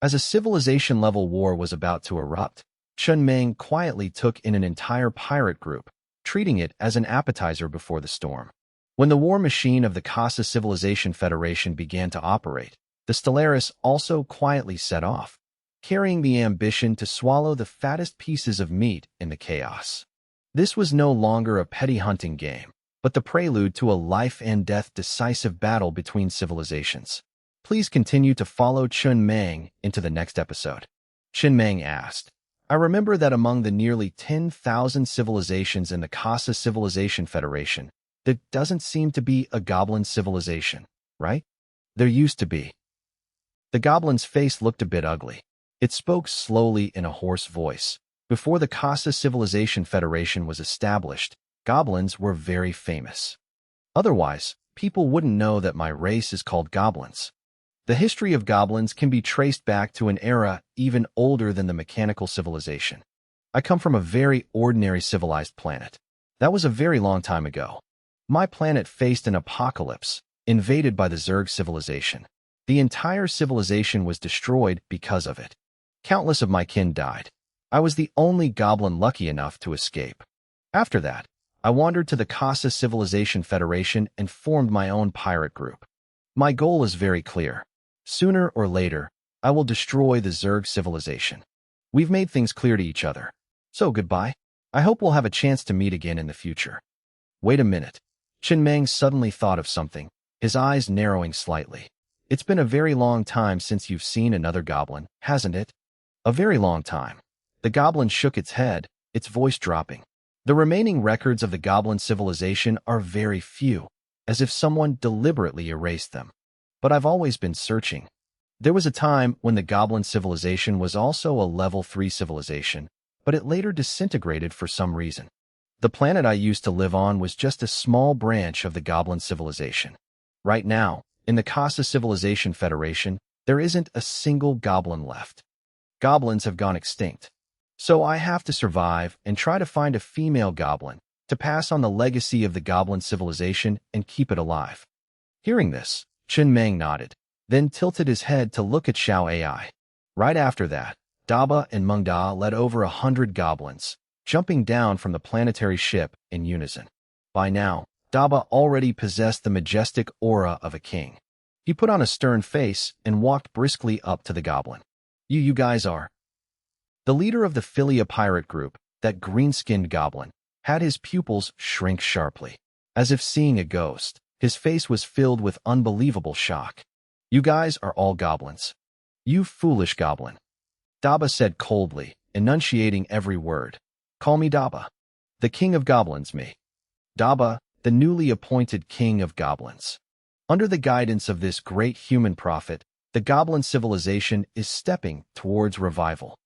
As a civilization-level war was about to erupt, Chun Meng quietly took in an entire pirate group, treating it as an appetizer before the storm. When the war machine of the Casa Civilization Federation began to operate, the Stellaris also quietly set off, carrying the ambition to swallow the fattest pieces of meat in the chaos. This was no longer a petty hunting game, but the prelude to a life-and-death decisive battle between civilizations. Please continue to follow Chun Meng into the next episode. Chun Meng asked, I remember that among the nearly 10,000 civilizations in the Casa Civilization Federation, there doesn't seem to be a goblin civilization, right? There used to be. The goblin's face looked a bit ugly. It spoke slowly in a hoarse voice. Before the Casa Civilization Federation was established, goblins were very famous. Otherwise, people wouldn't know that my race is called goblins. The history of goblins can be traced back to an era even older than the mechanical civilization. I come from a very ordinary civilized planet. That was a very long time ago. My planet faced an apocalypse, invaded by the Zerg civilization. The entire civilization was destroyed because of it. Countless of my kin died. I was the only goblin lucky enough to escape. After that, I wandered to the Casa Civilization Federation and formed my own pirate group. My goal is very clear. Sooner or later, I will destroy the Zerg civilization. We've made things clear to each other. So goodbye. I hope we'll have a chance to meet again in the future. Wait a minute. Chun Meng suddenly thought of something, his eyes narrowing slightly. It's been a very long time since you've seen another goblin, hasn't it? A very long time. The goblin shook its head, its voice dropping. The remaining records of the goblin civilization are very few, as if someone deliberately erased them. But I've always been searching. There was a time when the goblin civilization was also a level 3 civilization, but it later disintegrated for some reason. The planet I used to live on was just a small branch of the goblin civilization. Right now, in the Casa Civilization Federation, there isn't a single goblin left. Goblins have gone extinct. So I have to survive and try to find a female goblin to pass on the legacy of the goblin civilization and keep it alive. Hearing this, Chun Meng nodded, then tilted his head to look at Xiao AI. Right after that, Daba and Mengda led over 100 goblins, jumping down from the planetary ship in unison. By now, Daba already possessed the majestic aura of a king. He put on a stern face and walked briskly up to the goblin. You guys are. The leader of the Philia pirate group, that green-skinned goblin, had his pupils shrink sharply. As if seeing a ghost, his face was filled with unbelievable shock. You guys are all goblins. You foolish goblin. Daba said coldly, enunciating every word. Call me Daba. The king of goblins, me. Daba, the newly appointed king of goblins. Under the guidance of this great human prophet, the goblin civilization is stepping towards revival.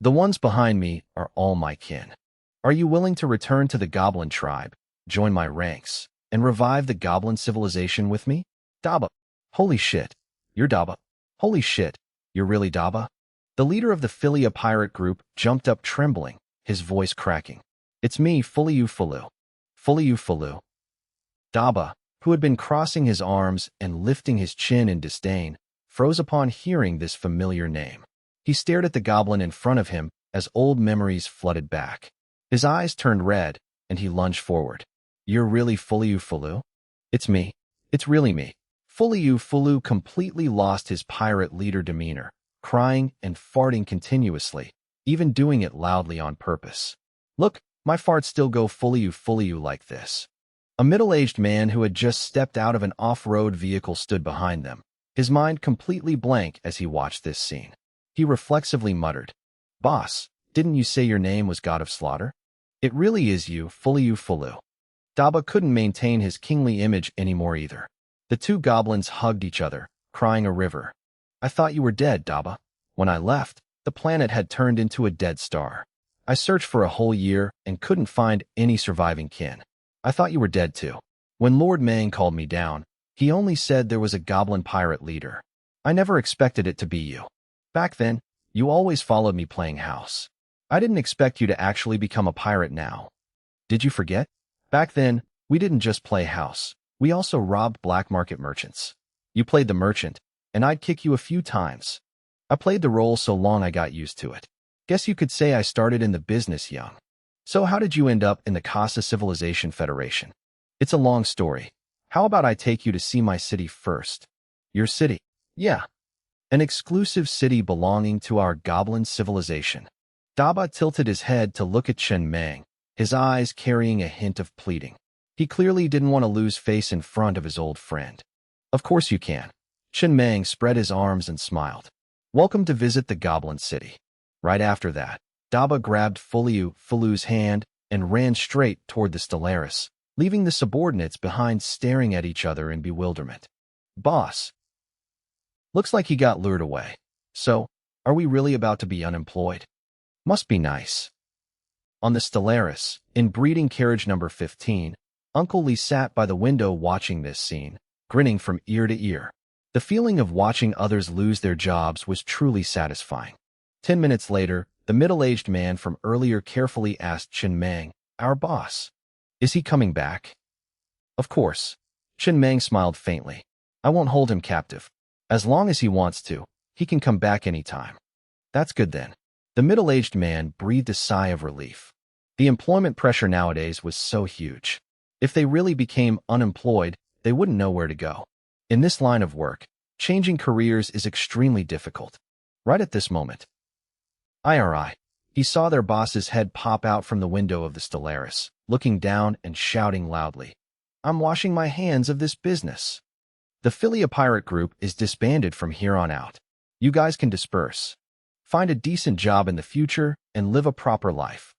The ones behind me are all my kin. Are you willing to return to the goblin tribe, join my ranks, and revive the goblin civilization with me? Daba. Holy shit. You're Daba. Holy shit. You're really Daba? The leader of the Philia pirate group jumped up trembling, his voice cracking. It's me, Fuliu Fulu. Fuliu Fulu. Daba, who had been crossing his arms and lifting his chin in disdain, froze upon hearing this familiar name. He stared at the goblin in front of him as old memories flooded back. His eyes turned red, and he lunged forward. You're really Fuliu Fulu? It's me. It's really me. Fuliu Fulu completely lost his pirate leader demeanor, crying and farting continuously, even doing it loudly on purpose. Look, my farts still go Fuliu like this. A middle-aged man who had just stepped out of an off-road vehicle stood behind them, his mind completely blank as he watched this scene. He reflexively muttered, Boss, didn't you say your name was God of Slaughter? It really is you, Fuliu Fulu. Daba couldn't maintain his kingly image anymore either. The two goblins hugged each other, crying a river. I thought you were dead, Daba. When I left, the planet had turned into a dead star. I searched for a whole year and couldn't find any surviving kin. I thought you were dead too. When Lord Mang called me down, he only said there was a goblin pirate leader. I never expected it to be you. Back then, you always followed me playing house. I didn't expect you to actually become a pirate now. Did you forget? Back then, we didn't just play house. We also robbed black market merchants. You played the merchant, and I'd kick you a few times. I played the role so long I got used to it. Guess you could say I started in the business young. So how did you end up in the Casa Civilization Federation? It's a long story. How about I take you to see my city first? Your city? Yeah. An exclusive city belonging to our goblin civilization. Daba tilted his head to look at Chen Meng, his eyes carrying a hint of pleading. He clearly didn't want to lose face in front of his old friend. Of course you can. Chen Meng spread his arms and smiled. Welcome to visit the Goblin City. Right after that, Daba grabbed Fulu's hand and ran straight toward the Stellaris, leaving the subordinates behind staring at each other in bewilderment. Boss. Looks like he got lured away. So, are we really about to be unemployed? Must be nice. On the Stellaris, in breeding carriage number 15, Uncle Lee sat by the window watching this scene, grinning from ear to ear. The feeling of watching others lose their jobs was truly satisfying. 10 minutes later, the middle-aged man from earlier carefully asked Chen Meng, our boss. Is he coming back? Of course. Chen Meng smiled faintly. I won't hold him captive. As long as he wants to, he can come back anytime. That's good then. The middle-aged man breathed a sigh of relief. The employment pressure nowadays was so huge. If they really became unemployed, they wouldn't know where to go. In this line of work, changing careers is extremely difficult. Right at this moment. IRI. He saw their boss's head pop out from the window of the Stellaris, looking down and shouting loudly. I'm washing my hands of this business. The Philia pirate group is disbanded from here on out. You guys can disperse. Find a decent job in the future and live a proper life.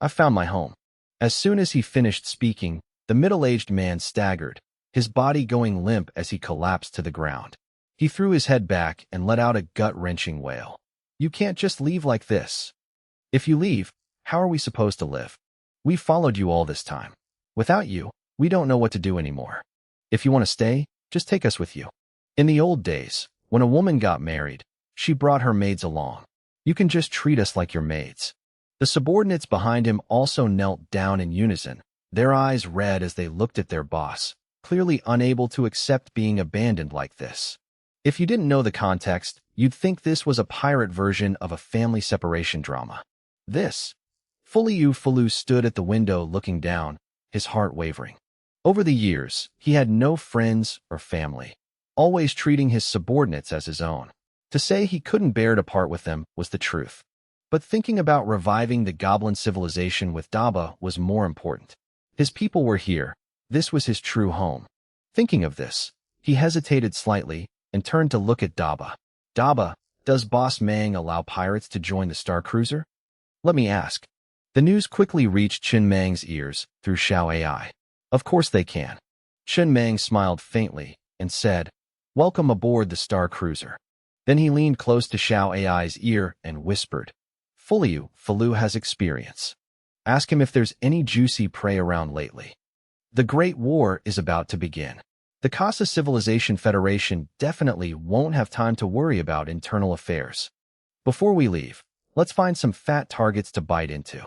I found my home. As soon as he finished speaking, the middle-aged man staggered, his body going limp as he collapsed to the ground. He threw his head back and let out a gut-wrenching wail. You can't just leave like this. If you leave, how are we supposed to live? We followed you all this time. Without you, we don't know what to do anymore. If you want to stay, just take us with you. In the old days, when a woman got married, she brought her maids along. You can just treat us like your maids. The subordinates behind him also knelt down in unison, their eyes red as they looked at their boss, clearly unable to accept being abandoned like this. If you didn't know the context, you'd think this was a pirate version of a family separation drama. Fulu stood at the window looking down, his heart wavering. Over the years, he had no friends or family, always treating his subordinates as his own. To say he couldn't bear to part with them was the truth. But thinking about reviving the goblin civilization with Daba was more important. His people were here. This was his true home. Thinking of this, he hesitated slightly and turned to look at Daba. Daba, does Boss Mang allow pirates to join the Star Cruiser? Let me ask. The news quickly reached Chen Mang's ears through Xiao AI. Of course they can. Chen Mang smiled faintly and said, Welcome aboard the Star Cruiser. Then he leaned close to Xiao AI's ear and whispered, Fulu has experience. Ask him if there's any juicy prey around lately. The Great War is about to begin. The Casa Civilization Federation definitely won't have time to worry about internal affairs. Before we leave, let's find some fat targets to bite into.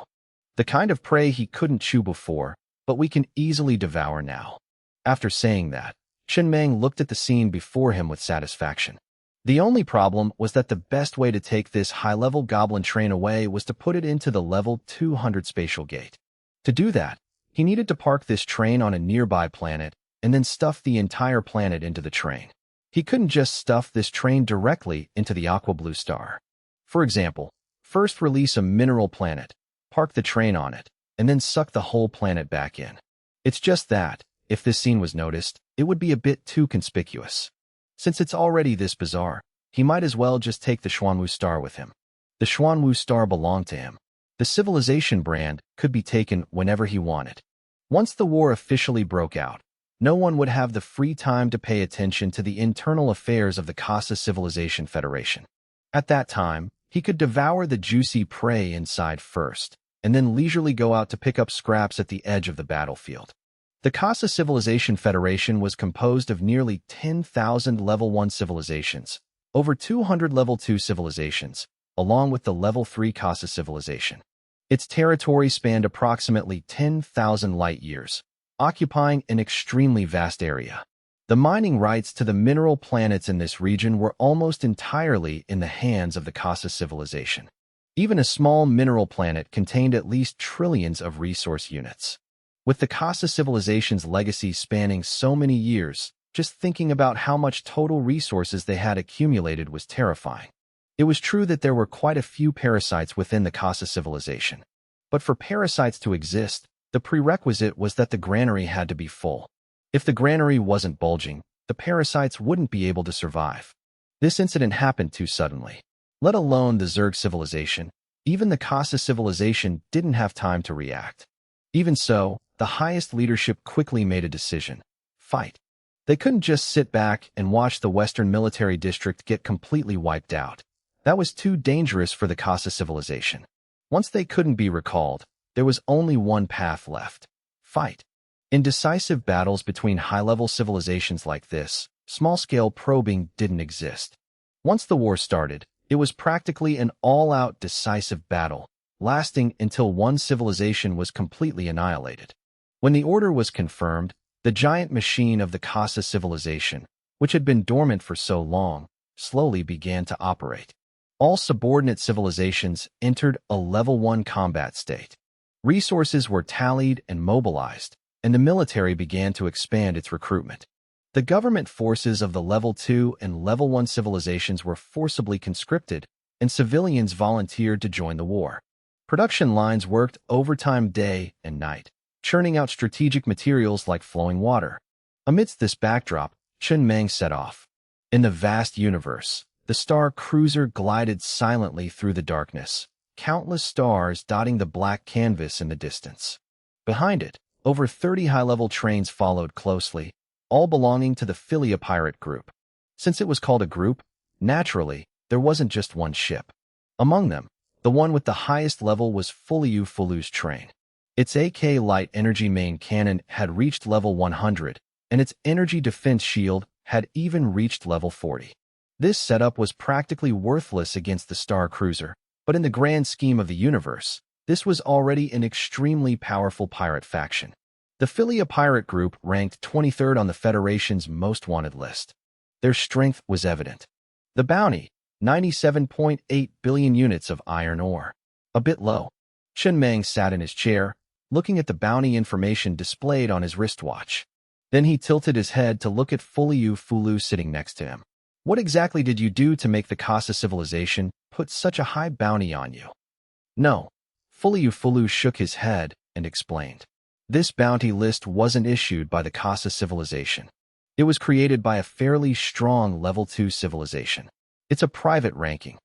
The kind of prey he couldn't chew before, but we can easily devour now. After saying that, Chen Meng looked at the scene before him with satisfaction. The only problem was that the best way to take this high-level goblin train away was to put it into the level 200 spatial gate. To do that, he needed to park this train on a nearby planet and then stuff the entire planet into the train. He couldn't just stuff this train directly into the aqua blue star. For example, first release a mineral planet, park the train on it, and then suck the whole planet back in. It's just that, if this scene was noticed, it would be a bit too conspicuous. Since it's already this bizarre, he might as well just take the Xuanwu star with him. The Xuanwu star belonged to him. The civilization brand could be taken whenever he wanted. Once the war officially broke out, no one would have the free time to pay attention to the internal affairs of the Casa Civilization Federation. At that time, he could devour the juicy prey inside first, and then leisurely go out to pick up scraps at the edge of the battlefield. The Casa Civilization Federation was composed of nearly 10,000 Level 1 civilizations, over 200 Level 2 civilizations, along with the Level 3 Casa Civilization. Its territory spanned approximately 10,000 light-years, occupying an extremely vast area. The mining rights to the mineral planets in this region were almost entirely in the hands of the Casa civilization. Even a small mineral planet contained at least trillions of resource units. With the Casa civilization's legacy spanning so many years, just thinking about how much total resources they had accumulated was terrifying. It was true that there were quite a few parasites within the Casa civilization. But for parasites to exist, the prerequisite was that the granary had to be full. If the granary wasn't bulging, the parasites wouldn't be able to survive. This incident happened too suddenly. Let alone the Zerg civilization, even the Casa civilization didn't have time to react. Even so, the highest leadership quickly made a decision: fight. They couldn't just sit back and watch the Western Military District get completely wiped out. That was too dangerous for the Casa civilization. Once they couldn't be recalled, there was only one path left: fight. In decisive battles between high-level civilizations like this, small-scale probing didn't exist. Once the war started, it was practically an all-out decisive battle, lasting until one civilization was completely annihilated. When the order was confirmed, the giant machine of the Casa civilization, which had been dormant for so long, slowly began to operate. All subordinate civilizations entered a Level 1 combat state. Resources were tallied and mobilized, and the military began to expand its recruitment. The government forces of the Level 2 and Level 1 civilizations were forcibly conscripted, and civilians volunteered to join the war. Production lines worked overtime day and night, churning out strategic materials like flowing water. Amidst this backdrop, Chen Meng set off. In the vast universe, the star cruiser glided silently through the darkness, countless stars dotting the black canvas in the distance. Behind it, over 30 high-level trains followed closely, all belonging to the Philia pirate group. Since it was called a group, naturally, there wasn't just one ship. Among them, the one with the highest level was Fuliu Fulu's train. Its AK light energy main cannon had reached level 100, and its energy defense shield had even reached level 40. This setup was practically worthless against the Star Cruiser, but in the grand scheme of the universe, this was already an extremely powerful pirate faction. The Philia pirate group ranked 23rd on the Federation's most wanted list. Their strength was evident. The bounty, 97.8 billion units of iron ore. A bit low. Chen Meng sat in his chair, looking at the bounty information displayed on his wristwatch. Then he tilted his head to look at Fuliu Fulu sitting next to him. What exactly did you do to make the Casa civilization put such a high bounty on you? No. Fuliu Fulu shook his head and explained. This bounty list wasn't issued by the Casa civilization. It was created by a fairly strong level 2 civilization. It's a private ranking.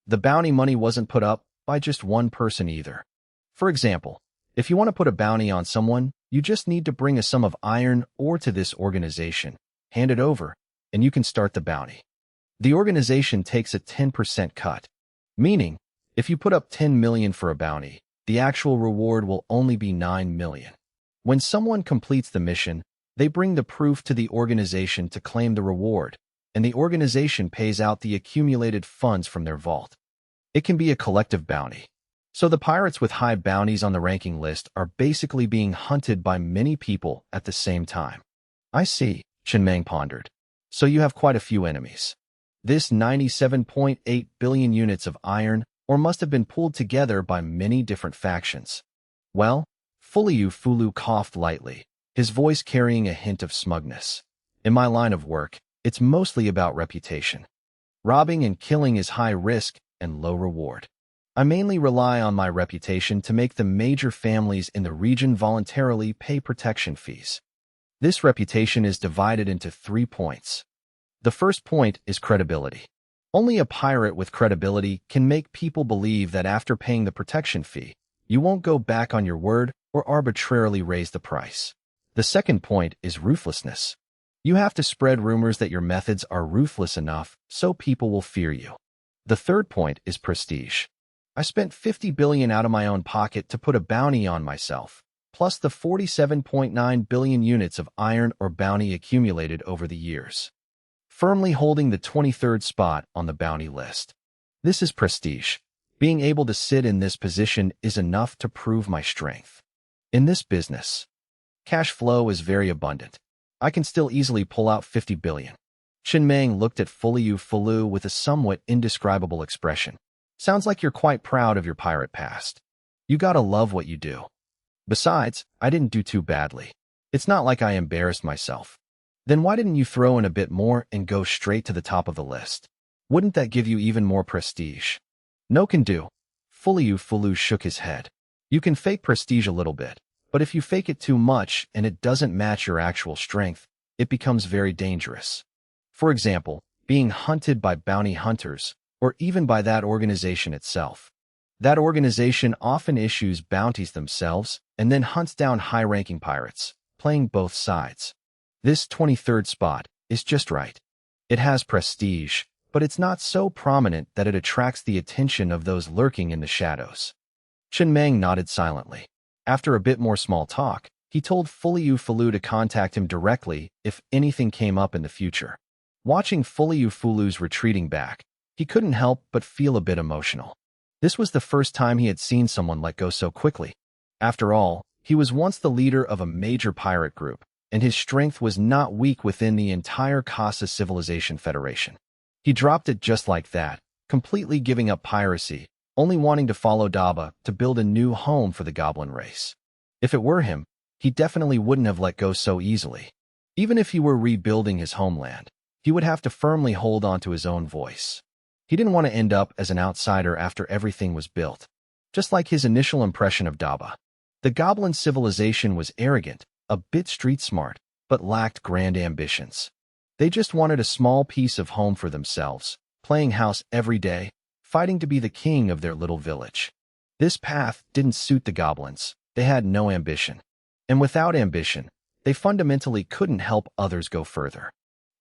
The bounty money wasn't put up by just one person either. For example, if you want to put a bounty on someone, you just need to bring a sum of iron ore to this organization, hand it over, and you can start the bounty. The organization takes a 10% cut, meaning, if you put up 10 million for a bounty, the actual reward will only be 9 million. When someone completes the mission, they bring the proof to the organization to claim the reward, and the organization pays out the accumulated funds from their vault. It can be a collective bounty. So the pirates with high bounties on the ranking list are basically being hunted by many people at the same time. I see, Chen Meng pondered. So you have quite a few enemies. This 97.8 billion units of iron ore must have been pulled together by many different factions. Well, Fuliu Fulu coughed lightly, his voice carrying a hint of smugness. In my line of work, it's mostly about reputation. Robbing and killing is high risk and low reward. I mainly rely on my reputation to make the major families in the region voluntarily pay protection fees. This reputation is divided into 3 points. The first point is credibility. Only a pirate with credibility can make people believe that after paying the protection fee, you won't go back on your word or arbitrarily raise the price. The second point is ruthlessness. You have to spread rumors that your methods are ruthless enough so people will fear you. The third point is prestige. I spent 50 billion out of my own pocket to put a bounty on myself, plus the 47.9 billion units of iron ore bounty accumulated over the years, firmly holding the 23rd spot on the bounty list. This is prestige. Being able to sit in this position is enough to prove my strength. In this business, cash flow is very abundant. I can still easily pull out 50 billion. Chen Meng looked at Fulu with a somewhat indescribable expression. Sounds like you're quite proud of your pirate past. You gotta love what you do. Besides, I didn't do too badly. It's not like I embarrassed myself. Then why didn't you throw in a bit more and go straight to the top of the list? Wouldn't that give you even more prestige? No can do. Fulu shook his head. You can fake prestige a little bit, but if you fake it too much and it doesn't match your actual strength, it becomes very dangerous. For example, being hunted by bounty hunters, or even by that organization itself. That organization often issues bounties themselves and then hunts down high-ranking pirates, playing both sides. This 23rd spot is just right. It has prestige, but it's not so prominent that it attracts the attention of those lurking in the shadows. Chen Meng nodded silently. After a bit more small talk, he told Fulu to contact him directly if anything came up in the future. Watching Fulu's retreating back, he couldn't help but feel a bit emotional. This was the first time he had seen someone let go so quickly. After all, he was once the leader of a major pirate group, and his strength was not weak within the entire Casa Civilization Federation. He dropped it just like that, completely giving up piracy, only wanting to follow Daba to build a new home for the goblin race. If it were him, he definitely wouldn't have let go so easily. Even if he were rebuilding his homeland, he would have to firmly hold on to his own voice. He didn't want to end up as an outsider after everything was built. Just like his initial impression of Daba. The goblin civilization was arrogant, a bit street smart, but lacked grand ambitions. They just wanted a small piece of home for themselves, playing house every day, fighting to be the king of their little village. This path didn't suit the goblins. They had no ambition. And without ambition, they fundamentally couldn't help others go further.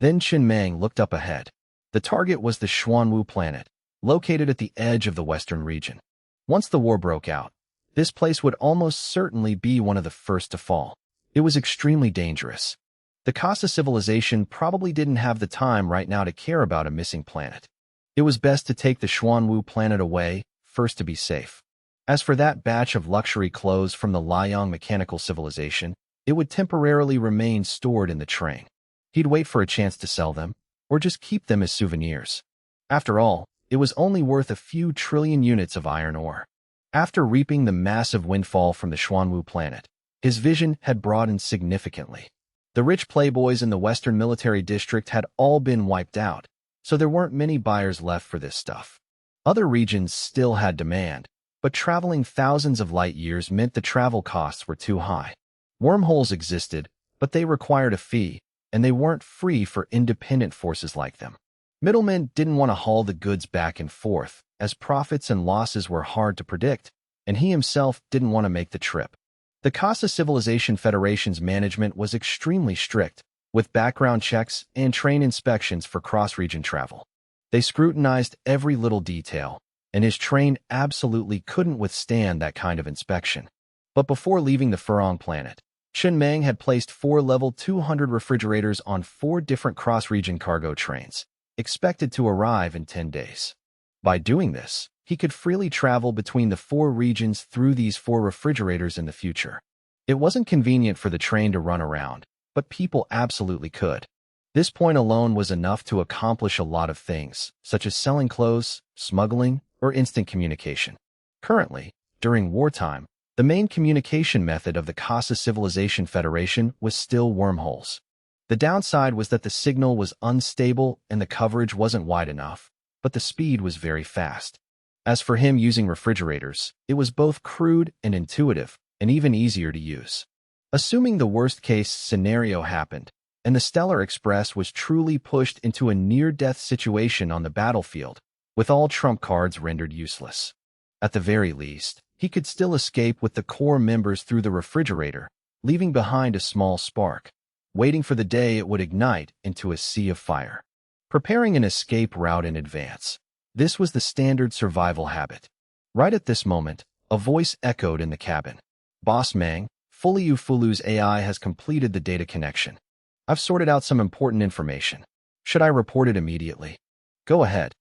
Then Chen Meng looked up ahead. The target was the Xuanwu planet, located at the edge of the western region. Once the war broke out, this place would almost certainly be one of the first to fall. It was extremely dangerous. The Casa civilization probably didn't have the time right now to care about a missing planet. It was best to take the Xuanwu planet away, first to be safe. As for that batch of luxury clothes from the Liang mechanical civilization, it would temporarily remain stored in the train. He'd wait for a chance to sell them, or just keep them as souvenirs. After all, it was only worth a few trillion units of iron ore. After reaping the massive windfall from the Xuanwu planet, his vision had broadened significantly. The rich playboys in the Western Military District had all been wiped out, so there weren't many buyers left for this stuff. Other regions still had demand, but traveling thousands of light years meant the travel costs were too high. Wormholes existed, but they required a fee, and they weren't free for independent forces like them. Middlemen didn't want to haul the goods back and forth, as profits and losses were hard to predict, and he himself didn't want to make the trip. The Casa Civilization Federation's management was extremely strict, with background checks and train inspections for cross-region travel. They scrutinized every little detail, and his train absolutely couldn't withstand that kind of inspection. But before leaving the Furong planet, Chen Meng had placed 4 level 200 refrigerators on 4 different cross-region cargo trains, expected to arrive in 10 days. By doing this, he could freely travel between the 4 regions through these 4 refrigerators in the future. It wasn't convenient for the train to run around, but people absolutely could. This point alone was enough to accomplish a lot of things, such as selling clothes, smuggling, or instant communication. Currently, during wartime, the main communication method of the Casa Civilization Federation was still wormholes. The downside was that the signal was unstable and the coverage wasn't wide enough, but the speed was very fast. As for him using refrigerators, it was both crude and intuitive, and even easier to use. Assuming the worst-case scenario happened, and the Stellar Express was truly pushed into a near-death situation on the battlefield, with all trump cards rendered useless. At the very least, he could still escape with the core members through the refrigerator, leaving behind a small spark, waiting for the day it would ignite into a sea of fire. Preparing an escape route in advance. This was the standard survival habit. Right at this moment, a voice echoed in the cabin. Boss Meng, Fulu's AI has completed the data connection. I've sorted out some important information. Should I report it immediately? Go ahead.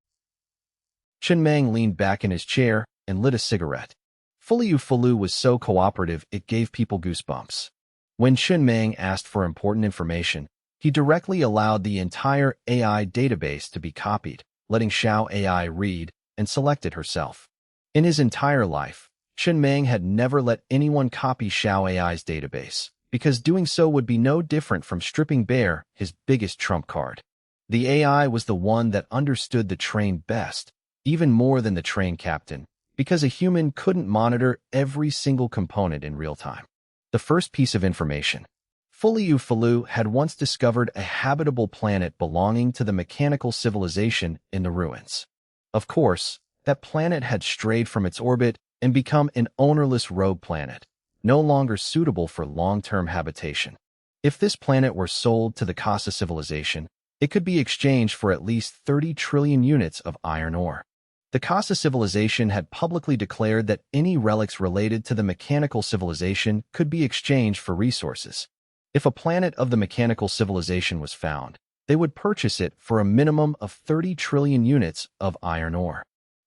Chen Meng leaned back in his chair and lit a cigarette. Fulu was so cooperative it gave people goosebumps. When Chen Meng asked for important information, He directly allowed the entire AI database to be copied, letting Xiao AI read and select it herself. In his entire life, Chen Meng had never let anyone copy Xiao AI's database, because doing so would be no different from stripping bare his biggest trump card. The AI was the one that understood the train best, even more than the train captain, because a human couldn't monitor every single component in real time. The first piece of information. Fuliu had once discovered a habitable planet belonging to the mechanical civilization in the ruins. Of course, that planet had strayed from its orbit and become an ownerless rogue planet, no longer suitable for long-term habitation. If this planet were sold to the Casa civilization, it could be exchanged for at least 30 trillion units of iron ore. The Casa civilization had publicly declared that any relics related to the mechanical civilization could be exchanged for resources. If a planet of the mechanical civilization was found, they would purchase it for a minimum of 30 trillion units of iron ore.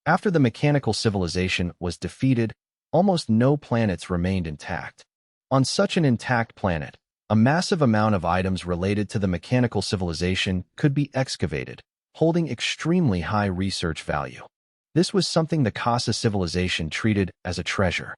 After the mechanical civilization was defeated, almost no planets remained intact. On such an intact planet, a massive amount of items related to the mechanical civilization could be excavated, holding extremely high research value. This was something the Casa civilization treated as a treasure.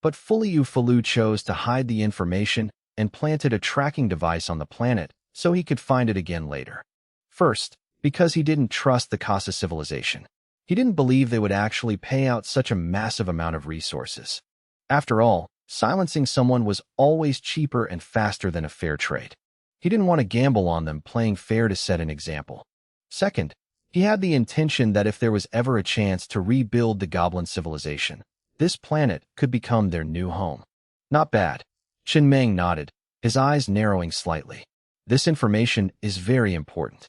But Fuliu chose to hide the information and planted a tracking device on the planet so he could find it again later. First, because he didn't trust the Casa civilization. He didn't believe they would actually pay out such a massive amount of resources. After all, silencing someone was always cheaper and faster than a fair trade. He didn't want to gamble on them playing fair to set an example. Second, he had the intention that if there was ever a chance to rebuild the Goblin civilization, this planet could become their new home. Not bad. Chen Meng nodded, his eyes narrowing slightly. This information is very important.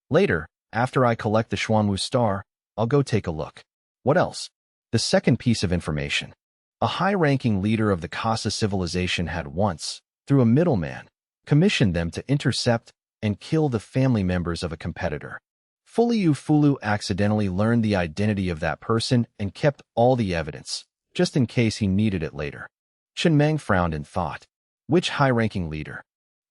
Later, after I collect the Xuanwu star, I'll go take a look. What else? The second piece of information. A high-ranking leader of the Casa civilization had once, through a middleman, commissioned them to intercept and kill the family members of a competitor. Fuliu accidentally learned the identity of that person and kept all the evidence, just in case he needed it later. Chen Meng frowned and thought, which high-ranking leader?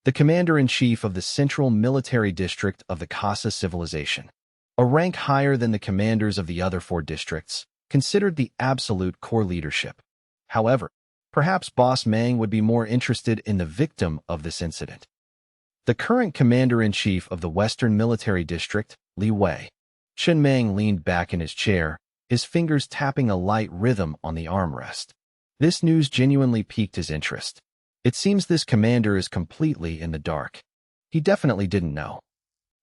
The commander-in-chief of the Central Military District of the Casa civilization. A rank higher than the commanders of the other 4 districts, considered the absolute core leadership. However, perhaps Boss Meng would be more interested in the victim of this incident. The current commander-in-chief of the Western Military District, Li Wei. Chen Meng leaned back in his chair, his fingers tapping a light rhythm on the armrest. This news genuinely piqued his interest. It seems this commander is completely in the dark. He definitely didn't know.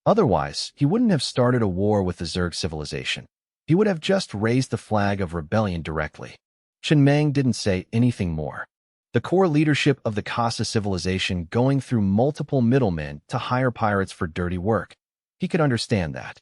Otherwise, he wouldn't have started a war with the Zerg civilization. He would have just raised the flag of rebellion directly. Chen Meng didn't say anything more. The core leadership of the Casa civilization going through multiple middlemen to hire pirates for dirty work. He could understand that.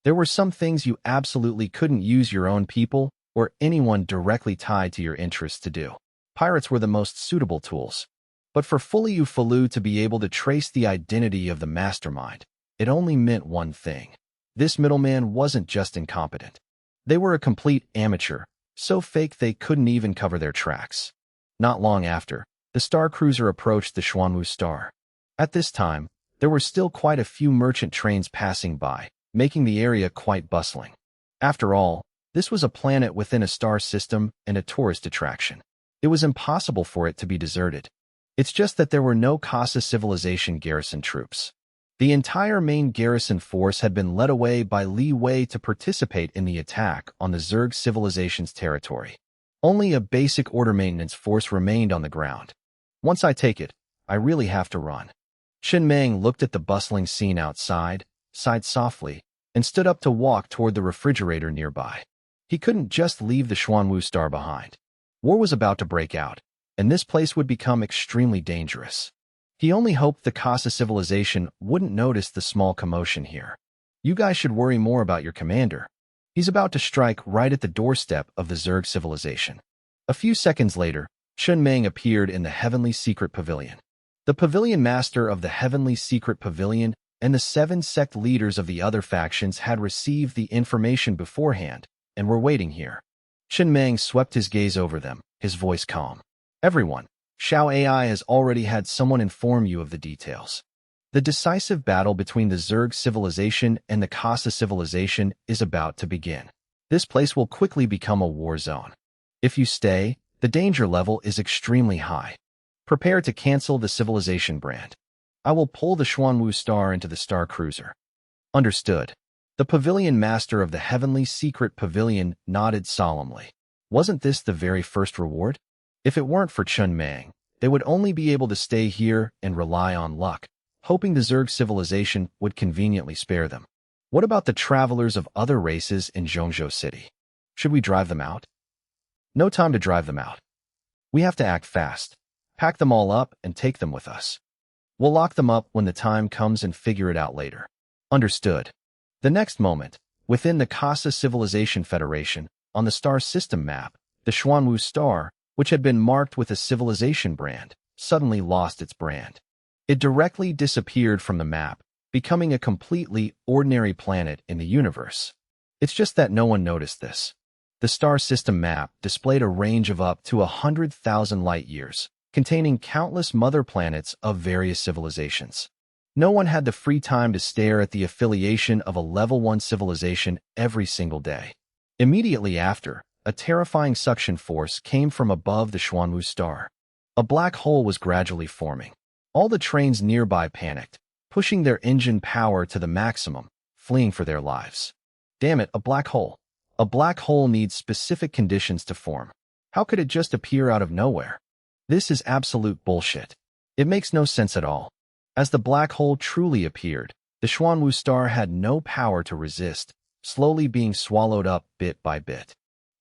There were some things you absolutely couldn't use your own people or anyone directly tied to your interests to do. Pirates were the most suitable tools. But for Fuliu to be able to trace the identity of the mastermind, it only meant one thing. This middleman wasn't just incompetent. They were a complete amateur, so fake they couldn't even cover their tracks. Not long after, the Star Cruiser approached the Xuanwu Star. At this time, there were still quite a few merchant trains passing by, making the area quite bustling. After all, this was a planet within a star system and a tourist attraction. It was impossible for it to be deserted. It's just that there were no Casa civilization garrison troops. The entire main garrison force had been led away by Li Wei to participate in the attack on the Zerg civilization's territory. Only a basic order maintenance force remained on the ground. Once I take it, I really have to run. Chen Meng looked at the bustling scene outside, sighed softly, and stood up to walk toward the refrigerator nearby. He couldn't just leave the Xuanwu Star behind. War was about to break out, and this place would become extremely dangerous. He only hoped the Casa civilization wouldn't notice the small commotion here. You guys should worry more about your commander. He's about to strike right at the doorstep of the Zerg civilization. A few seconds later, Chen Meng appeared in the Heavenly Secret Pavilion. The pavilion master of the Heavenly Secret Pavilion and the 7 sect leaders of the other factions had received the information beforehand and were waiting here. Chen Meng swept his gaze over them, his voice calm. Everyone, Xiao AI has already had someone inform you of the details. The decisive battle between the Zerg civilization and the Kasa civilization is about to begin. This place will quickly become a war zone. If you stay, the danger level is extremely high. Prepare to cancel the civilization brand. I will pull the Xuanwu star into the Star Cruiser. Understood. The pavilion master of the heavenly secret pavilion nodded solemnly. Wasn't this the very first reward? If it weren't for Chun Mang, they would only be able to stay here and rely on luck, hoping the Zerg civilization would conveniently spare them. What about the travelers of other races in Zhongzhou City? Should we drive them out? No time to drive them out. We have to act fast. Pack them all up and take them with us. We'll lock them up when the time comes and figure it out later. Understood. The next moment, within the Kasa Civilization Federation, on the star system map, the Xuanwu star, which had been marked with a civilization brand, suddenly lost its brand. It directly disappeared from the map, becoming a completely ordinary planet in the universe. It's just that no one noticed this. The star system map displayed a range of up to 100,000 light-years, containing countless mother planets of various civilizations. No one had the free time to stare at the affiliation of a level 1 civilization every single day. Immediately after, a terrifying suction force came from above the Xuanwu star. A black hole was gradually forming. All the trains nearby panicked, pushing their engine power to the maximum, fleeing for their lives. Damn it, a black hole. A black hole needs specific conditions to form. How could it just appear out of nowhere? This is absolute bullshit. It makes no sense at all. As the black hole truly appeared, the Xuanwu star had no power to resist, slowly being swallowed up bit by bit.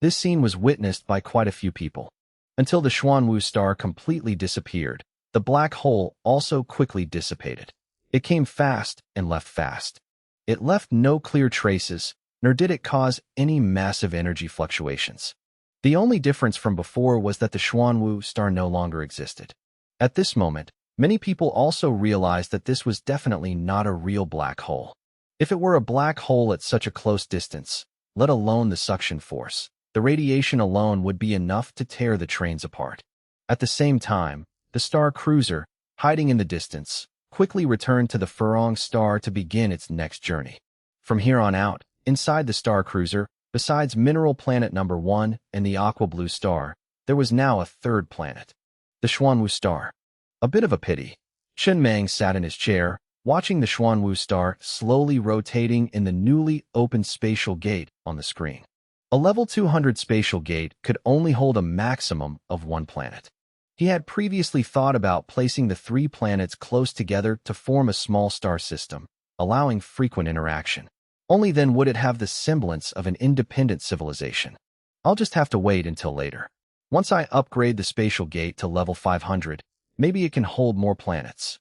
This scene was witnessed by quite a few people. Until the Xuanwu star completely disappeared, the black hole also quickly dissipated. It came fast and left fast. It left no clear traces, nor did it cause any massive energy fluctuations. The only difference from before was that the Xuanwu star no longer existed. At this moment, many people also realized that this was definitely not a real black hole. If it were a black hole at such a close distance, let alone the suction force, the radiation alone would be enough to tear the trains apart. At the same time, the Star Cruiser, hiding in the distance, quickly returned to the Furong star to begin its next journey. From here on out, inside the Star Cruiser, besides Mineral Planet Number 1 and the Aqua Blue Star, there was now a third planet, the Xuanwu star. A bit of a pity. Chen Mang sat in his chair, watching the Xuanwu star slowly rotating in the newly opened spatial gate on the screen. A level 200 spatial gate could only hold a maximum of one planet. He had previously thought about placing the 3 planets close together to form a small star system, allowing frequent interaction. Only then would it have the semblance of an independent civilization. I'll just have to wait until later. Once I upgrade the spatial gate to level 500, maybe it can hold more planets.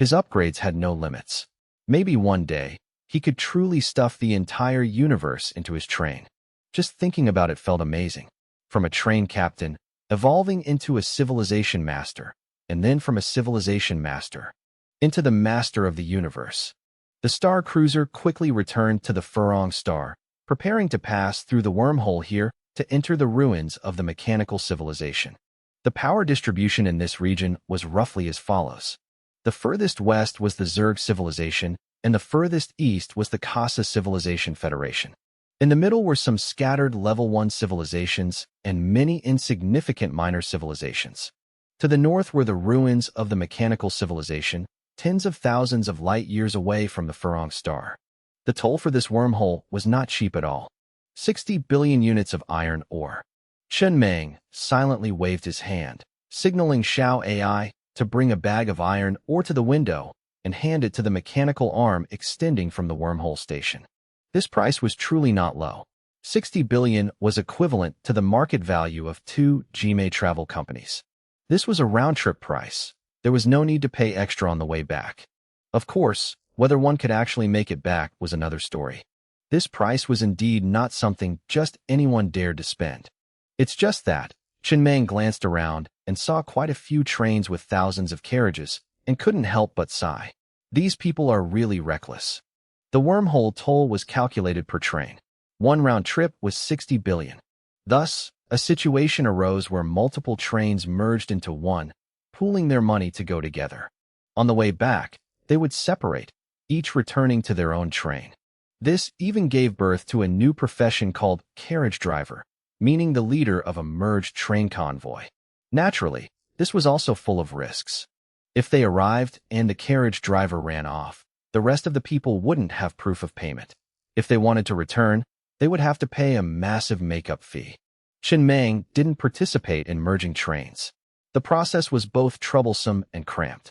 His upgrades had no limits. Maybe one day, he could truly stuff the entire universe into his train. Just thinking about it felt amazing. From a train captain, evolving into a civilization master, and then from a civilization master, into the master of the universe. The Star Cruiser quickly returned to the Furong star, preparing to pass through the wormhole here to enter the ruins of the mechanical civilization. The power distribution in this region was roughly as follows. The furthest west was the Zerg civilization, and the furthest east was the Kasa Civilization Federation. In the middle were some scattered level 1 civilizations and many insignificant minor civilizations. To the north were the ruins of the mechanical civilization, tens of thousands of light-years away from the Furong star. The toll for this wormhole was not cheap at all. 60 billion units of iron ore. Chen Mang silently waved his hand, signaling Xiao AI to bring a bag of iron ore to the window and hand it to the mechanical arm extending from the wormhole station. This price was truly not low. 60 billion was equivalent to the market value of 2 Gmail travel companies. This was a round-trip price. There was no need to pay extra on the way back. Of course, whether one could actually make it back was another story. This price was indeed not something just anyone dared to spend. It's just that Chen Mang glanced around and saw quite a few trains with thousands of carriages and couldn't help but sigh. These people are really reckless. The wormhole toll was calculated per train. One round trip was 60 billion. Thus, a situation arose where multiple trains merged into one, pooling their money to go together. On the way back, they would separate, each returning to their own train. This even gave birth to a new profession called carriage driver, meaning the leader of a merged train convoy. Naturally, this was also full of risks. If they arrived and the carriage driver ran off, the rest of the people wouldn't have proof of payment. If they wanted to return, they would have to pay a massive makeup fee. Chen Meng didn't participate in merging trains. The process was both troublesome and cramped.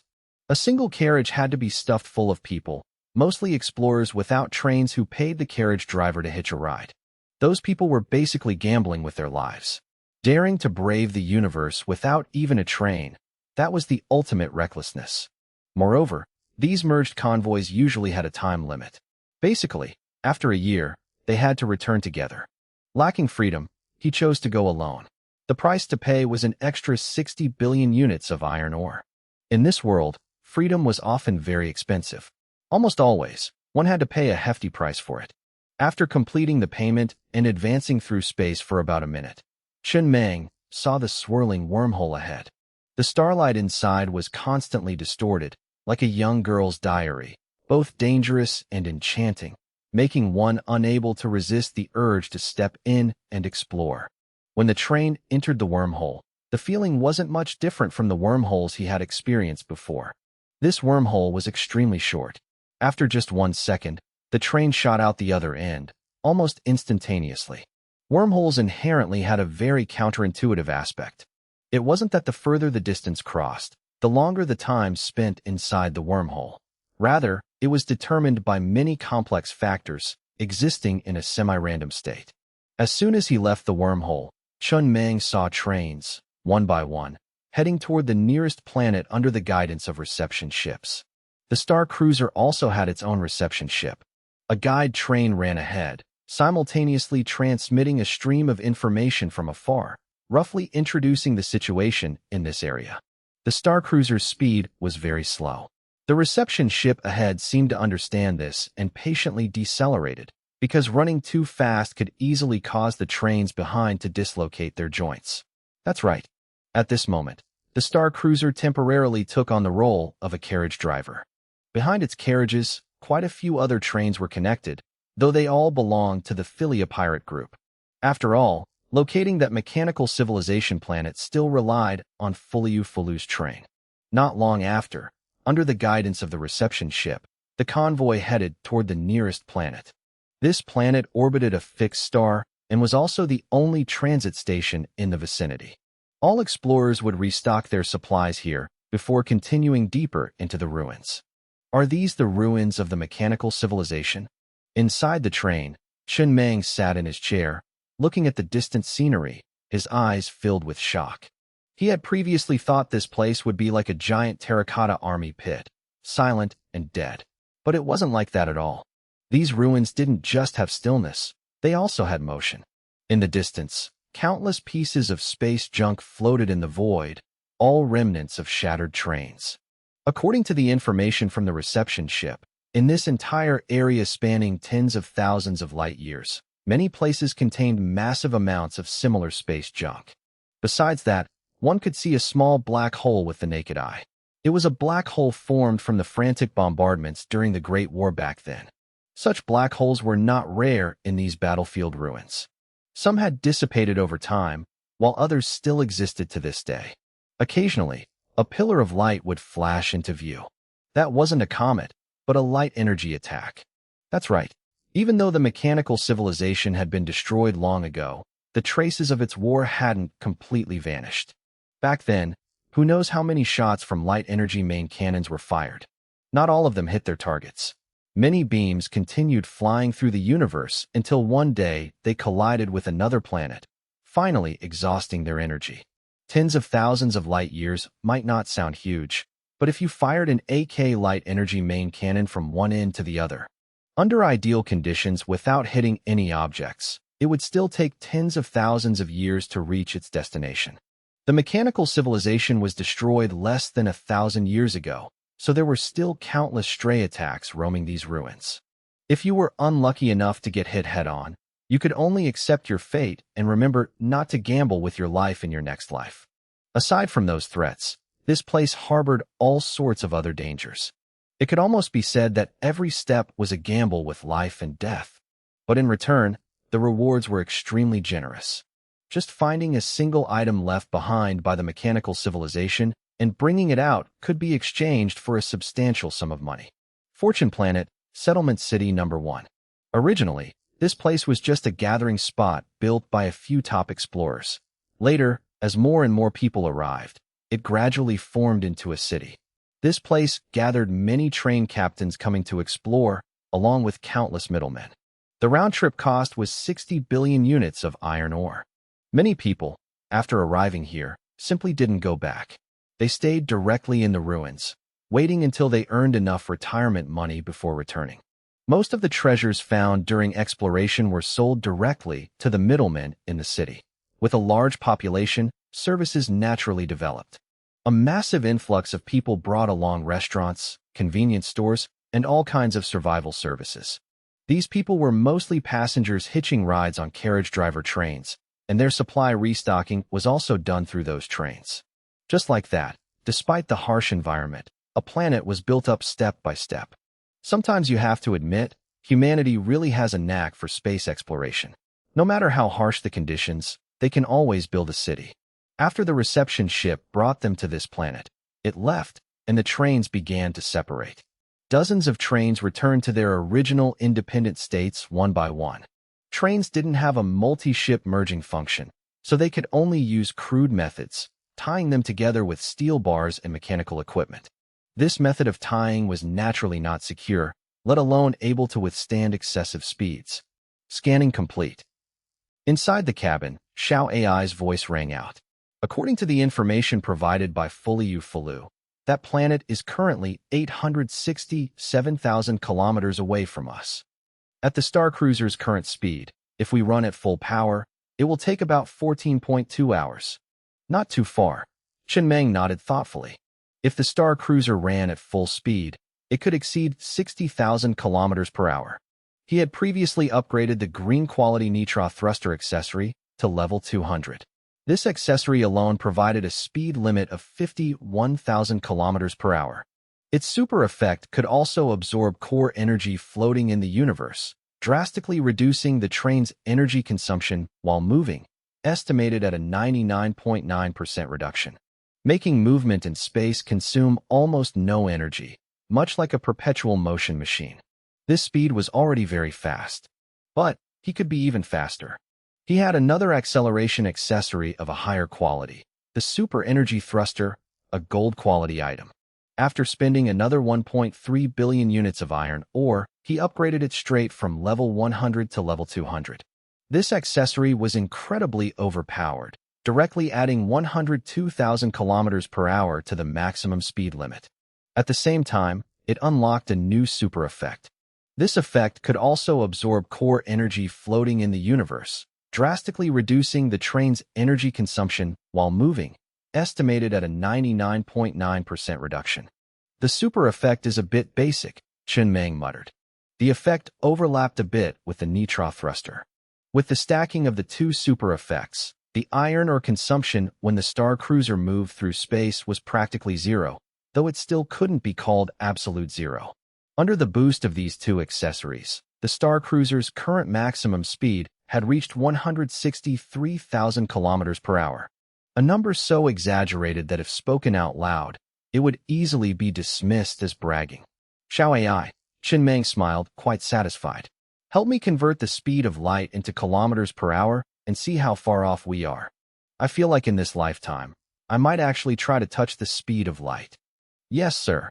A single carriage had to be stuffed full of people, mostly explorers without trains who paid the carriage driver to hitch a ride. Those people were basically gambling with their lives. Daring to brave the universe without even a train, that was the ultimate recklessness. Moreover, these merged convoys usually had a time limit. Basically, after a year, they had to return together. Lacking freedom, he chose to go alone. The price to pay was an extra 60 billion units of iron ore. In this world, freedom was often very expensive. Almost always, one had to pay a hefty price for it. After completing the payment and advancing through space for about a minute, Chen Meng saw the swirling wormhole ahead. The starlight inside was constantly distorted, like a young girl's diary, both dangerous and enchanting, making one unable to resist the urge to step in and explore. When the train entered the wormhole, the feeling wasn't much different from the wormholes he had experienced before. This wormhole was extremely short. After just 1 second, the train shot out the other end, almost instantaneously. Wormholes inherently had a very counterintuitive aspect. It wasn't that the further the distance crossed, the longer the time spent inside the wormhole. Rather, it was determined by many complex factors existing in a semi-random state. As soon as he left the wormhole, Chen Meng saw trains, one by one, heading toward the nearest planet under the guidance of reception ships. The Star Cruiser also had its own reception ship. A guide train ran ahead, simultaneously transmitting a stream of information from afar, roughly introducing the situation in this area. The Star Cruiser's speed was very slow. The reception ship ahead seemed to understand this and patiently decelerated, because running too fast could easily cause the trains behind to dislocate their joints. That's right. At this moment, the Star Cruiser temporarily took on the role of a carriage driver. Behind its carriages, quite a few other trains were connected, though they all belonged to the Philia pirate group. After all, locating that mechanical civilization planet still relied on Fulu's train. Not long after, under the guidance of the reception ship, the convoy headed toward the nearest planet. This planet orbited a fixed star and was also the only transit station in the vicinity. All explorers would restock their supplies here before continuing deeper into the ruins. Are these the ruins of the mechanical civilization? Inside the train, Chen Meng sat in his chair, looking at the distant scenery, his eyes filled with shock. He had previously thought this place would be like a giant terracotta army pit, silent and dead. But it wasn't like that at all. These ruins didn't just have stillness, they also had motion. In the distance, countless pieces of space junk floated in the void, all remnants of shattered trains. According to the information from the reception ship, in this entire area spanning tens of thousands of light years, many places contained massive amounts of similar space junk. Besides that, one could see a small black hole with the naked eye. It was a black hole formed from the frantic bombardments during the Great War back then. Such black holes were not rare in these battlefield ruins. Some had dissipated over time, while others still existed to this day. Occasionally, a pillar of light would flash into view. That wasn't a comet, but a light energy attack. That's right. Even though the mechanical civilization had been destroyed long ago, the traces of its war hadn't completely vanished. Back then, who knows how many shots from light energy main cannons were fired. Not all of them hit their targets. Many beams continued flying through the universe until one day they collided with another planet, finally exhausting their energy. Tens of thousands of light years might not sound huge, but if you fired an AK light energy main cannon from one end to the other, under ideal conditions without hitting any objects, it would still take tens of thousands of years to reach its destination. The mechanical civilization was destroyed less than 1,000 years ago, so there were still countless stray attacks roaming these ruins. If you were unlucky enough to get hit head-on, you could only accept your fate and remember not to gamble with your life in your next life. Aside from those threats, this place harbored all sorts of other dangers. It could almost be said that every step was a gamble with life and death. But in return, the rewards were extremely generous. Just finding a single item left behind by the mechanical civilization and bringing it out could be exchanged for a substantial sum of money. Fortune Planet, Settlement City Number 1. Originally, this place was just a gathering spot built by a few top explorers. Later, as more and more people arrived, it gradually formed into a city. This place gathered many train captains coming to explore, along with countless middlemen. The round-trip cost was 60 billion units of iron ore. Many people, after arriving here, simply didn't go back. They stayed directly in the ruins, waiting until they earned enough retirement money before returning. Most of the treasures found during exploration were sold directly to the middlemen in the city. With a large population, services naturally developed. A massive influx of people brought along restaurants, convenience stores, and all kinds of survival services. These people were mostly passengers hitching rides on carriage-driver trains, and their supply restocking was also done through those trains. Just like that, despite the harsh environment, a planet was built up step by step. Sometimes you have to admit, humanity really has a knack for space exploration. No matter how harsh the conditions, they can always build a city. After the reception ship brought them to this planet, it left, and the trains began to separate. Dozens of trains returned to their original independent states one by one. Trains didn't have a multi-ship merging function, so they could only use crude methods, tying them together with steel bars and mechanical equipment. This method of tying was naturally not secure, let alone able to withstand excessive speeds. Scanning complete. Inside the cabin, Xiao AI's voice rang out. According to the information provided by Fulu, that planet is currently 867,000 kilometers away from us. At the Star Cruiser's current speed, if we run at full power, it will take about 14.2 hours. Not too far. Chen Meng nodded thoughtfully. If the Star Cruiser ran at full speed, it could exceed 60,000 kilometers per hour. He had previously upgraded the green quality nitro thruster accessory to level 200. This accessory alone provided a speed limit of 51,000 kilometers per hour. Its super effect could also absorb core energy floating in the universe, drastically reducing the train's energy consumption while moving, estimated at a 99.9% reduction. Making movement in space consume almost no energy, much like a perpetual motion machine. This speed was already very fast, but he could be even faster. He had another acceleration accessory of a higher quality, the Super Energy Thruster, a gold quality item. After spending another 1.3 billion units of iron ore, he upgraded it straight from level 100 to level 200. This accessory was incredibly overpowered, directly adding 102,000 kilometers per hour to the maximum speed limit. At the same time, it unlocked a new super effect. This effect could also absorb core energy floating in the universe, drastically reducing the train's energy consumption while moving, estimated at a 99.9% reduction. The super effect is a bit basic, Chen Meng muttered. The effect overlapped a bit with the nitro thruster. With the stacking of the two super effects, the iron ore consumption when the Star Cruiser moved through space was practically zero, though it still couldn't be called absolute zero. Under the boost of these two accessories, the Star Cruiser's current maximum speed had reached 163,000 kilometers per hour, a number so exaggerated that if spoken out loud, it would easily be dismissed as bragging. Xiao AI, Chen Meng smiled, quite satisfied. Help me convert the speed of light into kilometers per hour and see how far off we are. I feel like in this lifetime, I might actually try to touch the speed of light. Yes, sir.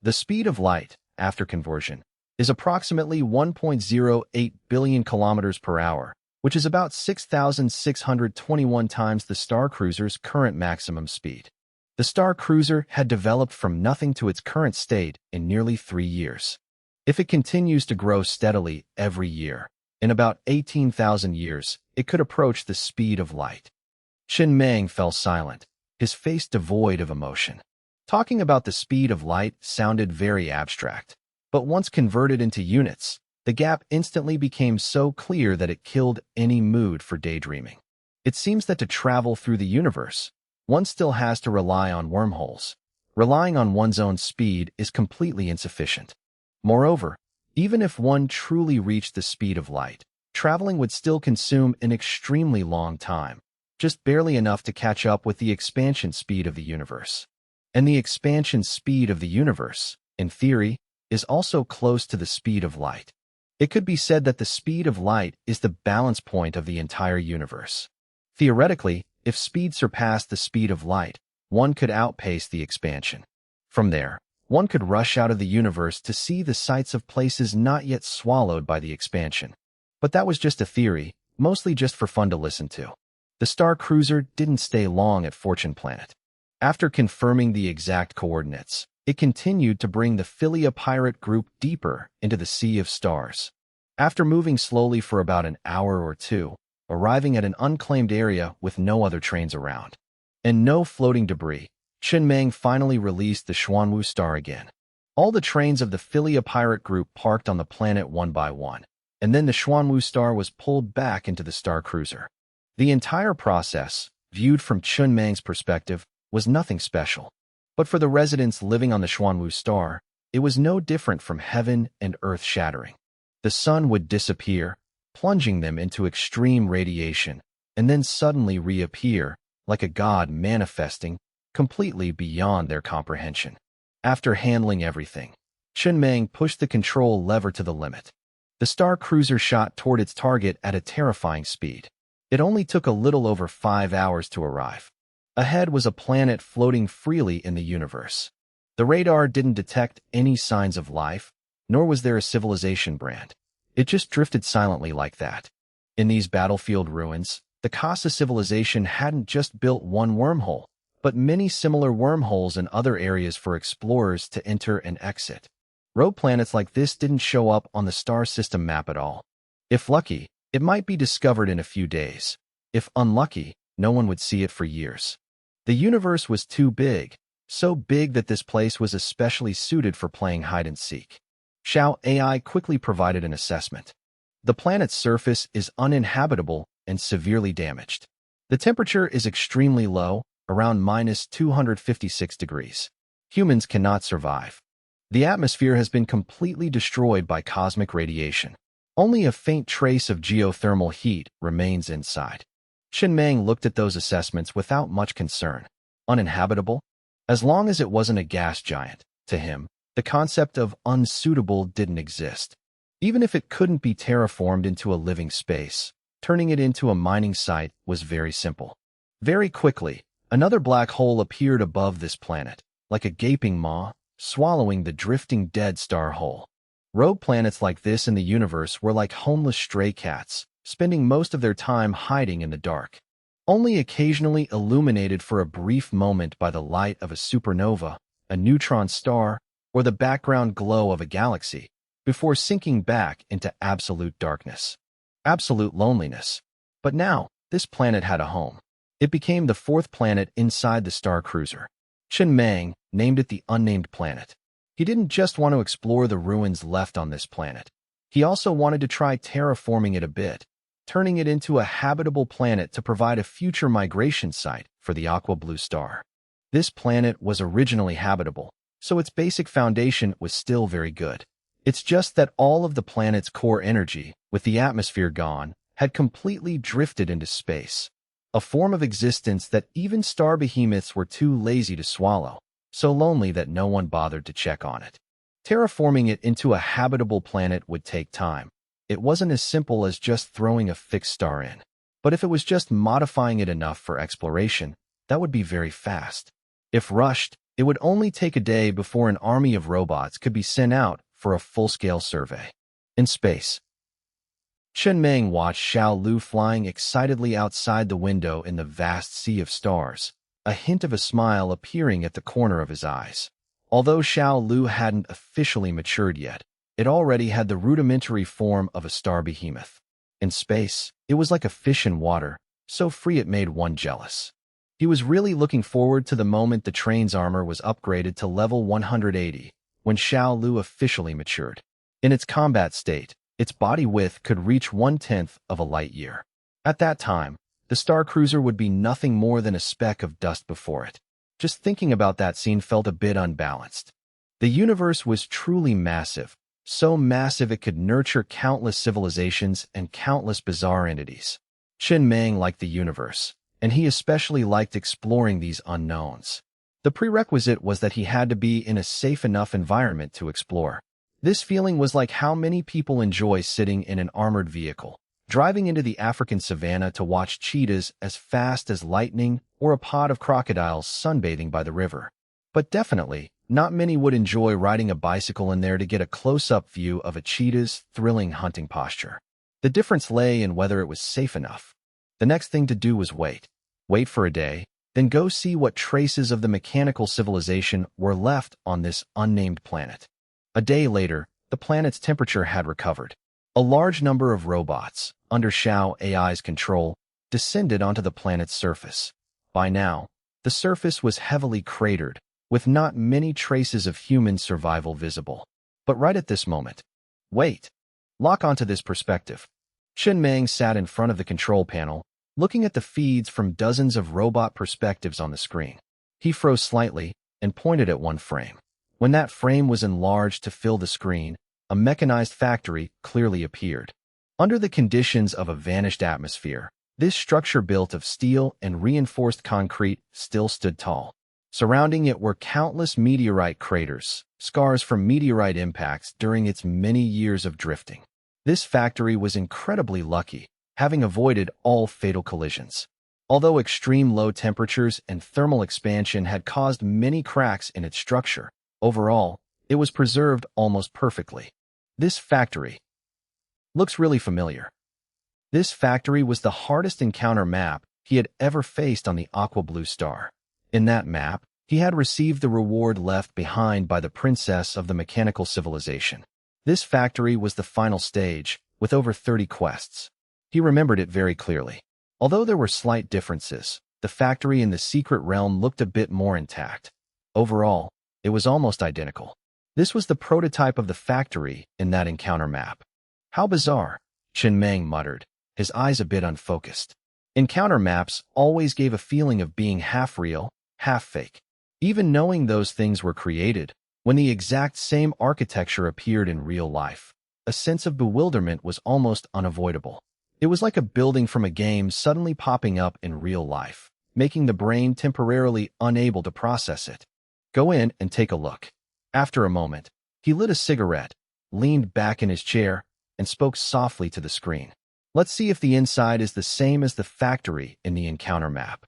The speed of light, after conversion, is approximately 1.08 billion kilometers per hour, which is about 6,621 times the Star Cruiser's current maximum speed. The Star Cruiser had developed from nothing to its current state in nearly 3 years. If it continues to grow steadily every year, in about 18,000 years, it could approach the speed of light. Chen Meng fell silent, his face devoid of emotion. Talking about the speed of light sounded very abstract, but once converted into units, the gap instantly became so clear that it killed any mood for daydreaming. It seems that to travel through the universe, one still has to rely on wormholes. Relying on one's own speed is completely insufficient. Moreover, even if one truly reached the speed of light, traveling would still consume an extremely long time, just barely enough to catch up with the expansion speed of the universe. And the expansion speed of the universe, in theory, is also close to the speed of light. It could be said that the speed of light is the balance point of the entire universe. Theoretically, if speed surpassed the speed of light, one could outpace the expansion. From there, one could rush out of the universe to see the sights of places not yet swallowed by the expansion. But that was just a theory, mostly just for fun to listen to. The Star Cruiser didn't stay long at Fortune Planet. After confirming the exact coordinates, it continued to bring the Philia pirate group deeper into the Sea of Stars. After moving slowly for about an hour or two, arriving at an unclaimed area with no other trains around, and no floating debris, Chen Meng finally released the Xuanwu Star again. All the trains of the Philia pirate group parked on the planet one by one, and then the Xuanwu Star was pulled back into the Star Cruiser. The entire process, viewed from Chen Meng's perspective, was nothing special. But for the residents living on the Xuanwu Star, it was no different from heaven and earth shattering. The sun would disappear, plunging them into extreme radiation, and then suddenly reappear, like a god manifesting, completely beyond their comprehension. After handling everything, Chen Meng pushed the control lever to the limit. The Star Cruiser shot toward its target at a terrifying speed. It only took a little over 5 hours to arrive. Ahead was a planet floating freely in the universe. The radar didn't detect any signs of life, nor was there a civilization brand. It just drifted silently like that. In these battlefield ruins, the Casa civilization hadn't just built one wormhole, but many similar wormholes in other areas for explorers to enter and exit. Rogue planets like this didn't show up on the star system map at all. If lucky, it might be discovered in a few days. If unlucky, no one would see it for years. The universe was too big, so big that this place was especially suited for playing hide-and-seek. Xiao AI quickly provided an assessment. The planet's surface is uninhabitable and severely damaged. The temperature is extremely low, around -256 degrees. Humans cannot survive. The atmosphere has been completely destroyed by cosmic radiation. Only a faint trace of geothermal heat remains inside. Chen Meng looked at those assessments without much concern. Uninhabitable? As long as it wasn't a gas giant, to him, the concept of unsuitable didn't exist. Even if it couldn't be terraformed into a living space, turning it into a mining site was very simple. Very quickly, another black hole appeared above this planet, like a gaping maw, swallowing the drifting dead star hole. Rogue planets like this in the universe were like homeless stray cats, spending most of their time hiding in the dark, only occasionally illuminated for a brief moment by the light of a supernova, a neutron star, or the background glow of a galaxy, before sinking back into absolute darkness. Absolute loneliness. But now, this planet had a home. It became the fourth planet inside the Star Cruiser. Chen Meng named it the Unnamed Planet. He didn't just want to explore the ruins left on this planet. He also wanted to try terraforming it a bit, turning it into a habitable planet to provide a future migration site for the Aqua Blue Star. This planet was originally habitable, so its basic foundation was still very good. It's just that all of the planet's core energy, with the atmosphere gone, had completely drifted into space. A form of existence that even star behemoths were too lazy to swallow, so lonely that no one bothered to check on it. Terraforming it into a habitable planet would take time. It wasn't as simple as just throwing a fixed star in. But if it was just modifying it enough for exploration, that would be very fast. If rushed, it would only take a day before an army of robots could be sent out for a full-scale survey. In space, Chen Meng watched Xiao Lu flying excitedly outside the window in the vast sea of stars, a hint of a smile appearing at the corner of his eyes. Although Xiao Lu hadn't officially matured yet, it already had the rudimentary form of a star behemoth. In space, it was like a fish in water, so free it made one jealous. He was really looking forward to the moment the train's armor was upgraded to level 180, when Xiao Lu officially matured. In its combat state, its body width could reach 1/10 of a light year. At that time, the Star Cruiser would be nothing more than a speck of dust before it. Just thinking about that scene felt a bit unbalanced. The universe was truly massive, so massive it could nurture countless civilizations and countless bizarre entities. Chen Meng liked the universe, and he especially liked exploring these unknowns. The prerequisite was that he had to be in a safe enough environment to explore. This feeling was like how many people enjoy sitting in an armored vehicle, driving into the African savanna to watch cheetahs as fast as lightning or a pod of crocodiles sunbathing by the river. But definitely, not many would enjoy riding a bicycle in there to get a close-up view of a cheetah's thrilling hunting posture. The difference lay in whether it was safe enough. The next thing to do was wait. Wait for a day, then go see what traces of the mechanical civilization were left on this unnamed planet. A day later, the planet's temperature had recovered. A large number of robots, under Xiao AI's control, descended onto the planet's surface. By now, the surface was heavily cratered, with not many traces of human survival visible. But right at this moment, wait. Lock onto this perspective. Chen Meng sat in front of the control panel, looking at the feeds from dozens of robot perspectives on the screen. He froze slightly and pointed at one frame. When that frame was enlarged to fill the screen, a mechanized factory clearly appeared. Under the conditions of a vanished atmosphere, this structure built of steel and reinforced concrete still stood tall. Surrounding it were countless meteorite craters, scars from meteorite impacts during its many years of drifting. This factory was incredibly lucky, having avoided all fatal collisions. Although extreme low temperatures and thermal expansion had caused many cracks in its structure, overall, it was preserved almost perfectly. This factory looks really familiar. This factory was the hardest encounter map he had ever faced on the Aqua Blue Star. In that map, he had received the reward left behind by the princess of the mechanical civilization. This factory was the final stage, with over 30 quests. He remembered it very clearly. Although there were slight differences, the factory in the secret realm looked a bit more intact. Overall, it was almost identical. This was the prototype of the factory in that encounter map. How bizarre, Chen Meng muttered, his eyes a bit unfocused. Encounter maps always gave a feeling of being half real, half fake. Even knowing those things were created, when the exact same architecture appeared in real life, a sense of bewilderment was almost unavoidable. It was like a building from a game suddenly popping up in real life, making the brain temporarily unable to process it. Go in and take a look. After a moment, he lit a cigarette, leaned back in his chair, and spoke softly to the screen. Let's see if the inside is the same as the factory in the encounter map.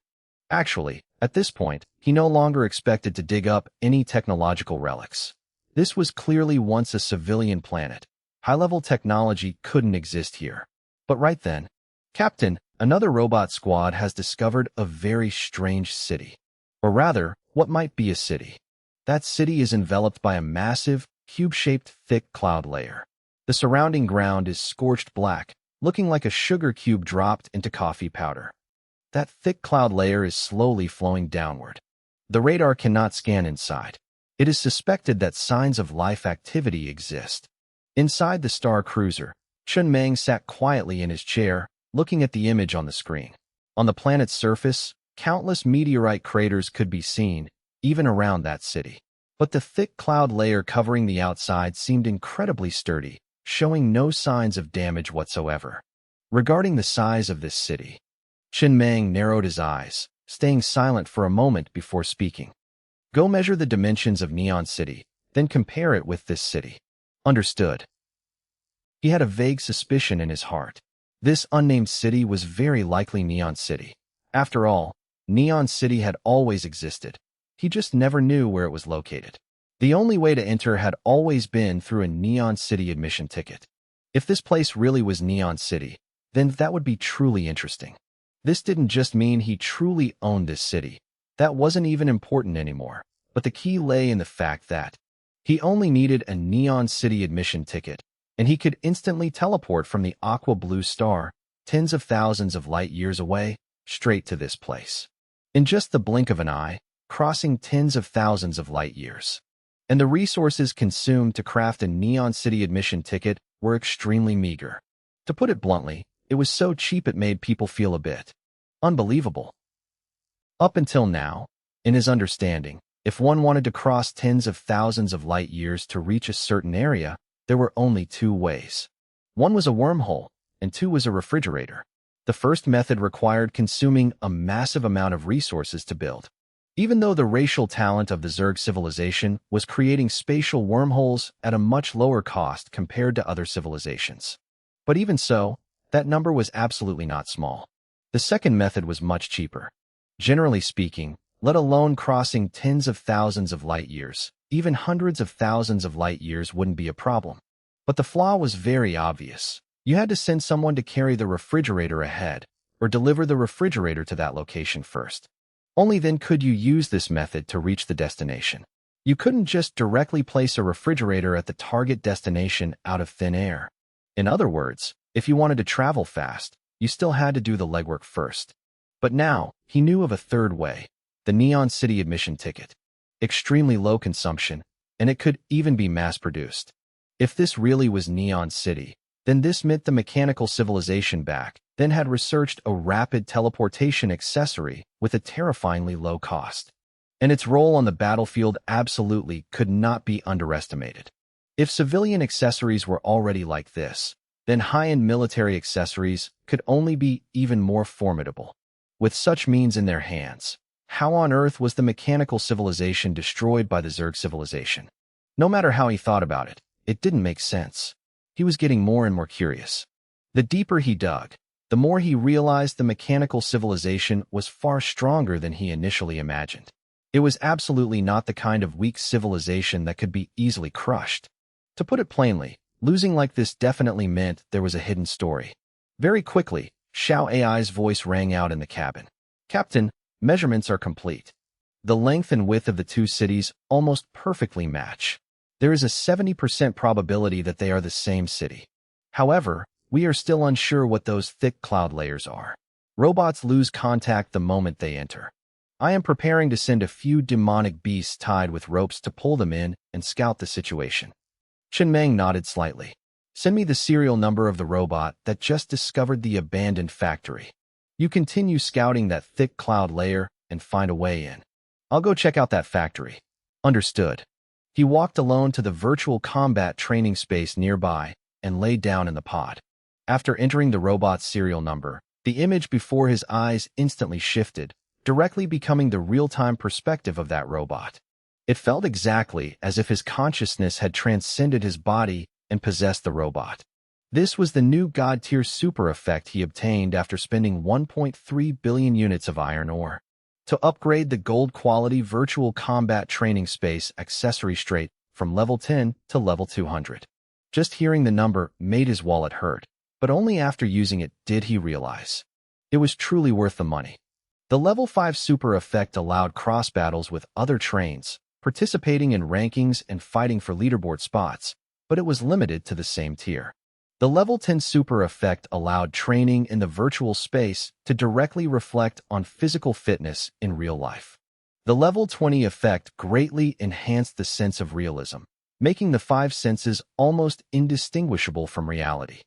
Actually, at this point, he no longer expected to dig up any technological relics. This was clearly once a civilian planet. High-level technology couldn't exist here. But right then, Captain, another robot squad has discovered a very strange city. Or rather, what might be a city. That city is enveloped by a massive, cube-shaped thick cloud layer. The surrounding ground is scorched black, looking like a sugar cube dropped into coffee powder. That thick cloud layer is slowly flowing downward. The radar cannot scan inside. It is suspected that signs of life activity exist. Inside the Star Cruiser, Chen Meng sat quietly in his chair, looking at the image on the screen. On the planet's surface, countless meteorite craters could be seen, even around that city. But the thick cloud layer covering the outside seemed incredibly sturdy, showing no signs of damage whatsoever. Regarding the size of this city, Chen Meng narrowed his eyes, staying silent for a moment before speaking. Go measure the dimensions of Neon City, then compare it with this city. Understood. He had a vague suspicion in his heart. This unnamed city was very likely Neon City. After all, Neon City had always existed. He just never knew where it was located. The only way to enter had always been through a Neon City admission ticket. If this place really was Neon City, then that would be truly interesting. This didn't just mean he truly owned this city. That wasn't even important anymore. But the key lay in the fact that he only needed a Neon City admission ticket, and he could instantly teleport from the Aqua Blue Star, tens of thousands of light years away, straight to this place. In just the blink of an eye, crossing tens of thousands of light years. And the resources consumed to craft a Neon City admission ticket were extremely meager. To put it bluntly, it was so cheap it made people feel a bit unbelievable. Up until now, In his understanding, if one wanted to cross tens of thousands of light years to reach a certain area, there were only two ways. One was a wormhole, and two was a refrigerator. The first method required consuming a massive amount of resources to build. Even though the racial talent of the Zerg civilization was creating spatial wormholes at a much lower cost compared to other civilizations. But even so, that number was absolutely not small. The second method was much cheaper. Generally speaking, let alone crossing tens of thousands of light years, even hundreds of thousands of light years wouldn't be a problem. But the flaw was very obvious. You had to send someone to carry the refrigerator ahead, or deliver the refrigerator to that location first. Only then could you use this method to reach the destination. You couldn't just directly place a refrigerator at the target destination out of thin air. In other words, if you wanted to travel fast, you still had to do the legwork first. But now, he knew of a third way, the Neon City admission ticket. Extremely low consumption, and it could even be mass-produced. If this really was Neon City, then this meant the mechanical civilization back then had researched a rapid teleportation accessory with a terrifyingly low cost. And its role on the battlefield absolutely could not be underestimated. If civilian accessories were already like this, then high-end military accessories could only be even more formidable. With such means in their hands, how on earth was the mechanical civilization destroyed by the Zerg civilization? No matter how he thought about it, it didn't make sense. He was getting more and more curious. The deeper he dug, the more he realized the mechanical civilization was far stronger than he initially imagined. It was absolutely not the kind of weak civilization that could be easily crushed. To put it plainly, losing like this definitely meant there was a hidden story. Very quickly, Xiao AI's voice rang out in the cabin. "Captain, measurements are complete. The length and width of the two cities almost perfectly match. There is a 70% probability that they are the same city. However, we are still unsure what those thick cloud layers are. Robots lose contact the moment they enter. I am preparing to send a few demonic beasts tied with ropes to pull them in and scout the situation." Chen Meng nodded slightly. "Send me the serial number of the robot that just discovered the abandoned factory. You continue scouting that thick cloud layer and find a way in. I'll go check out that factory." Understood. He walked alone to the virtual combat training space nearby and lay down in the pod. After entering the robot's serial number, the image before his eyes instantly shifted, directly becoming the real-time perspective of that robot. It felt exactly as if his consciousness had transcended his body and possessed the robot. This was the new God-tier super effect he obtained after spending 1.3 billion units of iron ore to upgrade the gold-quality virtual combat training space accessory straight from level 10 to level 200. Just hearing the number made his wallet hurt, but only after using it did he realize. It was truly worth the money. The level 5 super effect allowed cross battles with other trains, participating in rankings and fighting for leaderboard spots, but it was limited to the same tier. The level 10 super effect allowed training in the virtual space to directly reflect on physical fitness in real life. The level 20 effect greatly enhanced the sense of realism, making the five senses almost indistinguishable from reality.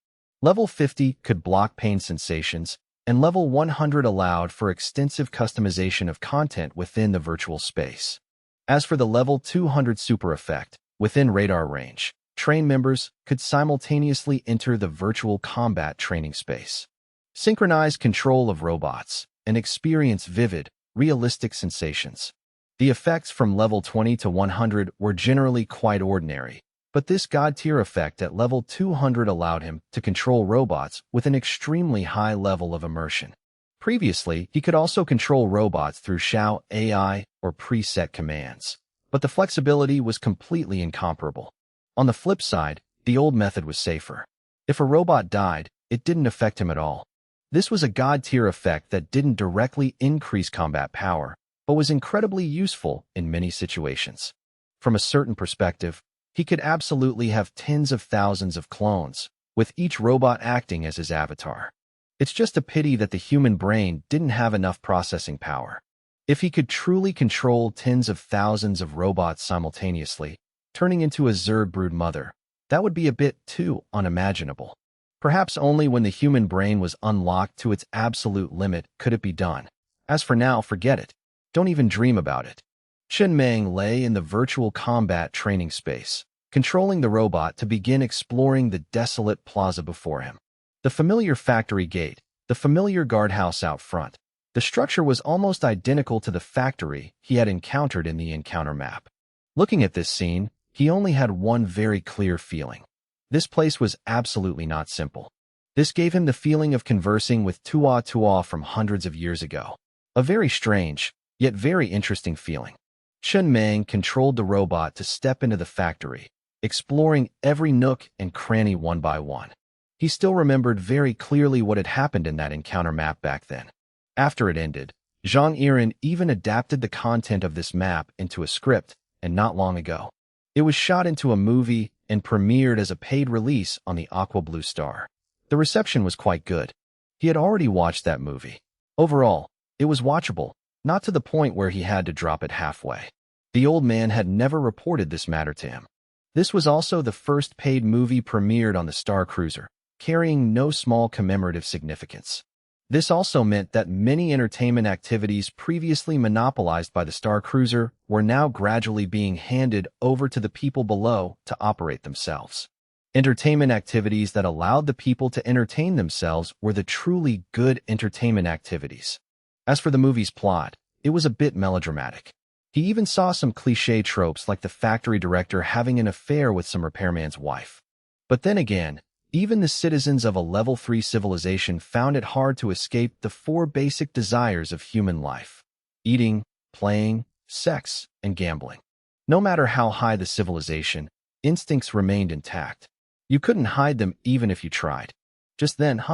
Level 50 could block pain sensations, and level 100 allowed for extensive customization of content within the virtual space. As for the level 200 super effect, within radar range, train members could simultaneously enter the virtual combat training space, synchronize control of robots, and experience vivid, realistic sensations. The effects from level 20 to 100 were generally quite ordinary, but this god-tier effect at level 200 allowed him to control robots with an extremely high level of immersion. Previously, he could also control robots through Xiao AI or preset commands, but the flexibility was completely incomparable. On the flip side, the old method was safer. If a robot died, it didn't affect him at all. This was a god-tier effect that didn't directly increase combat power, but was incredibly useful in many situations. From a certain perspective, he could absolutely have tens of thousands of clones, with each robot acting as his avatar. It's just a pity that the human brain didn't have enough processing power. If he could truly control tens of thousands of robots simultaneously, turning into a Zerg brood mother, that would be a bit too unimaginable. Perhaps only when the human brain was unlocked to its absolute limit could it be done. As for now, forget it. Don't even dream about it. Chen Meng lay in the virtual combat training space, controlling the robot to begin exploring the desolate plaza before him. The familiar factory gate, the familiar guardhouse out front. The structure was almost identical to the factory he had encountered in the encounter map. Looking at this scene, he only had one very clear feeling. This place was absolutely not simple. This gave him the feeling of conversing with Tua from hundreds of years ago. A very strange, yet very interesting feeling. Chen Meng controlled the robot to step into the factory, exploring every nook and cranny one by one. He still remembered very clearly what had happened in that encounter map back then. After it ended, Zhang Yiren even adapted the content of this map into a script, and not long ago. It was shot into a movie and premiered as a paid release on the Aqua Blue Star. The reception was quite good. He had already watched that movie. Overall, it was watchable, not to the point where he had to drop it halfway. The old man had never reported this matter to him. This was also the first paid movie premiered on the Star Cruiser, carrying no small commemorative significance. This also meant that many entertainment activities previously monopolized by the Star Cruiser were now gradually being handed over to the people below to operate themselves. Entertainment activities that allowed the people to entertain themselves were the truly good entertainment activities. As for the movie's plot, it was a bit melodramatic. He even saw some cliché tropes like the factory director having an affair with some repairman's wife. But then again, even the citizens of a level 3 civilization found it hard to escape the 4 basic desires of human life: eating, playing, sex, and gambling. No matter how high the civilization, instincts remained intact. You couldn't hide them even if you tried. Just then,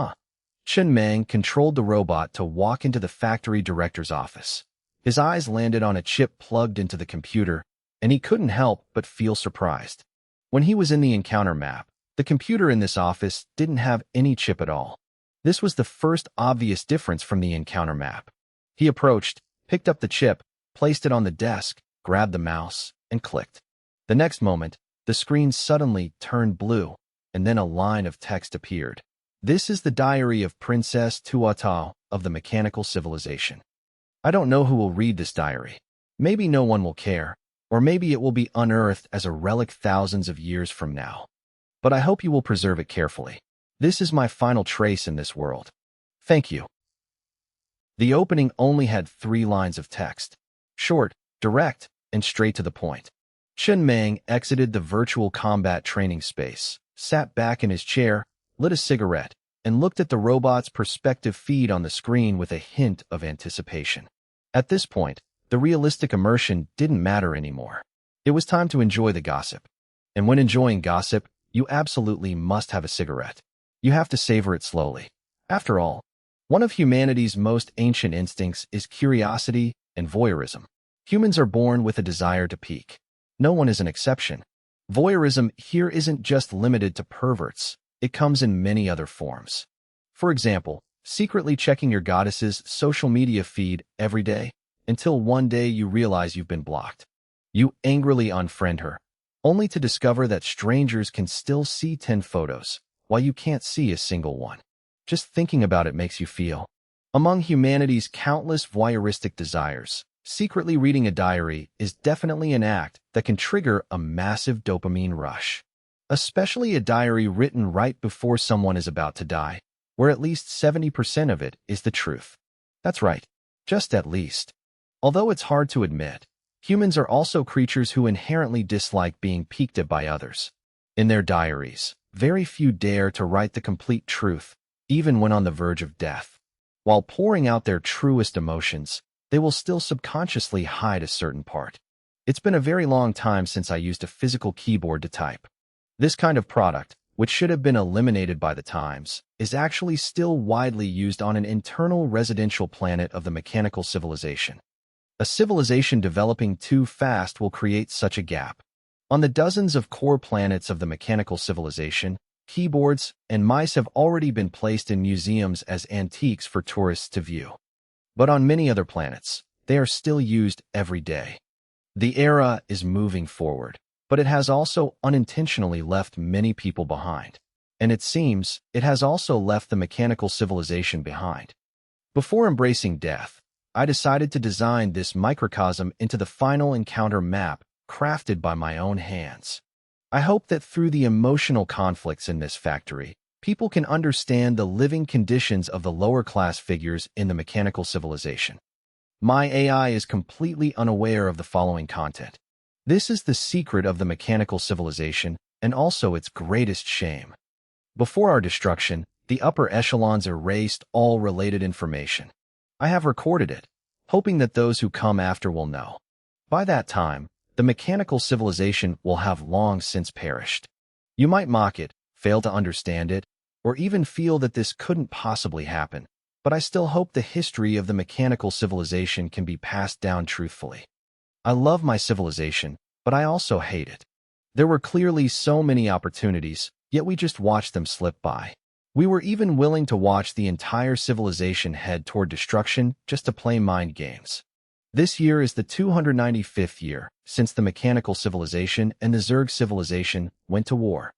Chen Meng controlled the robot to walk into the factory director's office. His eyes landed on a chip plugged into the computer, and he couldn't help but feel surprised. When he was in the encounter map, the computer in this office didn't have any chip at all. This was the first obvious difference from the encounter map. He approached, picked up the chip, placed it on the desk, grabbed the mouse, and clicked. The next moment, the screen suddenly turned blue, and then a line of text appeared. This is the diary of Princess Tuatao of the mechanical civilization. I don't know who will read this diary. Maybe no one will care, or maybe it will be unearthed as a relic thousands of years from now. But I hope you will preserve it carefully. This is my final trace in this world. Thank you. The opening only had 3 lines of text. Short, direct, and straight to the point. Chen Meng exited the virtual combat training space, sat back in his chair, lit a cigarette, and looked at the robot's perspective feed on the screen with a hint of anticipation. At this point, the realistic immersion didn't matter anymore. It was time to enjoy the gossip. And when enjoying gossip, you absolutely must have a cigarette. You have to savor it slowly. After all, one of humanity's most ancient instincts is curiosity and voyeurism. Humans are born with a desire to peek. No one is an exception. Voyeurism here isn't just limited to perverts. It comes in many other forms. For example, secretly checking your goddess's social media feed every day, until one day you realize you've been blocked. You angrily unfriend her, only to discover that strangers can still see 10 photos, while you can't see a single one. Just thinking about it makes you feel. Among humanity's countless voyeuristic desires, secretly reading a diary is definitely an act that can trigger a massive dopamine rush. Especially a diary written right before someone is about to die, where at least 70% of it is the truth. That's right, just at least. Although it's hard to admit, humans are also creatures who inherently dislike being peeked at by others. In their diaries, very few dare to write the complete truth, even when on the verge of death. While pouring out their truest emotions, they will still subconsciously hide a certain part. It's been a very long time since I used a physical keyboard to type. This kind of product, which should have been eliminated by the times, is actually still widely used on an internal residential planet of the mechanical civilization. A civilization developing too fast will create such a gap. On the dozens of core planets of the mechanical civilization, keyboards and mice have already been placed in museums as antiques for tourists to view. But on many other planets, they are still used every day. The era is moving forward, but it has also unintentionally left many people behind. And it seems it has also left the mechanical civilization behind. Before embracing death, I decided to design this microcosm into the final encounter map crafted by my own hands. I hope that through the emotional conflicts in this factory, people can understand the living conditions of the lower-class figures in the mechanical civilization. My AI is completely unaware of the following content. This is the secret of the mechanical civilization and also its greatest shame. Before our destruction, the upper echelons erased all related information. I have recorded it, hoping that those who come after will know. By that time, the mechanical civilization will have long since perished. You might mock it, fail to understand it, or even feel that this couldn't possibly happen, but I still hope the history of the mechanical civilization can be passed down truthfully. I love my civilization, but I also hate it. There were clearly so many opportunities, yet we just watched them slip by. We were even willing to watch the entire civilization head toward destruction just to play mind games. This year is the 295th year since the mechanical civilization and the Zerg civilization went to war.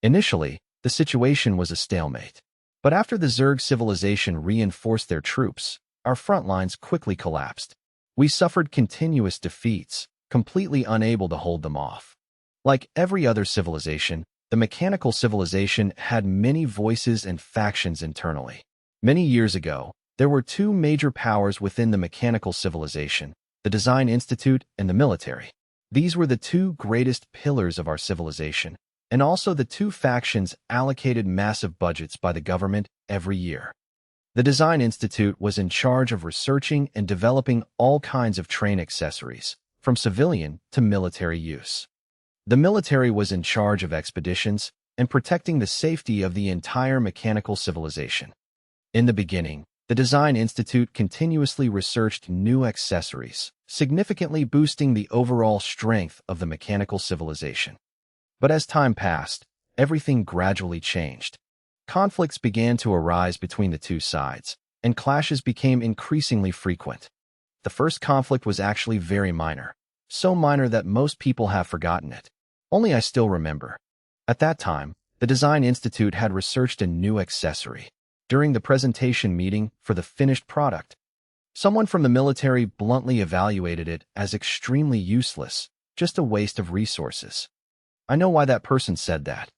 Initially, the situation was a stalemate. But after the Zerg civilization reinforced their troops, our front lines quickly collapsed. We suffered continuous defeats, completely unable to hold them off. Like every other civilization, the mechanical civilization had many voices and factions internally. Many years ago, there were two major powers within the mechanical civilization, the Design Institute and the military. These were the two greatest pillars of our civilization, and also the two factions allocated massive budgets by the government every year. The Design Institute was in charge of researching and developing all kinds of train accessories, from civilian to military use. The military was in charge of expeditions and protecting the safety of the entire mechanical civilization. In the beginning, the Design Institute continuously researched new accessories, significantly boosting the overall strength of the mechanical civilization. But as time passed, everything gradually changed. Conflicts began to arise between the two sides, and clashes became increasingly frequent. The first conflict was actually very minor, so minor that most people have forgotten it. Only I still remember. At that time, the Design Institute had researched a new accessory. During the presentation meeting for the finished product, someone from the military bluntly evaluated it as extremely useless, just a waste of resources. I know why that person said that.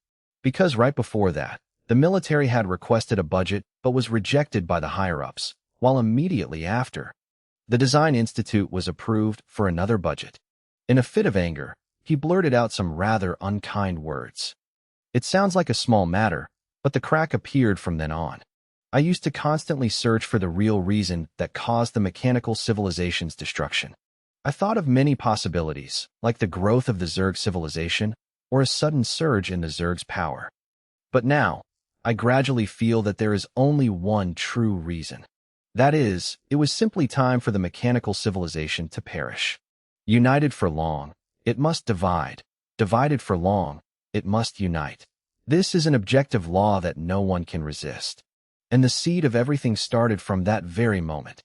Because right before that, the military had requested a budget but was rejected by the higher-ups, while immediately after, the Design Institute was approved for another budget. In a fit of anger, he blurted out some rather unkind words. It sounds like a small matter, but the crack appeared from then on. I used to constantly search for the real reason that caused the mechanical civilization's destruction. I thought of many possibilities, like the growth of the Zerg civilization or a sudden surge in the Zerg's power. But now, I gradually feel that there is only one true reason. That is, it was simply time for the mechanical civilization to perish. United for long, it must divide. Divided for long, it must unite. This is an objective law that no one can resist. And the seed of everything started from that very moment.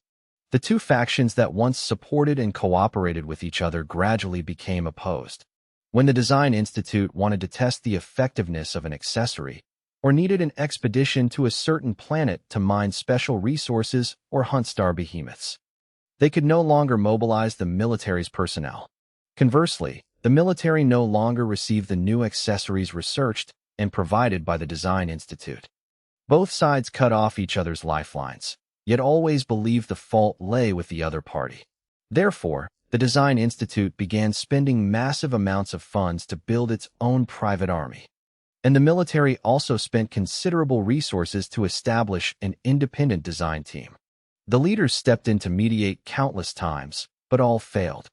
The two factions that once supported and cooperated with each other gradually became opposed. When the Design Institute wanted to test the effectiveness of an accessory, or needed an expedition to a certain planet to mine special resources or hunt star behemoths, they could no longer mobilize the military's personnel. Conversely, the military no longer received the new accessories researched and provided by the Design Institute. Both sides cut off each other's lifelines, yet always believed the fault lay with the other party. Therefore, the Design Institute began spending massive amounts of funds to build its own private army. And the military also spent considerable resources to establish an independent design team. The leaders stepped in to mediate countless times, but all failed.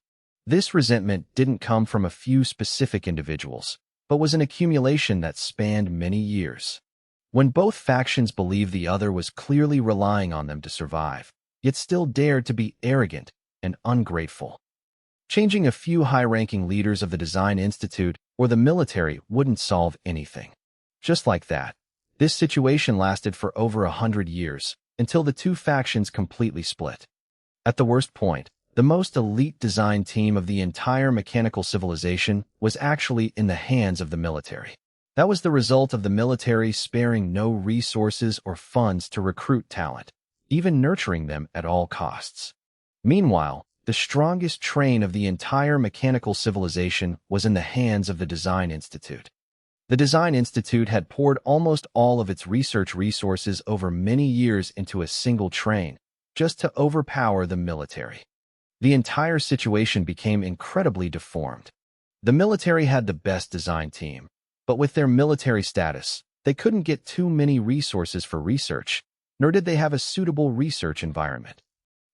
This resentment didn't come from a few specific individuals, but was an accumulation that spanned many years. When both factions believed the other was clearly relying on them to survive, yet still dared to be arrogant and ungrateful. Changing a few high-ranking leaders of the Design Institute or the military wouldn't solve anything. Just like that, this situation lasted for over 100 years, until the two factions completely split. At the worst point, the most elite design team of the entire mechanical civilization was actually in the hands of the military. That was the result of the military sparing no resources or funds to recruit talent, even nurturing them at all costs. Meanwhile, the strongest train of the entire mechanical civilization was in the hands of the Design Institute. The Design Institute had poured almost all of its research resources over many years into a single train, just to overpower the military. The entire situation became incredibly deformed. The military had the best design team, but with their military status, they couldn't get too many resources for research, nor did they have a suitable research environment.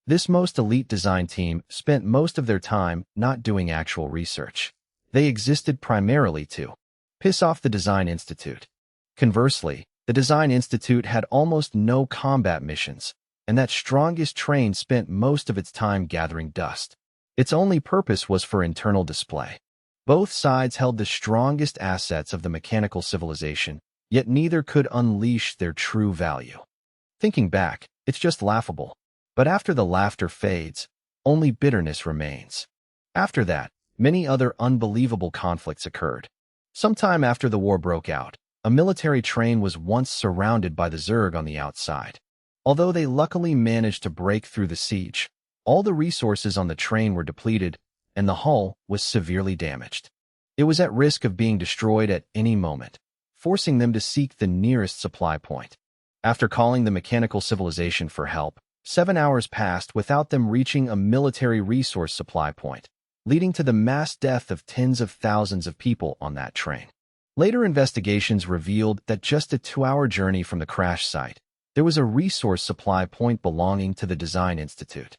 This most elite design team spent most of their time not doing actual research. They existed primarily to piss off the Design Institute. Conversely, the Design Institute had almost no combat missions, and that strongest train spent most of its time gathering dust. Its only purpose was for internal display. Both sides held the strongest assets of the mechanical civilization, yet neither could unleash their true value. Thinking back, it's just laughable. But after the laughter fades, only bitterness remains. After that, many other unbelievable conflicts occurred. Sometime after the war broke out, a military train was once surrounded by the Zerg on the outside. Although they luckily managed to break through the siege, all the resources on the train were depleted, and the hull was severely damaged. It was at risk of being destroyed at any moment, forcing them to seek the nearest supply point. After calling the mechanical civilization for help, 7 hours passed without them reaching a military resource supply point, leading to the mass death of tens of thousands of people on that train. Later investigations revealed that just a 2-hour journey from the crash site, there was a resource supply point belonging to the Design Institute.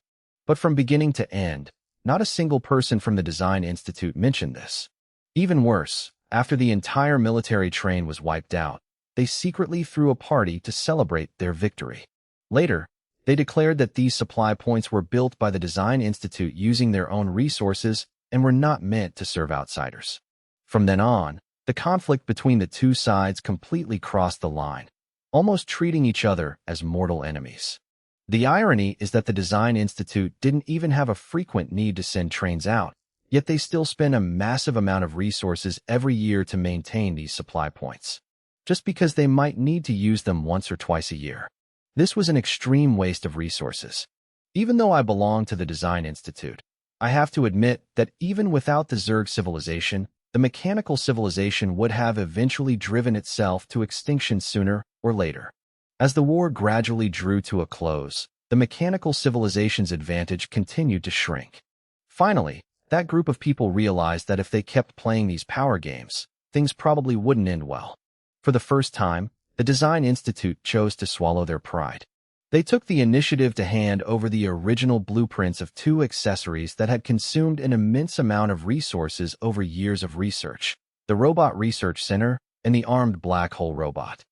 But from beginning to end, not a single person from the Design Institute mentioned this. Even worse, after the entire military train was wiped out, they secretly threw a party to celebrate their victory. Later, they declared that these supply points were built by the Design Institute using their own resources and were not meant to serve outsiders. From then on, the conflict between the two sides completely crossed the line, almost treating each other as mortal enemies. The irony is that the Design Institute didn't even have a frequent need to send trains out, yet they still spend a massive amount of resources every year to maintain these supply points, just because they might need to use them once or twice a year. This was an extreme waste of resources. Even though I belong to the Design Institute, I have to admit that even without the Zerg civilization, the mechanical civilization would have eventually driven itself to extinction sooner or later. As the war gradually drew to a close, the mechanical civilization's advantage continued to shrink. Finally, that group of people realized that if they kept playing these power games, things probably wouldn't end well. For the first time, the Design Institute chose to swallow their pride. They took the initiative to hand over the original blueprints of 2 accessories that had consumed an immense amount of resources over years of research: the Robot Research Center and the Armed Black Hole Robot.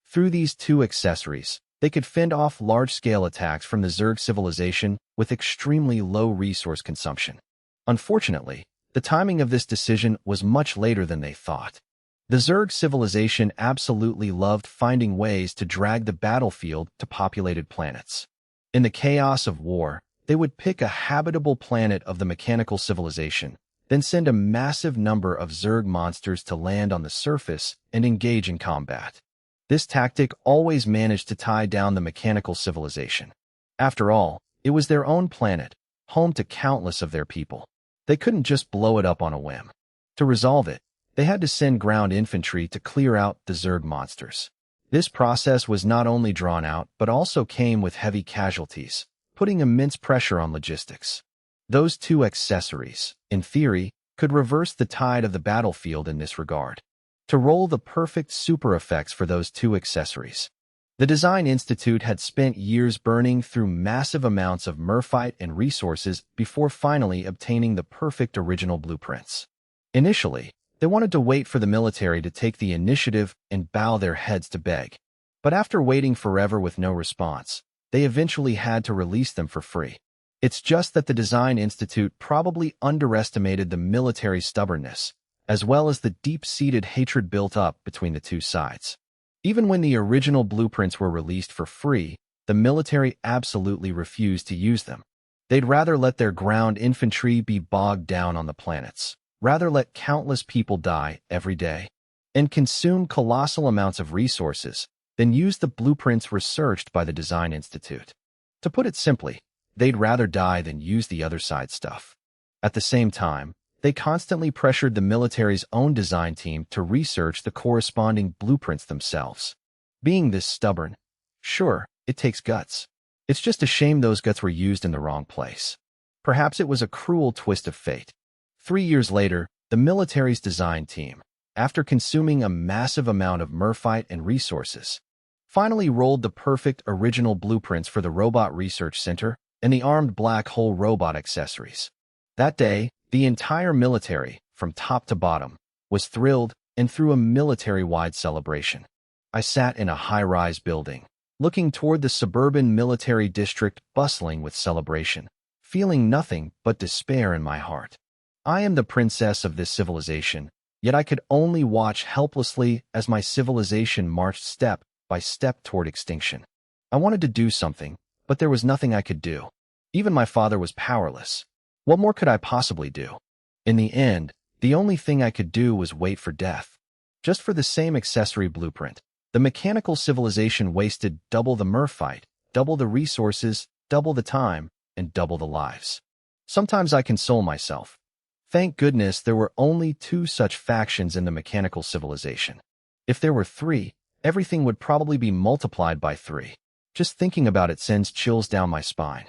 Through these 2 accessories, they could fend off large-scale attacks from the Zerg civilization with extremely low resource consumption. Unfortunately, the timing of this decision was much later than they thought. The Zerg civilization absolutely loved finding ways to drag the battlefield to populated planets. In the chaos of war, they would pick a habitable planet of the mechanical civilization, then send a massive number of Zerg monsters to land on the surface and engage in combat. This tactic always managed to tie down the mechanical civilization. After all, it was their own planet, home to countless of their people. They couldn't just blow it up on a whim. To resolve it, they had to send ground infantry to clear out the Zerg monsters. This process was not only drawn out but also came with heavy casualties, putting immense pressure on logistics. Those 2 accessories, in theory, could reverse the tide of the battlefield in this regard. To roll the perfect super effects for those 2 accessories, the Design Institute had spent years burning through massive amounts of merphite and resources before finally obtaining the perfect original blueprints. Initially, they wanted to wait for the military to take the initiative and bow their heads to beg. But after waiting forever with no response, they eventually had to release them for free. It's just that the Design Institute probably underestimated the military's stubbornness, as well as the deep-seated hatred built up between the 2 sides. Even when the original blueprints were released for free, the military absolutely refused to use them. They'd rather let their ground infantry be bogged down on the planets, rather let countless people die every day, and consume colossal amounts of resources than use the blueprints researched by the Design Institute. To put it simply, They'd rather die than use the other side's stuff. At the same time, they constantly pressured the military's own design team to research the corresponding blueprints themselves. Being this stubborn, sure, it takes guts. It's just a shame those guts were used in the wrong place. Perhaps it was a cruel twist of fate. 3 years later, the military's design team, after consuming a massive amount of merphite and resources, finally rolled the perfect original blueprints for the Robot Research Center and the armed black hole robot accessories. That day, the entire military, from top to bottom, was thrilled and threw a military-wide celebration. I sat in a high-rise building, looking toward the suburban military district bustling with celebration, feeling nothing but despair in my heart. I am the princess of this civilization, yet I could only watch helplessly as my civilization marched step by step toward extinction. I wanted to do something, but there was nothing I could do. Even my father was powerless. What more could I possibly do? In the end, the only thing I could do was wait for death. Just for the same accessory blueprint, the mechanical civilization wasted double the merphite, double the resources, double the time, and double the lives. Sometimes I console myself. Thank goodness there were only 2 such factions in the mechanical civilization. If there were 3, everything would probably be multiplied by 3. Just thinking about it sends chills down my spine.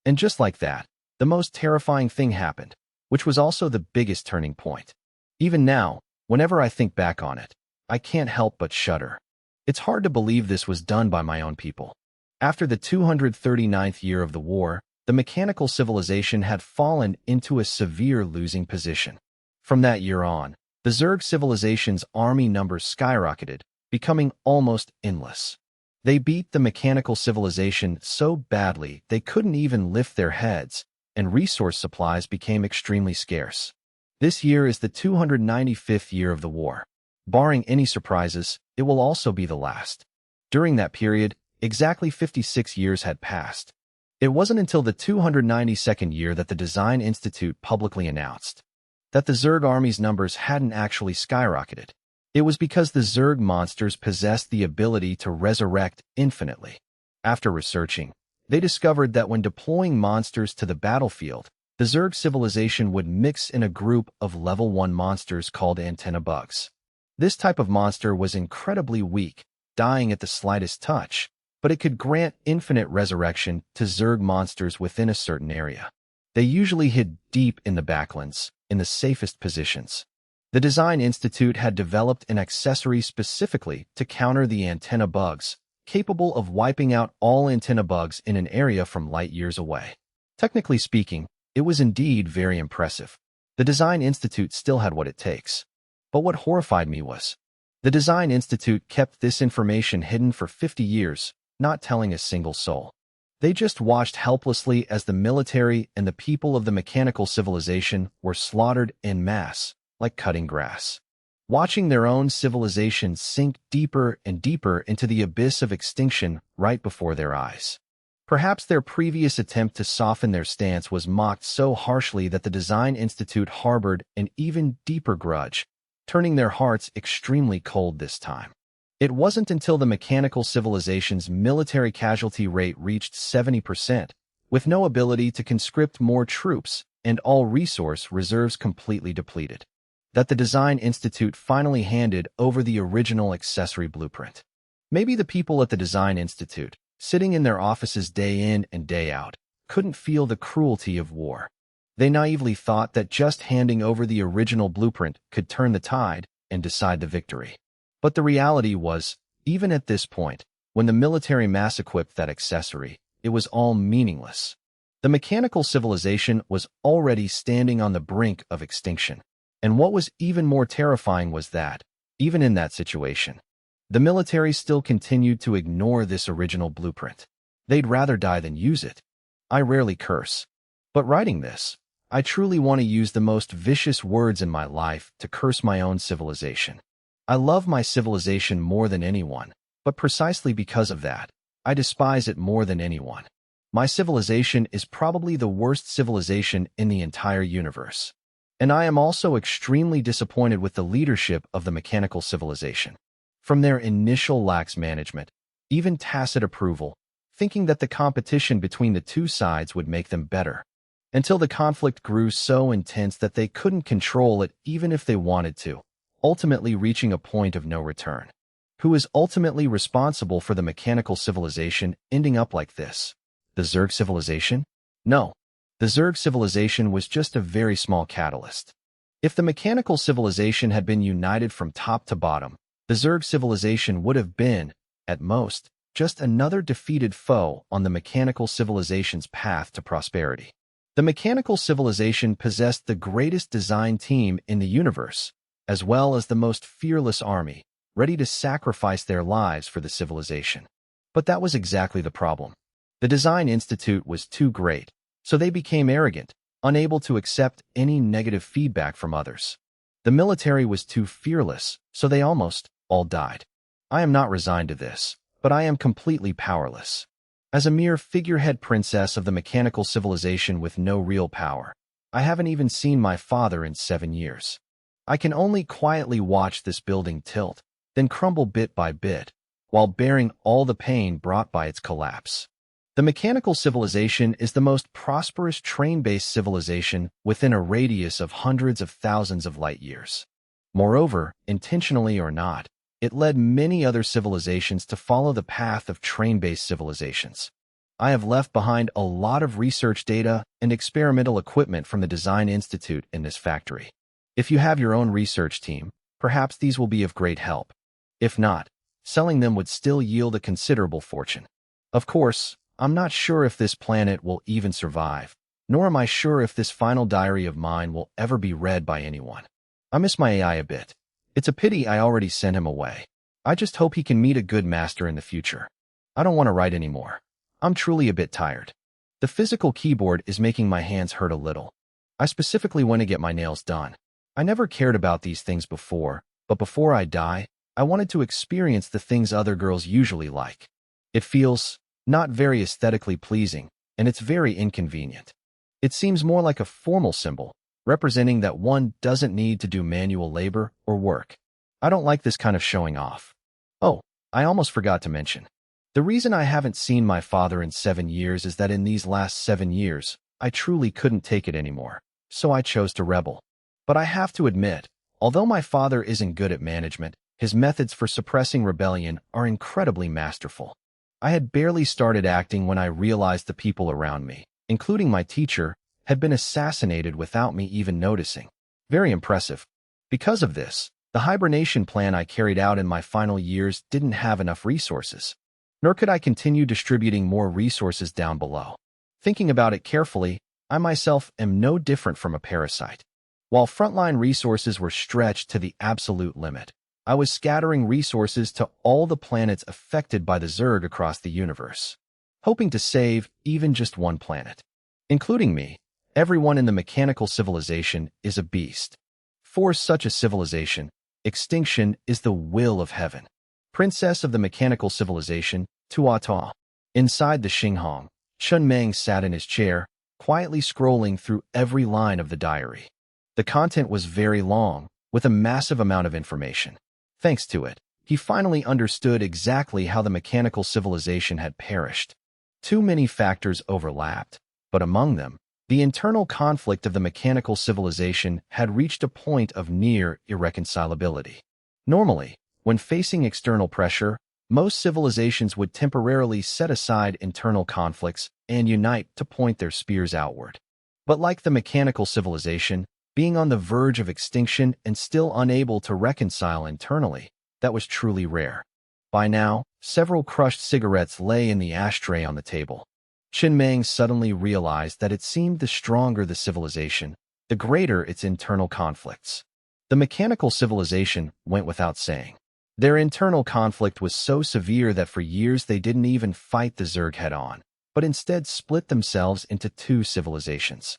And just like that, the most terrifying thing happened, which was also the biggest turning point. Even now, whenever I think back on it, I can't help but shudder. It's hard to believe this was done by my own people. After the 239th year of the war, the mechanical civilization had fallen into a severe losing position. From that year on, the Zerg civilization's army numbers skyrocketed, becoming almost endless. They beat the mechanical civilization so badly they couldn't even lift their heads, and resource supplies became extremely scarce. This year is the 295th year of the war. Barring any surprises, it will also be the last. During that period, exactly 56 years had passed. It wasn't until the 292nd year that the Design Institute publicly announced that the Zerg army's numbers hadn't actually skyrocketed. It was because the Zerg monsters possessed the ability to resurrect infinitely. After researching, they discovered that when deploying monsters to the battlefield, the Zerg civilization would mix in a group of level 1 monsters called antenna bugs. This type of monster was incredibly weak, dying at the slightest touch, but it could grant infinite resurrection to Zerg monsters within a certain area. They usually hid deep in the backlands, in the safest positions. The Design Institute had developed an accessory specifically to counter the antenna bugs, capable of wiping out all antenna bugs in an area from light years away. Technically speaking, it was indeed very impressive. The Design Institute still had what it takes. But what horrified me was, the Design Institute kept this information hidden for 50 years, not telling a single soul. They just watched helplessly as the military and the people of the mechanical civilization were slaughtered en masse, like cutting grass. Watching their own civilization sink deeper and deeper into the abyss of extinction right before their eyes. Perhaps their previous attempt to soften their stance was mocked so harshly that the Design Institute harbored an even deeper grudge, turning their hearts extremely cold this time. It wasn't until the mechanical civilization's military casualty rate reached 70%, with no ability to conscript more troops and all resource reserves completely depleted, that the Design Institute finally handed over the original accessory blueprint. Maybe the people at the Design Institute, sitting in their offices day in and day out, couldn't feel the cruelty of war. They naively thought that just handing over the original blueprint could turn the tide and decide the victory. But the reality was, even at this point, when the military mass-equipped that accessory, it was all meaningless. The mechanical civilization was already standing on the brink of extinction. And what was even more terrifying was that, even in that situation, the military still continued to ignore this original blueprint. They'd rather die than use it. I rarely curse. But writing this, I truly want to use the most vicious words in my life to curse my own civilization. I love my civilization more than anyone, but precisely because of that, I despise it more than anyone. My civilization is probably the worst civilization in the entire universe. And I am also extremely disappointed with the leadership of the mechanical civilization. From their initial lax management, even tacit approval, thinking that the competition between the two sides would make them better, until the conflict grew so intense that they couldn't control it even if they wanted to, ultimately reaching a point of no return. Who is ultimately responsible for the mechanical civilization ending up like this? The Zerg civilization? No. The Zerg civilization was just a very small catalyst. If the mechanical civilization had been united from top to bottom, the Zerg civilization would have been, at most, just another defeated foe on the mechanical civilization's path to prosperity. The mechanical civilization possessed the greatest design team in the universe, as well as the most fearless army, ready to sacrifice their lives for the civilization. But that was exactly the problem. The Design Institute was too great, so they became arrogant, unable to accept any negative feedback from others. The military was too fearless, so they almost all died. I am not resigned to this, but I am completely powerless. As a mere figurehead princess of the mechanical civilization with no real power, I haven't even seen my father in 7 years. I can only quietly watch this building tilt, then crumble bit by bit, while bearing all the pain brought by its collapse. The mechanical civilization is the most prosperous train-based civilization within a radius of hundreds of thousands of light years. Moreover, intentionally or not, it led many other civilizations to follow the path of train-based civilizations. I have left behind a lot of research data and experimental equipment from the Design Institute in this factory. If you have your own research team, perhaps these will be of great help. If not, selling them would still yield a considerable fortune. Of course, I'm not sure if this planet will even survive, nor am I sure if this final diary of mine will ever be read by anyone. I miss my AI a bit. It's a pity I already sent him away. I just hope he can meet a good master in the future. I don't want to write anymore. I'm truly a bit tired. The physical keyboard is making my hands hurt a little. I specifically want to get my nails done. I never cared about these things before, but before I die, I wanted to experience the things other girls usually like. It feels not very aesthetically pleasing, and it's very inconvenient. It seems more like a formal symbol, representing that one doesn't need to do manual labor or work. I don't like this kind of showing off. Oh, I almost forgot to mention. The reason I haven't seen my father in 7 years is that in these last 7 years, I truly couldn't take it anymore, so I chose to rebel. But I have to admit, although my father isn't good at management, his methods for suppressing rebellion are incredibly masterful. I had barely started acting when I realized the people around me, including my teacher, had been assassinated without me even noticing. Very impressive. Because of this, the hibernation plan I carried out in my final years didn't have enough resources, nor could I continue distributing more resources down below. Thinking about it carefully, I myself am no different from a parasite. While frontline resources were stretched to the absolute limit, I was scattering resources to all the planets affected by the Zerg across the universe, hoping to save even just one planet. Including me, everyone in the mechanical civilization is a beast. For such a civilization, extinction is the will of heaven. Princess of the mechanical civilization, Tuatha. Inside the Xinghong, Chun Meng sat in his chair, quietly scrolling through every line of the diary. The content was very long, with a massive amount of information. Thanks to it, he finally understood exactly how the mechanical civilization had perished. Too many factors overlapped, but among them, the internal conflict of the mechanical civilization had reached a point of near irreconcilability. Normally, when facing external pressure, most civilizations would temporarily set aside internal conflicts and unite to point their spears outward. But like the mechanical civilization, being on the verge of extinction and still unable to reconcile internally, that was truly rare. By now, several crushed cigarettes lay in the ashtray on the table. Qin Meng suddenly realized that it seemed the stronger the civilization, the greater its internal conflicts. The mechanical civilization went without saying. Their internal conflict was so severe that for years they didn't even fight the Zerg head-on, but instead split themselves into two civilizations.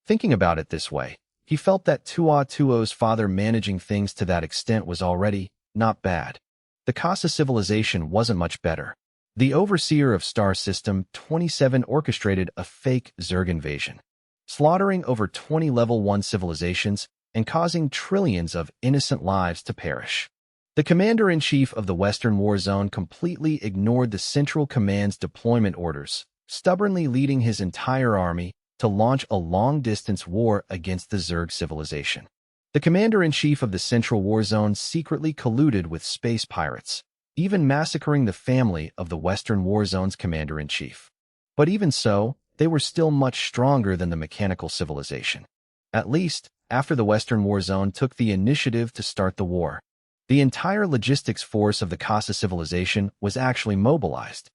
Thinking about it this way, he felt that Tuo's father managing things to that extent was already not bad. The Casa civilization wasn't much better. The overseer of Star System 27 orchestrated a fake Zerg invasion, slaughtering over 20 level 1 civilizations and causing trillions of innocent lives to perish. The commander-in-chief of the Western War Zone completely ignored the Central Command's deployment orders, stubbornly leading his entire army to launch a long-distance war against the Zerg civilization. The commander-in-chief of the Central War Zone secretly colluded with space pirates, even massacring the family of the Western War Zone's commander-in-chief. But even so, they were still much stronger than the mechanical civilization. At least, after the Western War Zone took the initiative to start the war, the entire logistics force of the Casa civilization was actually mobilized.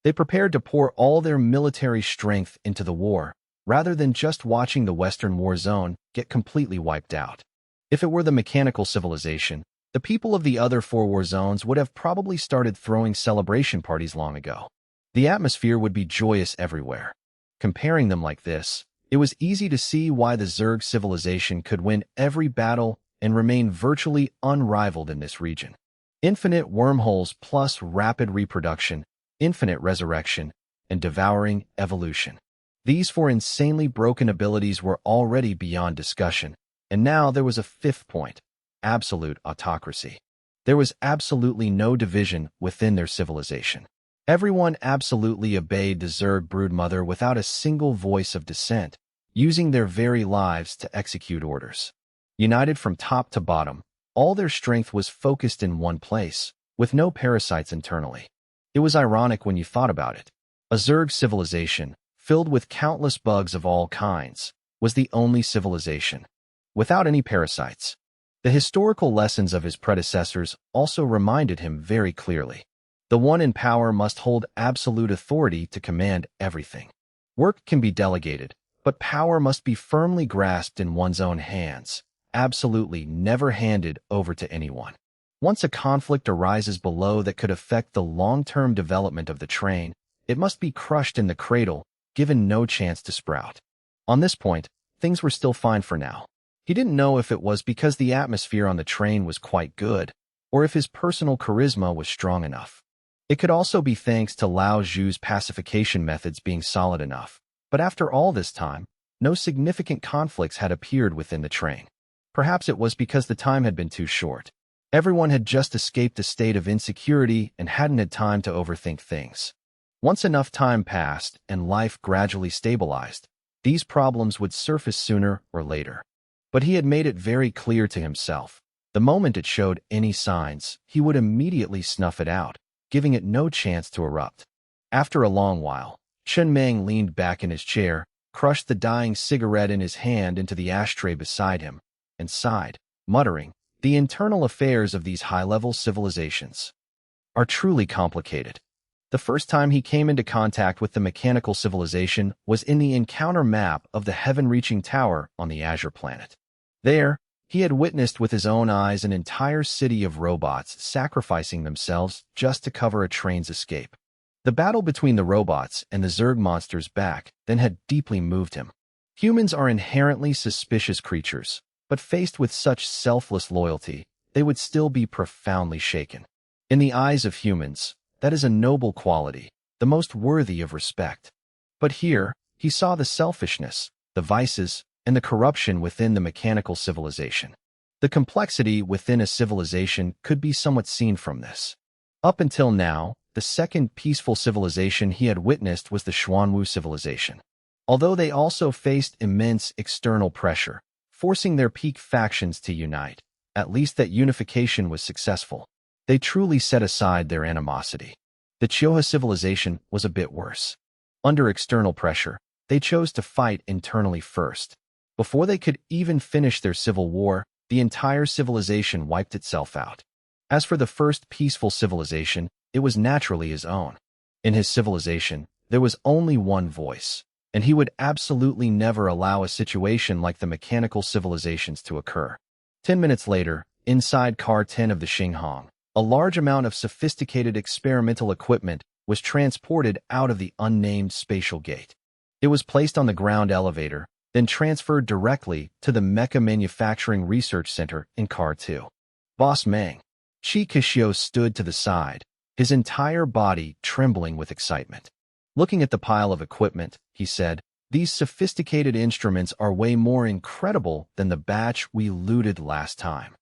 They prepared to pour all their military strength into the war, rather than just watching the Western War Zone get completely wiped out. If it were the mechanical civilization, the people of the other 4 war zones would have probably started throwing celebration parties long ago. The atmosphere would be joyous everywhere. Comparing them like this, it was easy to see why the Zerg civilization could win every battle and remain virtually unrivaled in this region. Infinite wormholes plus rapid reproduction, infinite resurrection, and devouring evolution. These 4 insanely broken abilities were already beyond discussion, and now there was a 5th point: absolute autocracy. There was absolutely no division within their civilization. Everyone absolutely obeyed the Zerg broodmother without a single voice of dissent, using their very lives to execute orders. United from top to bottom, all their strength was focused in one place, with no parasites internally. It was ironic when you thought about it. A Zerg civilization, filled with countless bugs of all kinds, was the only civilization without any parasites. The historical lessons of his predecessors also reminded him very clearly. The one in power must hold absolute authority to command everything. Work can be delegated, but power must be firmly grasped in one's own hands, absolutely never handed over to anyone. Once a conflict arises below that could affect the long-term development of the train, it must be crushed in the cradle, given no chance to sprout. On this point, things were still fine for now. He didn't know if it was because the atmosphere on the train was quite good, or if his personal charisma was strong enough. It could also be thanks to Lao Zhu's pacification methods being solid enough. But after all this time, no significant conflicts had appeared within the train. Perhaps it was because the time had been too short. Everyone had just escaped a state of insecurity and hadn't had time to overthink things. Once enough time passed and life gradually stabilized, these problems would surface sooner or later. But he had made it very clear to himself. The moment it showed any signs, he would immediately snuff it out, giving it no chance to erupt. After a long while, Chen Meng leaned back in his chair, crushed the dying cigarette in his hand into the ashtray beside him, and sighed, muttering, "The internal affairs of these high-level civilizations are truly complicated." The first time he came into contact with the mechanical civilization was in the encounter map of the heaven-reaching tower on the Azure planet. There, he had witnessed with his own eyes an entire city of robots sacrificing themselves just to cover a train's escape. The battle between the robots and the Zerg monsters back then had deeply moved him. Humans are inherently suspicious creatures, but faced with such selfless loyalty, they would still be profoundly shaken. In the eyes of humans, that is a noble quality, the most worthy of respect. But here, he saw the selfishness, the vices, and the corruption within the mechanical civilization. The complexity within a civilization could be somewhat seen from this. Up until now, the second peaceful civilization he had witnessed was the Xuanwu civilization. Although they also faced immense external pressure, forcing their peak factions to unite, at least that unification was successful. They truly set aside their animosity. The Chioha civilization was a bit worse. Under external pressure, they chose to fight internally first. Before they could even finish their civil war, the entire civilization wiped itself out. As for the first peaceful civilization, it was naturally his own. In his civilization, there was only one voice, and he would absolutely never allow a situation like the mechanical civilizations to occur. 10 minutes later, inside Car 10 of the Xinghong, a large amount of sophisticated experimental equipment was transported out of the unnamed spatial gate. It was placed on the ground elevator, then transferred directly to the Mecha Manufacturing Research Center in Car 2. Boss Meng. Chi Kishio stood to the side, his entire body trembling with excitement. Looking at the pile of equipment, he said, "These sophisticated instruments are way more incredible than the batch we looted last time.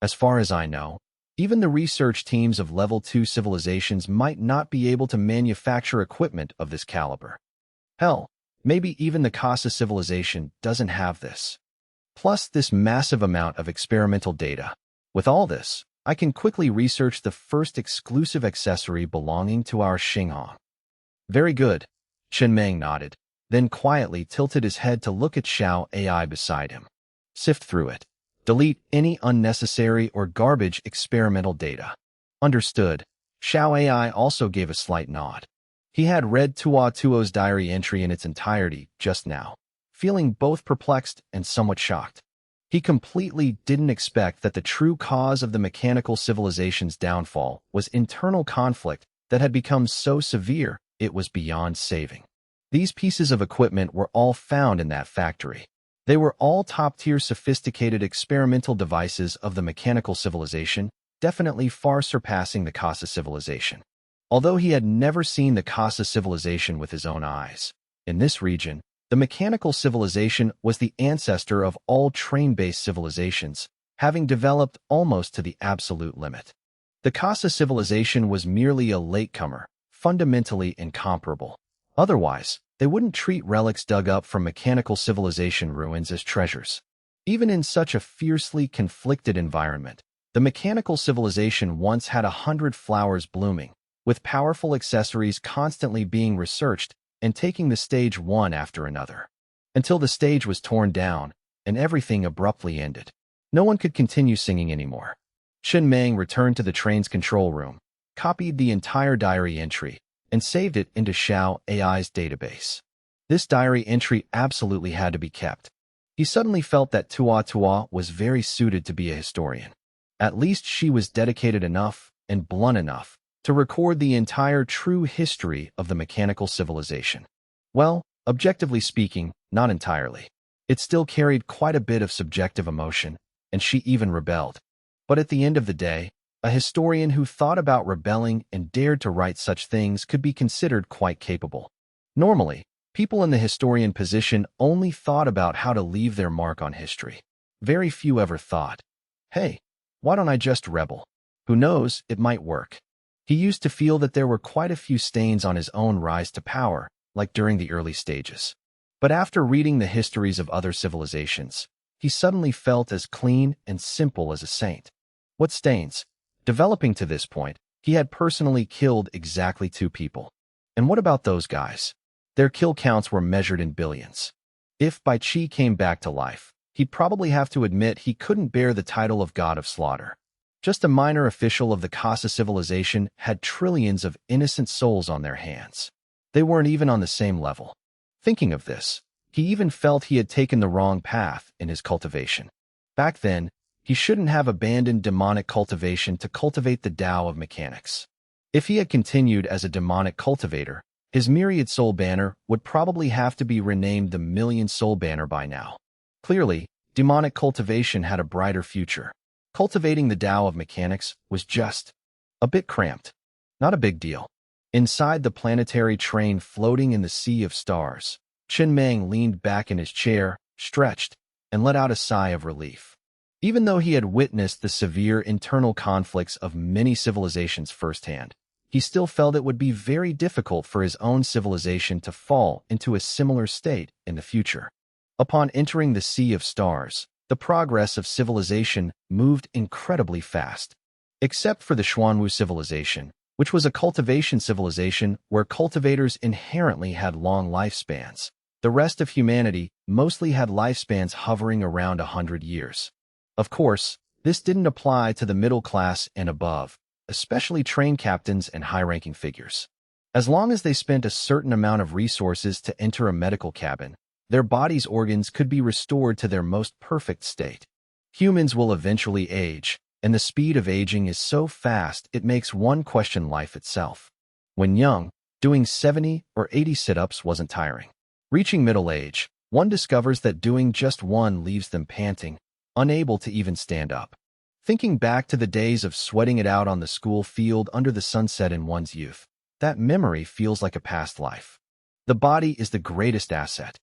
As far as I know, Even the research teams of Level 2 civilizations might not be able to manufacture equipment of this caliber. Hell, maybe even the Casa civilization doesn't have this. Plus this massive amount of experimental data. With all this, I can quickly research the first exclusive accessory belonging to our Xinghong. Very good. Chen Meng nodded, then quietly tilted his head to look at Xiao AI beside him. Sift through it. Delete any unnecessary or garbage experimental data. Understood. Xiao AI also gave a slight nod. He had read Tua Tuo's diary entry in its entirety just now, feeling both perplexed and somewhat shocked. He completely didn't expect that the true cause of the mechanical civilization's downfall was internal conflict that had become so severe it was beyond saving. These pieces of equipment were all found in that factory. They were all top-tier sophisticated experimental devices of the mechanical civilization, definitely far surpassing the Casa civilization. Although he had never seen the Casa civilization with his own eyes, in this region, the mechanical civilization was the ancestor of all train-based civilizations, having developed almost to the absolute limit. The Casa civilization was merely a latecomer, fundamentally incomparable. Otherwise, they wouldn't treat relics dug up from mechanical civilization ruins as treasures. Even in such a fiercely conflicted environment, the mechanical civilization once had 100 flowers blooming, with powerful accessories constantly being researched and taking the stage one after another, until the stage was torn down and everything abruptly ended. No one could continue singing anymore. Chen Meng returned to the train's control room, copied the entire diary entry, and saved it into Xiao AI's database. This diary entry absolutely had to be kept. He suddenly felt that Tua was very suited to be a historian. At least she was dedicated enough and blunt enough to record the entire true history of the mechanical civilization. Well, objectively speaking, not entirely. It still carried quite a bit of subjective emotion, and she even rebelled. But at the end of the day, a historian who thought about rebelling and dared to write such things could be considered quite capable. Normally, people in the historian position only thought about how to leave their mark on history. Very few ever thought, hey, why don't I just rebel? Who knows, it might work. He used to feel that there were quite a few stains on his own rise to power, like during the early stages. But after reading the histories of other civilizations, he suddenly felt as clean and simple as a saint. What stains? Developing to this point, he had personally killed exactly 2 people. And what about those guys? Their kill counts were measured in billions. If Bai Qi came back to life, he'd probably have to admit he couldn't bear the title of God of Slaughter. Just a minor official of the Casa civilization had trillions of innocent souls on their hands. They weren't even on the same level. Thinking of this, he even felt he had taken the wrong path in his cultivation. Back then, he shouldn't have abandoned demonic cultivation to cultivate the Tao of mechanics. If he had continued as a demonic cultivator, his myriad soul banner would probably have to be renamed the Million Soul Banner by now. Clearly, demonic cultivation had a brighter future. Cultivating the Tao of mechanics was just a bit cramped. Not a big deal. Inside the planetary train floating in the sea of stars, Chen Meng leaned back in his chair, stretched, and let out a sigh of relief. Even though he had witnessed the severe internal conflicts of many civilizations firsthand, he still felt it would be very difficult for his own civilization to fall into a similar state in the future. Upon entering the Sea of Stars, the progress of civilization moved incredibly fast. Except for the Xuanwu civilization, which was a cultivation civilization where cultivators inherently had long lifespans, the rest of humanity mostly had lifespans hovering around 100 years. Of course, this didn't apply to the middle class and above, especially train captains and high-ranking figures. As long as they spent a certain amount of resources to enter a medical cabin, their body's organs could be restored to their most perfect state. Humans will eventually age, and the speed of aging is so fast it makes one question life itself. When young, doing 70 or 80 sit-ups wasn't tiring. Reaching middle age, one discovers that doing just one leaves them panting, unable to even stand up. Thinking back to the days of sweating it out on the school field under the sunset in one's youth, that memory feels like a past life. The body is the greatest asset.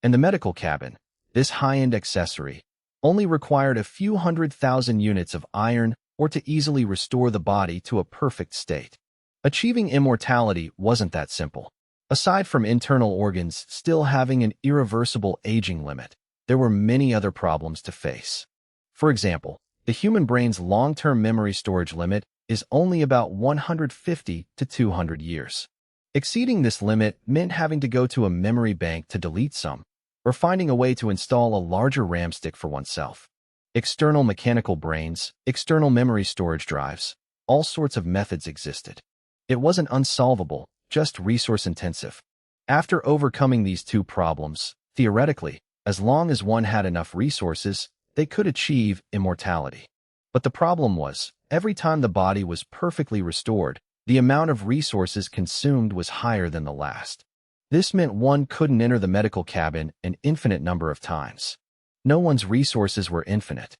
And the medical cabin, this high-end accessory, only required a few 100,000 units of iron, or to easily restore the body to a perfect state. Achieving immortality wasn't that simple. Aside from internal organs still having an irreversible aging limit, there were many other problems to face. For example, the human brain's long-term memory storage limit is only about 150 to 200 years. Exceeding this limit meant having to go to a memory bank to delete some, or finding a way to install a larger RAM stick for oneself. External mechanical brains, external memory storage drives, all sorts of methods existed. It wasn't unsolvable, just resource-intensive. After overcoming these two problems, theoretically, as long as one had enough resources, they could achieve immortality. But the problem was, every time the body was perfectly restored, the amount of resources consumed was higher than the last. This meant one couldn't enter the medical cabin an infinite number of times. No one's resources were infinite.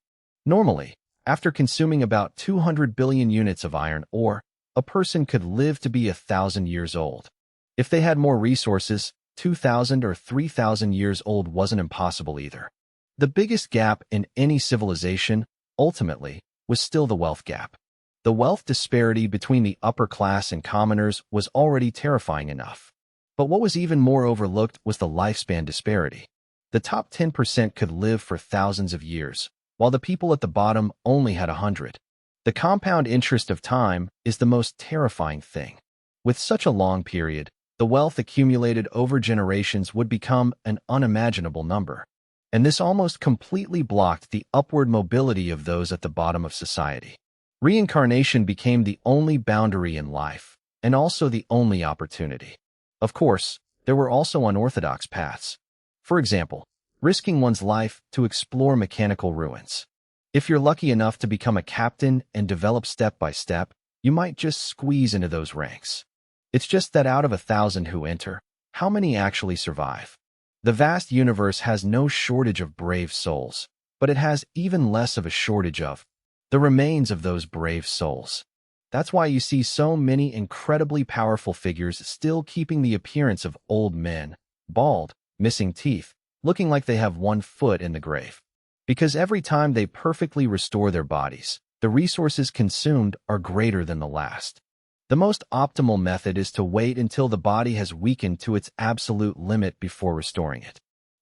Normally, after consuming about 200 billion units of iron ore, a person could live to be 1,000 years old. If they had more resources, 2,000 or 3,000 years old wasn't impossible either. The biggest gap in any civilization, ultimately, was still the wealth gap. The wealth disparity between the upper class and commoners was already terrifying enough. But what was even more overlooked was the lifespan disparity. The top 10% could live for thousands of years, while the people at the bottom only had 100. The compound interest of time is the most terrifying thing. With such a long period, the wealth accumulated over generations would become an unimaginable number. And this almost completely blocked the upward mobility of those at the bottom of society. Reincarnation became the only boundary in life, and also the only opportunity. Of course, there were also unorthodox paths. For example, risking one's life to explore mechanical ruins. If you're lucky enough to become a captain and develop step by step, you might just squeeze into those ranks. It's just that out of 1,000 who enter, how many actually survive? The vast universe has no shortage of brave souls, but it has even less of a shortage of the remains of those brave souls. That's why you see so many incredibly powerful figures still keeping the appearance of old men, bald, missing teeth, looking like they have one foot in the grave. Because every time they perfectly restore their bodies, the resources consumed are greater than the last. The most optimal method is to wait until the body has weakened to its absolute limit before restoring it.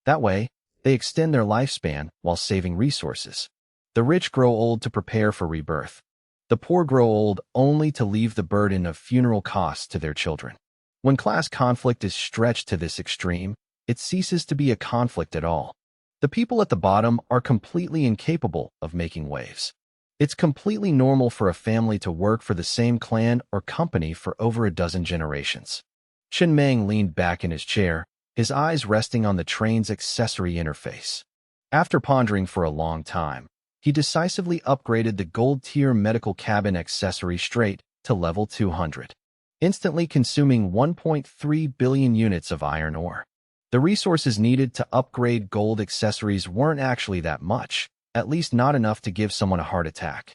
That way, they extend their lifespan while saving resources. The rich grow old to prepare for rebirth. The poor grow old only to leave the burden of funeral costs to their children. When class conflict is stretched to this extreme, it ceases to be a conflict at all. The people at the bottom are completely incapable of making waves. It's completely normal for a family to work for the same clan or company for over a dozen generations. Chen Meng leaned back in his chair, his eyes resting on the train's accessory interface. After pondering for a long time, he decisively upgraded the gold-tier medical cabin accessory straight to level 200, instantly consuming 1.3 billion units of iron ore. The resources needed to upgrade gold accessories weren't actually that much, at least not enough to give someone a heart attack.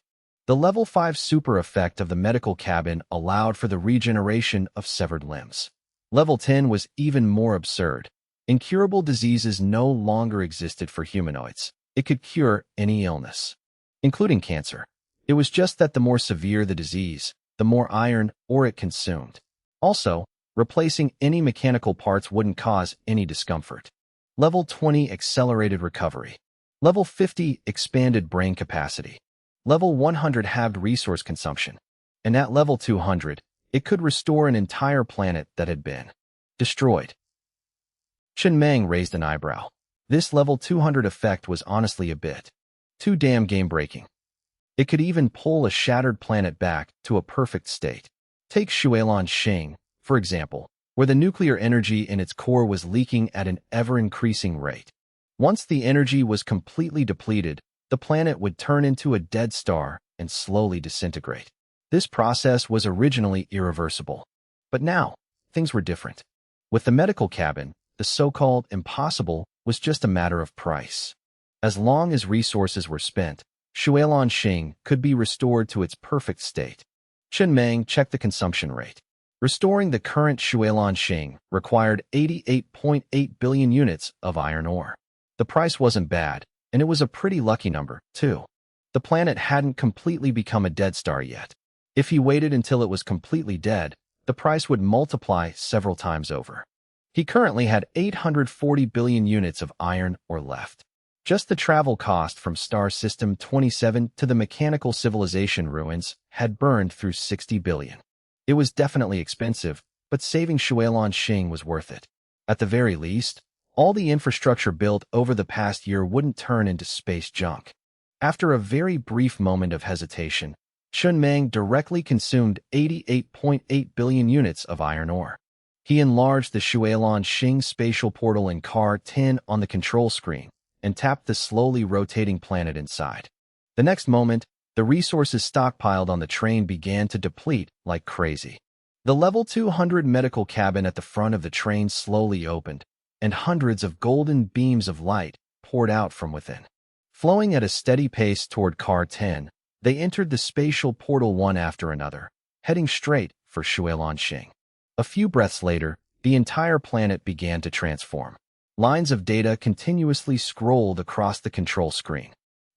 The level 5 super effect of the medical cabin allowed for the regeneration of severed limbs. Level 10 was even more absurd. Incurable diseases no longer existed for humanoids. It could cure any illness, including cancer. It was just that the more severe the disease, the more iron ore it consumed. Also, replacing any mechanical parts wouldn't cause any discomfort. Level 20 accelerated recovery. Level 50 expanded brain capacity. Level 100 halved resource consumption. And at level 200, it could restore an entire planet that had been destroyed. Chen Meng raised an eyebrow. This level 200 effect was honestly a bit too damn game-breaking. It could even pull a shattered planet back to a perfect state. Take Xuelan Xing, for example, where the nuclear energy in its core was leaking at an ever-increasing rate. Once the energy was completely depleted, the planet would turn into a dead star and slowly disintegrate. This process was originally irreversible. But now, things were different. With the medical cabin, the so-called impossible was just a matter of price. As long as resources were spent, Xuelan Xing could be restored to its perfect state. Chen Meng checked the consumption rate. Restoring the current Xuelan Xing required 88.8 billion units of iron ore. The price wasn't bad, and it was a pretty lucky number, too. The planet hadn't completely become a dead star yet. If he waited until it was completely dead, the price would multiply several times over. He currently had 840 billion units of iron ore left. Just the travel cost from Star System 27 to the mechanical civilization ruins had burned through 60 billion. It was definitely expensive, but saving Xuelan was worth it. At the very least, all the infrastructure built over the past year wouldn't turn into space junk. After a very brief moment of hesitation, Chun Meng directly consumed 88.8 billion units of iron ore. He enlarged the Xuelan spatial portal in Car 10 on the control screen and tapped the slowly rotating planet inside. The next moment, the resources stockpiled on the train began to deplete like crazy. The level 200 medical cabin at the front of the train slowly opened, and hundreds of golden beams of light poured out from within. Flowing at a steady pace toward Car 10, they entered the spatial portal one after another, heading straight for Xuelan. A few breaths later, the entire planet began to transform. Lines of data continuously scrolled across the control screen.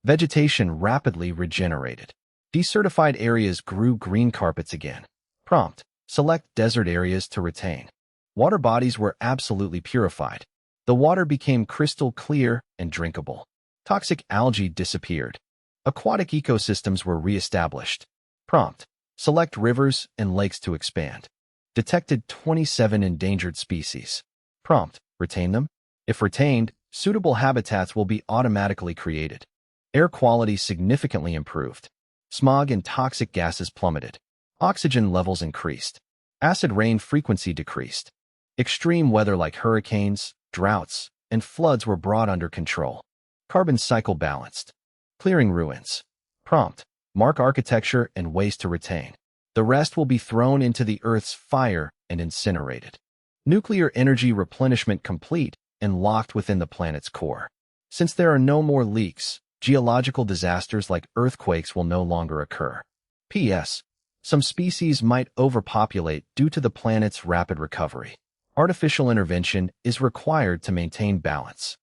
Vegetation rapidly regenerated. Desertified areas grew green carpets again. Prompt: select desert areas to retain. Water bodies were absolutely purified. The water became crystal clear and drinkable. Toxic algae disappeared. Aquatic ecosystems were re-established. Prompt: select rivers and lakes to expand. Detected 27 endangered species. Prompt: retain them. If retained, suitable habitats will be automatically created. Air quality significantly improved. Smog and toxic gases plummeted. Oxygen levels increased. Acid rain frequency decreased. Extreme weather like hurricanes, droughts, and floods were brought under control. Carbon cycle balanced. Clearing ruins. Prompt: mark architecture and waste to retain. The rest will be thrown into the Earth's fire and incinerated. Nuclear energy replenishment complete and locked within the planet's core. Since there are no more leaks, geological disasters like earthquakes will no longer occur. P.S. Some species might overpopulate due to the planet's rapid recovery. Artificial intervention is required to maintain balance.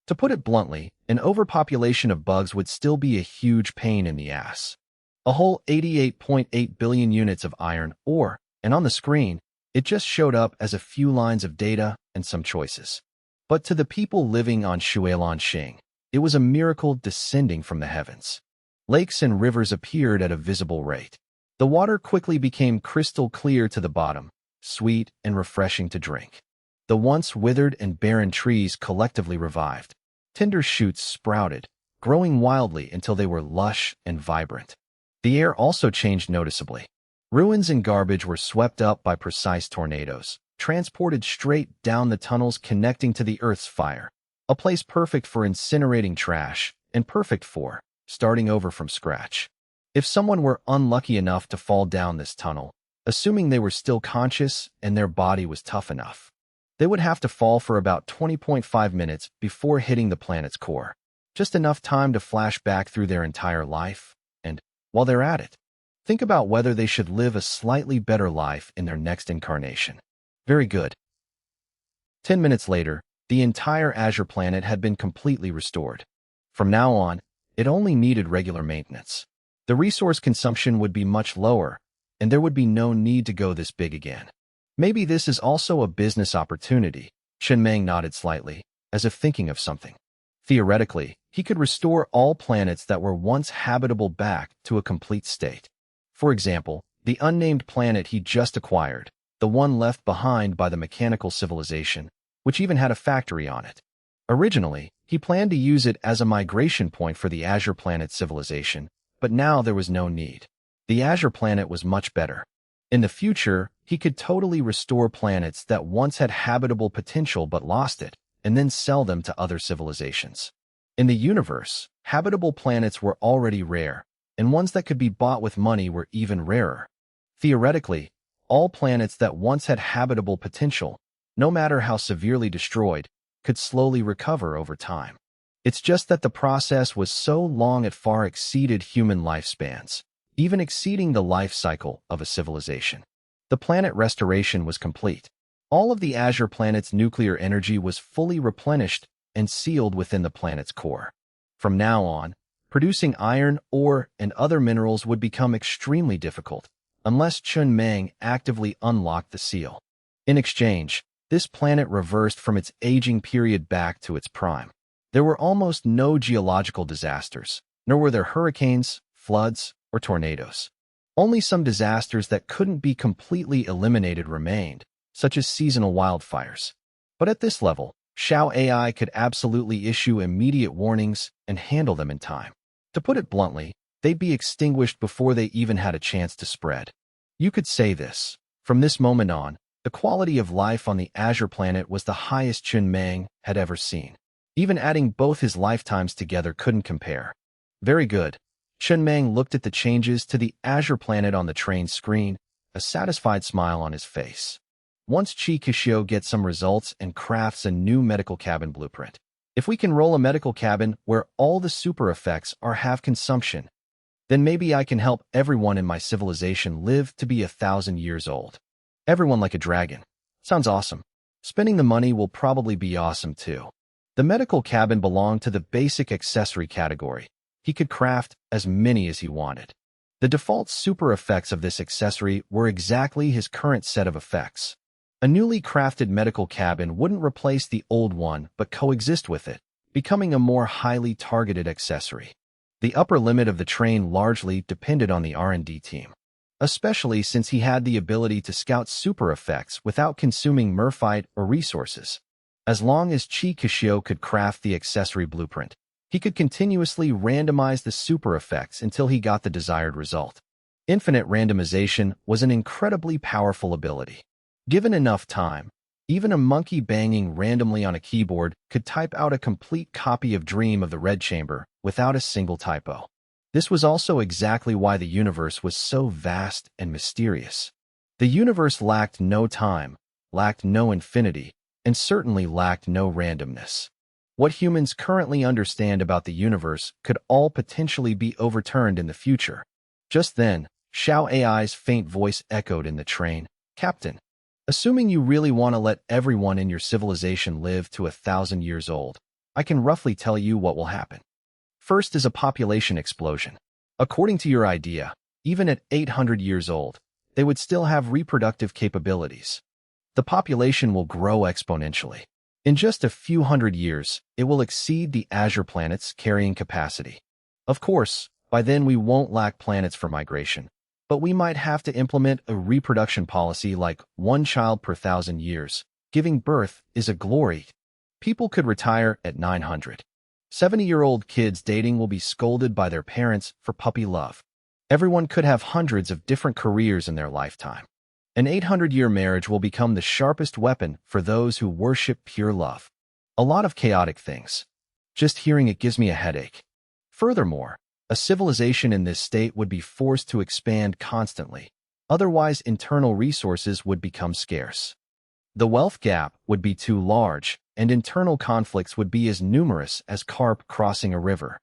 To put it bluntly, an overpopulation of bugs would still be a huge pain in the ass. A whole 88.8 billion units of iron ore, and on the screen, it just showed up as a few lines of data and some choices. But to the people living on Xuelan, it was a miracle descending from the heavens. Lakes and rivers appeared at a visible rate. The water quickly became crystal clear to the bottom, sweet and refreshing to drink. The once withered and barren trees collectively revived. Tender shoots sprouted, growing wildly until they were lush and vibrant. The air also changed noticeably. Ruins and garbage were swept up by precise tornadoes, transported straight down the tunnels connecting to the Earth's fire, a place perfect for incinerating trash and perfect for starting over from scratch. If someone were unlucky enough to fall down this tunnel, assuming they were still conscious and their body was tough enough, they would have to fall for about 20.5 minutes before hitting the planet's core. Just enough time to flash back through their entire life, and, while they're at it, think about whether they should live a slightly better life in their next incarnation. Very good. 10 minutes later, the entire Azure planet had been completely restored. From now on, it only needed regular maintenance. The resource consumption would be much lower, and there would be no need to go this big again. Maybe this is also a business opportunity. Chun Meng nodded slightly, as if thinking of something. Theoretically, he could restore all planets that were once habitable back to a complete state. For example, the unnamed planet he just acquired, the one left behind by the mechanical civilization, which even had a factory on it. Originally, he planned to use it as a migration point for the Azure planet civilization, but now there was no need. The Azure planet was much better. In the future, he could totally restore planets that once had habitable potential but lost it, and then sell them to other civilizations. In the universe, habitable planets were already rare, and ones that could be bought with money were even rarer. Theoretically, all planets that once had habitable potential, no matter how severely destroyed, could slowly recover over time. It's just that the process was so long it far exceeded human lifespans, even exceeding the life cycle of a civilization. The planet restoration was complete. All of the Azure planet's nuclear energy was fully replenished and sealed within the planet's core. From now on, Producing iron, ore, and other minerals would become extremely difficult, unless Chun Mang actively unlocked the seal. In exchange, this planet reversed from its aging period back to its prime. There were almost no geological disasters, nor were there hurricanes, floods, or tornadoes. Only some disasters that couldn't be completely eliminated remained, such as seasonal wildfires. But at this level, Xiao AI could absolutely issue immediate warnings and handle them in time. To put it bluntly, they'd be extinguished before they even had a chance to spread. You could say this. From this moment on, the quality of life on the Azure planet was the highest Chun Mang had ever seen. Even adding both his lifetimes together couldn't compare. Very good. Chun Mang looked at the changes to the Azure planet on the train screen, a satisfied smile on his face. Once Chi Kishio gets some results and crafts a new medical cabin blueprint. If we can roll a medical cabin where all the super effects are half consumption, then maybe I can help everyone in my civilization live to be 1,000 years old. Everyone like a dragon. Sounds awesome. Spending the money will probably be awesome too. The medical cabin belonged to the basic accessory category. He could craft as many as he wanted. The default super effects of this accessory were exactly his current set of effects. A newly crafted medical cabin wouldn't replace the old one but coexist with it, becoming a more highly targeted accessory. The upper limit of the train largely depended on the R&D team, especially since he had the ability to scout super effects without consuming merphite or resources. As long as Chi Kishio could craft the accessory blueprint, he could continuously randomize the super effects until he got the desired result. Infinite randomization was an incredibly powerful ability. Given enough time, even a monkey banging randomly on a keyboard could type out a complete copy of Dream of the Red Chamber without a single typo. This was also exactly why the universe was so vast and mysterious. The universe lacked no time, lacked no infinity, and certainly lacked no randomness. What humans currently understand about the universe could all potentially be overturned in the future. Just then, Xiao AI's faint voice echoed in the train. Captain, assuming you really want to let everyone in your civilization live to 1,000 years old, I can roughly tell you what will happen. First is a population explosion. According to your idea, even at 800 years old, they would still have reproductive capabilities. The population will grow exponentially. In just a few hundred years, it will exceed the Azure planet's carrying capacity. Of course, by then we won't lack planets for migration, but we might have to implement a reproduction policy like 1 child per 1,000 years. Giving birth is a glory. People could retire at 900. 70-year-old kids dating will be scolded by their parents for puppy love. Everyone could have hundreds of different careers in their lifetime. An 800-year marriage will become the sharpest weapon for those who worship pure love. A lot of chaotic things. Just hearing it gives me a headache. Furthermore, a civilization in this state would be forced to expand constantly. Otherwise, internal resources would become scarce. The wealth gap would be too large, and internal conflicts would be as numerous as carp crossing a river.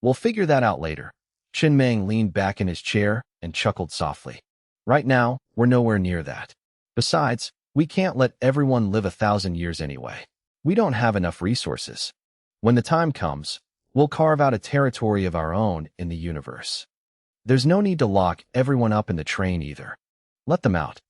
We'll figure that out later. Chun Mang leaned back in his chair and chuckled softly. Right now, we're nowhere near that. Besides, we can't let everyone live 1,000 years anyway. We don't have enough resources. When the time comes, we'll carve out a territory of our own in the universe. There's no need to lock everyone up in the train either. Let them out.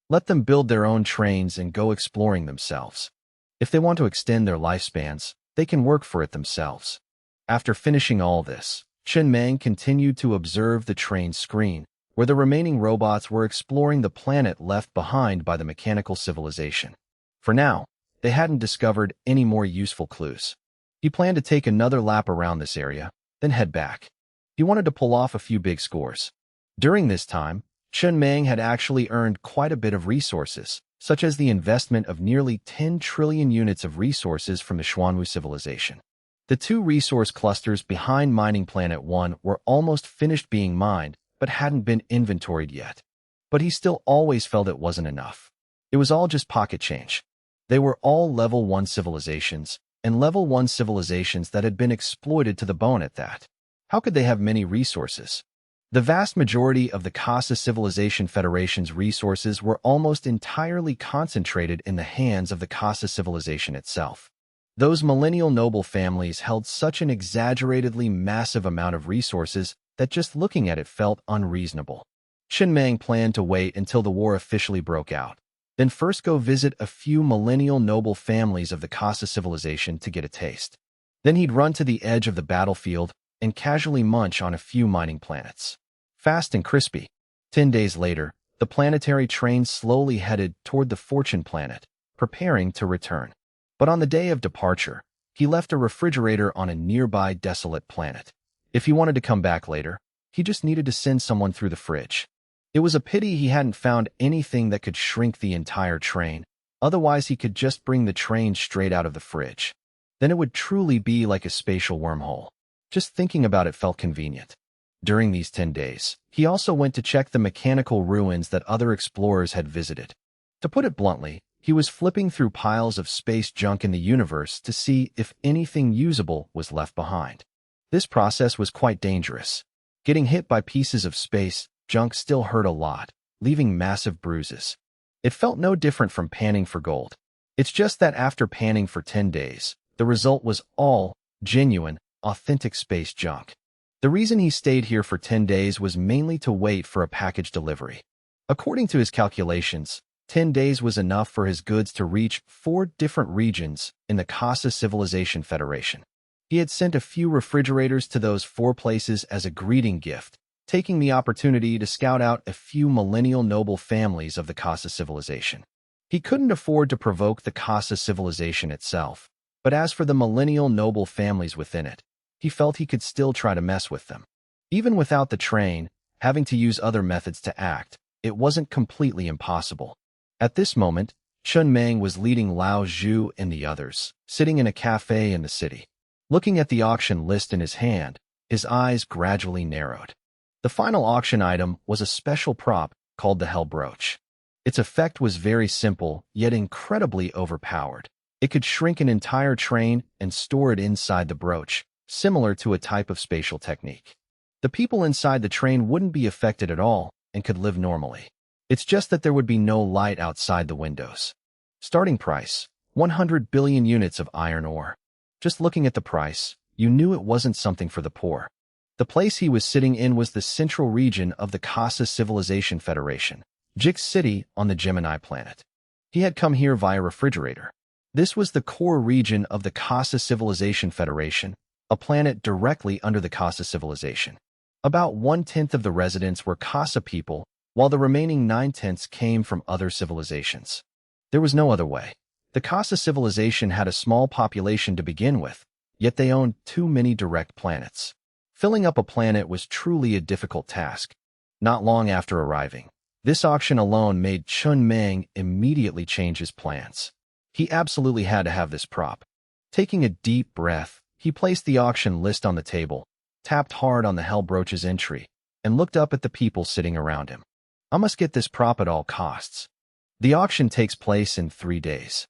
Let them build their own trains and go exploring themselves. If they want to extend their lifespans, they can work for it themselves. After finishing all this, Chun Mang continued to observe the train screen, where the remaining robots were exploring the planet left behind by the mechanical civilization. For now, they hadn't discovered any more useful clues. He planned to take another lap around this area, then head back. He wanted to pull off a few big scores. During this time, Chun Mang had actually earned quite a bit of resources, such as the investment of nearly 10 trillion units of resources from the Xuanwu civilization. The 2 resource clusters behind Mining Planet 1 were almost finished being mined, but hadn't been inventoried yet. But he still always felt it wasn't enough. It was all just pocket change. They were all level 1 civilizations, and level 1 civilizations that had been exploited to the bone at that. How could they have many resources? The vast majority of the Casa Civilization Federation's resources were almost entirely concentrated in the hands of the Casa Civilization itself. Those millennial noble families held such an exaggeratedly massive amount of resources that just looking at it felt unreasonable. Chen Meng planned to wait until the war officially broke out, then first go visit a few millennial noble families of the Kasa civilization to get a taste. Then he'd run to the edge of the battlefield and casually munch on a few mining planets. Fast and crispy. 10 days later, the planetary train slowly headed toward the Fortune planet, preparing to return. But on the day of departure, he left a refrigerator on a nearby desolate planet. If he wanted to come back later, he just needed to send someone through the fridge. It was a pity he hadn't found anything that could shrink the entire train, otherwise he could just bring the train straight out of the fridge. Then it would truly be like a spatial wormhole. Just thinking about it felt convenient. During these 10 days, he also went to check the mechanical ruins that other explorers had visited. To put it bluntly, he was flipping through piles of space junk in the universe to see if anything usable was left behind. This process was quite dangerous. Getting hit by pieces of space junk still hurt a lot, leaving massive bruises. It felt no different from panning for gold. It's just that after panning for 10 days, the result was all genuine, authentic space junk. The reason he stayed here for 10 days was mainly to wait for a package delivery. According to his calculations, 10 days was enough for his goods to reach 4 different regions in the Kasa Civilization Federation. He had sent a few refrigerators to those 4 places as a greeting gift, taking the opportunity to scout out a few millennial noble families of the Kasa civilization. He couldn't afford to provoke the Kasa civilization itself, but as for the millennial noble families within it, he felt he could still try to mess with them. Even without the train, having to use other methods to act, it wasn't completely impossible. At this moment, Chun Meng was leading Lao Zhu and the others, sitting in a cafe in the city. Looking at the auction list in his hand, his eyes gradually narrowed. The final auction item was a special prop called the Hell Brooch. Its effect was very simple, yet incredibly overpowered. It could shrink an entire train and store it inside the brooch, similar to a type of spatial technique. The people inside the train wouldn't be affected at all and could live normally. It's just that there would be no light outside the windows. Starting price, 100 billion units of iron ore. Just looking at the price, you knew it wasn't something for the poor. The place he was sitting in was the central region of the Kasa Civilization Federation, Jix City on the Gemini planet. He had come here via refrigerator. This was the core region of the Kasa Civilization Federation, a planet directly under the Kasa Civilization. About 1/10 of the residents were Kasa people, while the remaining 9/10 came from other civilizations. There was no other way. The Kasa Civilization had a small population to begin with, yet they owned too many direct planets. Filling up a planet was truly a difficult task. Not long after arriving, this auction alone made Chun Meng immediately change his plans. He absolutely had to have this prop. Taking a deep breath, he placed the auction list on the table, tapped hard on the Hell Brooch's entry, and looked up at the people sitting around him. I must get this prop at all costs. The auction takes place in 3 days.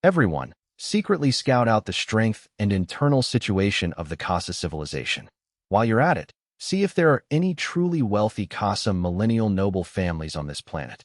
Everyone, secretly scout out the strength and internal situation of the Kasa civilization. While you're at it, see if there are any truly wealthy Kasa millennial noble families on this planet.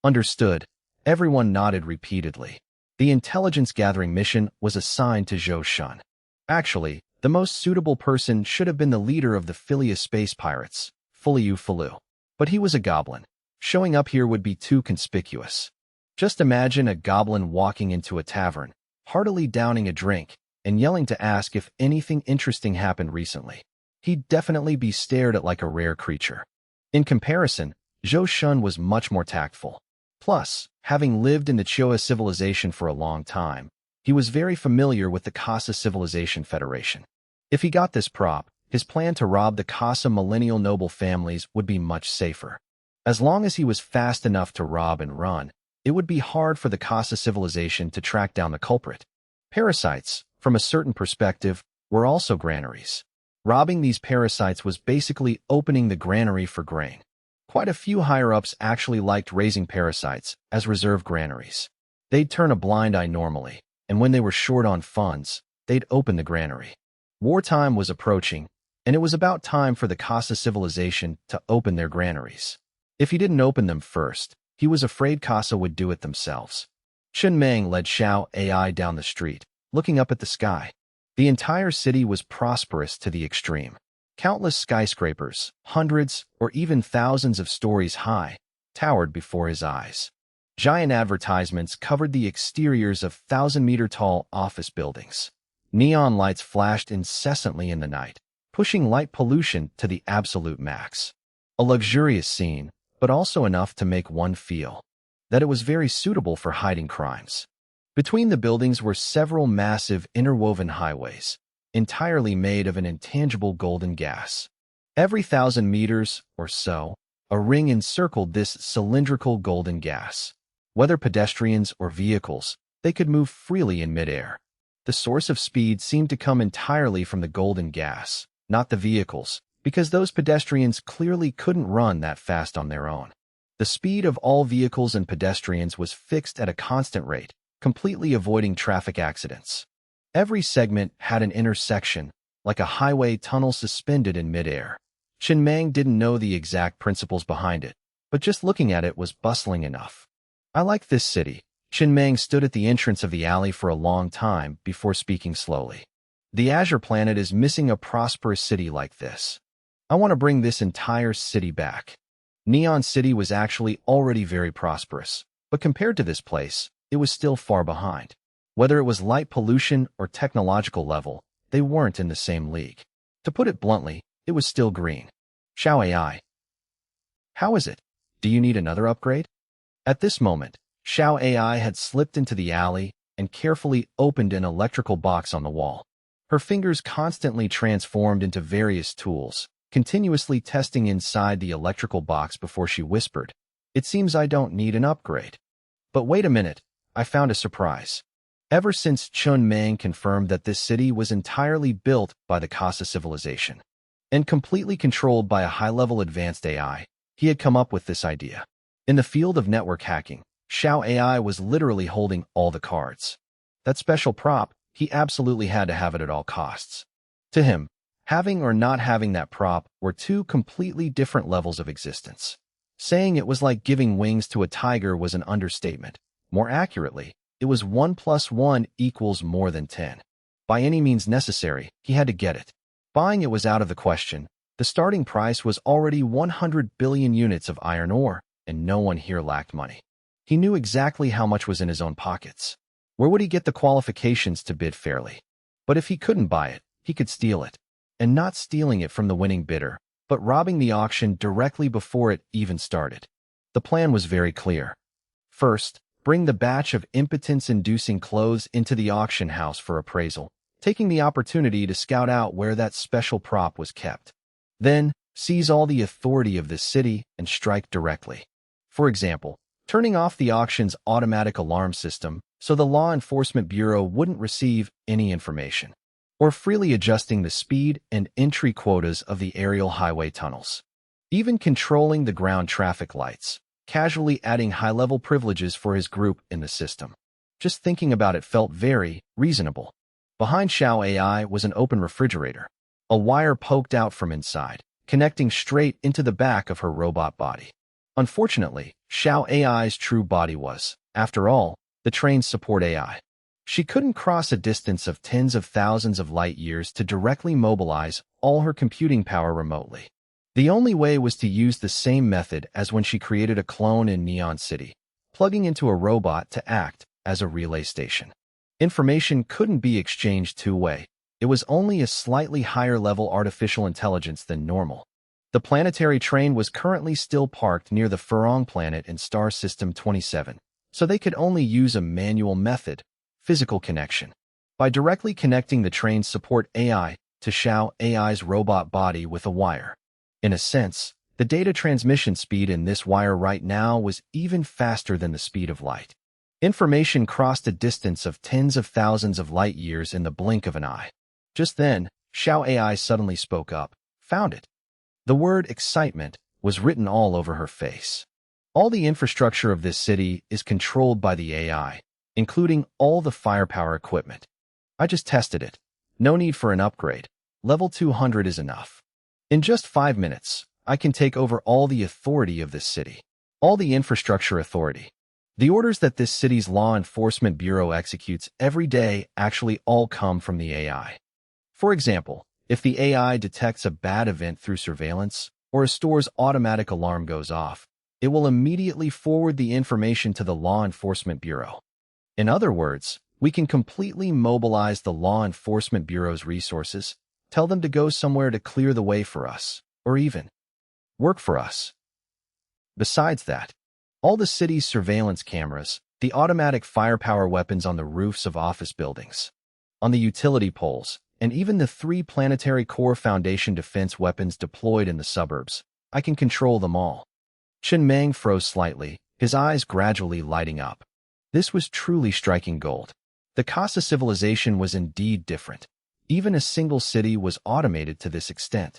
Understood. Everyone nodded repeatedly. The intelligence-gathering mission was assigned to Zhou Shun. Actually, the most suitable person should have been the leader of the Philia space pirates, Fuliu Falu. But he was a goblin. Showing up here would be too conspicuous. Just imagine a goblin walking into a tavern, heartily downing a drink, and yelling to ask if anything interesting happened recently. He'd definitely be stared at like a rare creature. In comparison, Zhou Shun was much more tactful. Plus, having lived in the Chioa civilization for a long time, he was very familiar with the Kasa Civilization Federation. If he got this prop, his plan to rob the Kasa millennial noble families would be much safer. As long as he was fast enough to rob and run, it would be hard for the Kasa civilization to track down the culprit. Parasites, from a certain perspective, were also granaries. Robbing these parasites was basically opening the granary for grain. Quite a few higher-ups actually liked raising parasites as reserve granaries. They'd turn a blind eye normally, and when they were short on funds, they'd open the granary. Wartime was approaching, and it was about time for the Kasa civilization to open their granaries. If he didn't open them first, he was afraid Kasa would do it themselves. Chun Meng led Xiao AI down the street, looking up at the sky. The entire city was prosperous to the extreme. Countless skyscrapers, hundreds or even thousands of stories high, towered before his eyes. Giant advertisements covered the exteriors of thousand-meter-tall office buildings. Neon lights flashed incessantly in the night, pushing light pollution to the absolute max. A luxurious scene, but also enough to make one feel that it was very suitable for hiding crimes. Between the buildings were several massive interwoven highways, entirely made of an intangible golden gas. Every 1,000 meters or so, a ring encircled this cylindrical golden gas. Whether pedestrians or vehicles, they could move freely in midair. The source of speed seemed to come entirely from the golden gas, not the vehicles, because those pedestrians clearly couldn't run that fast on their own. The speed of all vehicles and pedestrians was fixed at a constant rate, completely avoiding traffic accidents. Every segment had an intersection, like a highway tunnel suspended in midair. Chen Mang didn't know the exact principles behind it, but just looking at it was bustling enough. I like this city. Chen Mang stood at the entrance of the alley for a long time before speaking slowly. The Azure Planet is missing a prosperous city like this. I want to bring this entire city back. Neon City was actually already very prosperous, but compared to this place, it was still far behind. Whether it was light pollution or technological level, they weren't in the same league. To put it bluntly, it was still green. Xiao AI. How is it? Do you need another upgrade? At this moment, Xiao AI had slipped into the alley and carefully opened an electrical box on the wall. Her fingers constantly transformed into various tools, continuously testing inside the electrical box before she whispered, "It seems I don't need an upgrade." But wait a minute, I found a surprise. Ever since Chun Mang confirmed that this city was entirely built by the Kasa civilization and completely controlled by a high-level advanced AI, he had come up with this idea. In the field of network hacking, Xiao AI was literally holding all the cards. That special prop, he absolutely had to have it at all costs. To him, having or not having that prop were two completely different levels of existence. Saying it was like giving wings to a tiger was an understatement. More accurately, it was 1 + 1 = more than 10. By any means necessary, he had to get it. Buying it was out of the question. The starting price was already 100 billion units of iron ore, and no one here lacked money. He knew exactly how much was in his own pockets. Where would he get the qualifications to bid fairly? But if he couldn't buy it, he could steal it. And not stealing it from the winning bidder, but robbing the auction directly before it even started. The plan was very clear. First, bring the batch of impotence-inducing clothes into the auction house for appraisal, taking the opportunity to scout out where that special prop was kept. Then, seize all the authority of this city and strike directly. For example, turning off the auction's automatic alarm system so the Law Enforcement Bureau wouldn't receive any information, or freely adjusting the speed and entry quotas of the aerial highway tunnels. Even controlling the ground traffic lights, casually adding high-level privileges for his group in the system. Just thinking about it felt very reasonable. Behind Xiao AI was an open refrigerator. A wire poked out from inside, connecting straight into the back of her robot body. Unfortunately, Xiao AI's true body was, after all, the train's support AI. She couldn't cross a distance of tens of thousands of light years to directly mobilize all her computing power remotely. The only way was to use the same method as when she created a clone in Neon City, plugging into a robot to act as a relay station. Information couldn't be exchanged two-way. It was only a slightly higher-level artificial intelligence than normal. The planetary train was currently still parked near the Furong planet in Star System 27, so they could only use a manual method, physical connection. By directly connecting the train's support AI to Xiao AI's robot body with a wire. In a sense, the data transmission speed in this wire right now was even faster than the speed of light. Information crossed a distance of tens of thousands of light years in the blink of an eye. Just then, Xiao AI suddenly spoke up. Found it. The word excitement was written all over her face. All the infrastructure of this city is controlled by the AI, including all the firepower equipment. I just tested it. No need for an upgrade. Level 200 is enough. In just 5 minutes, I can take over all the authority of this city. All the infrastructure authority. The orders that this city's law enforcement bureau executes every day actually all come from the AI. For example, if the AI detects a bad event through surveillance, or a store's automatic alarm goes off, it will immediately forward the information to the law enforcement bureau. In other words, we can completely mobilize the law enforcement bureau's resources, tell them to go somewhere to clear the way for us, or even work for us. Besides that, all the city's surveillance cameras, the automatic firepower weapons on the roofs of office buildings, on the utility poles, and even the 3 planetary core Foundation defense weapons deployed in the suburbs, I can control them all. Chen Meng froze slightly, his eyes gradually lighting up. This was truly striking gold. The Casa civilization was indeed different. Even a single city was automated to this extent.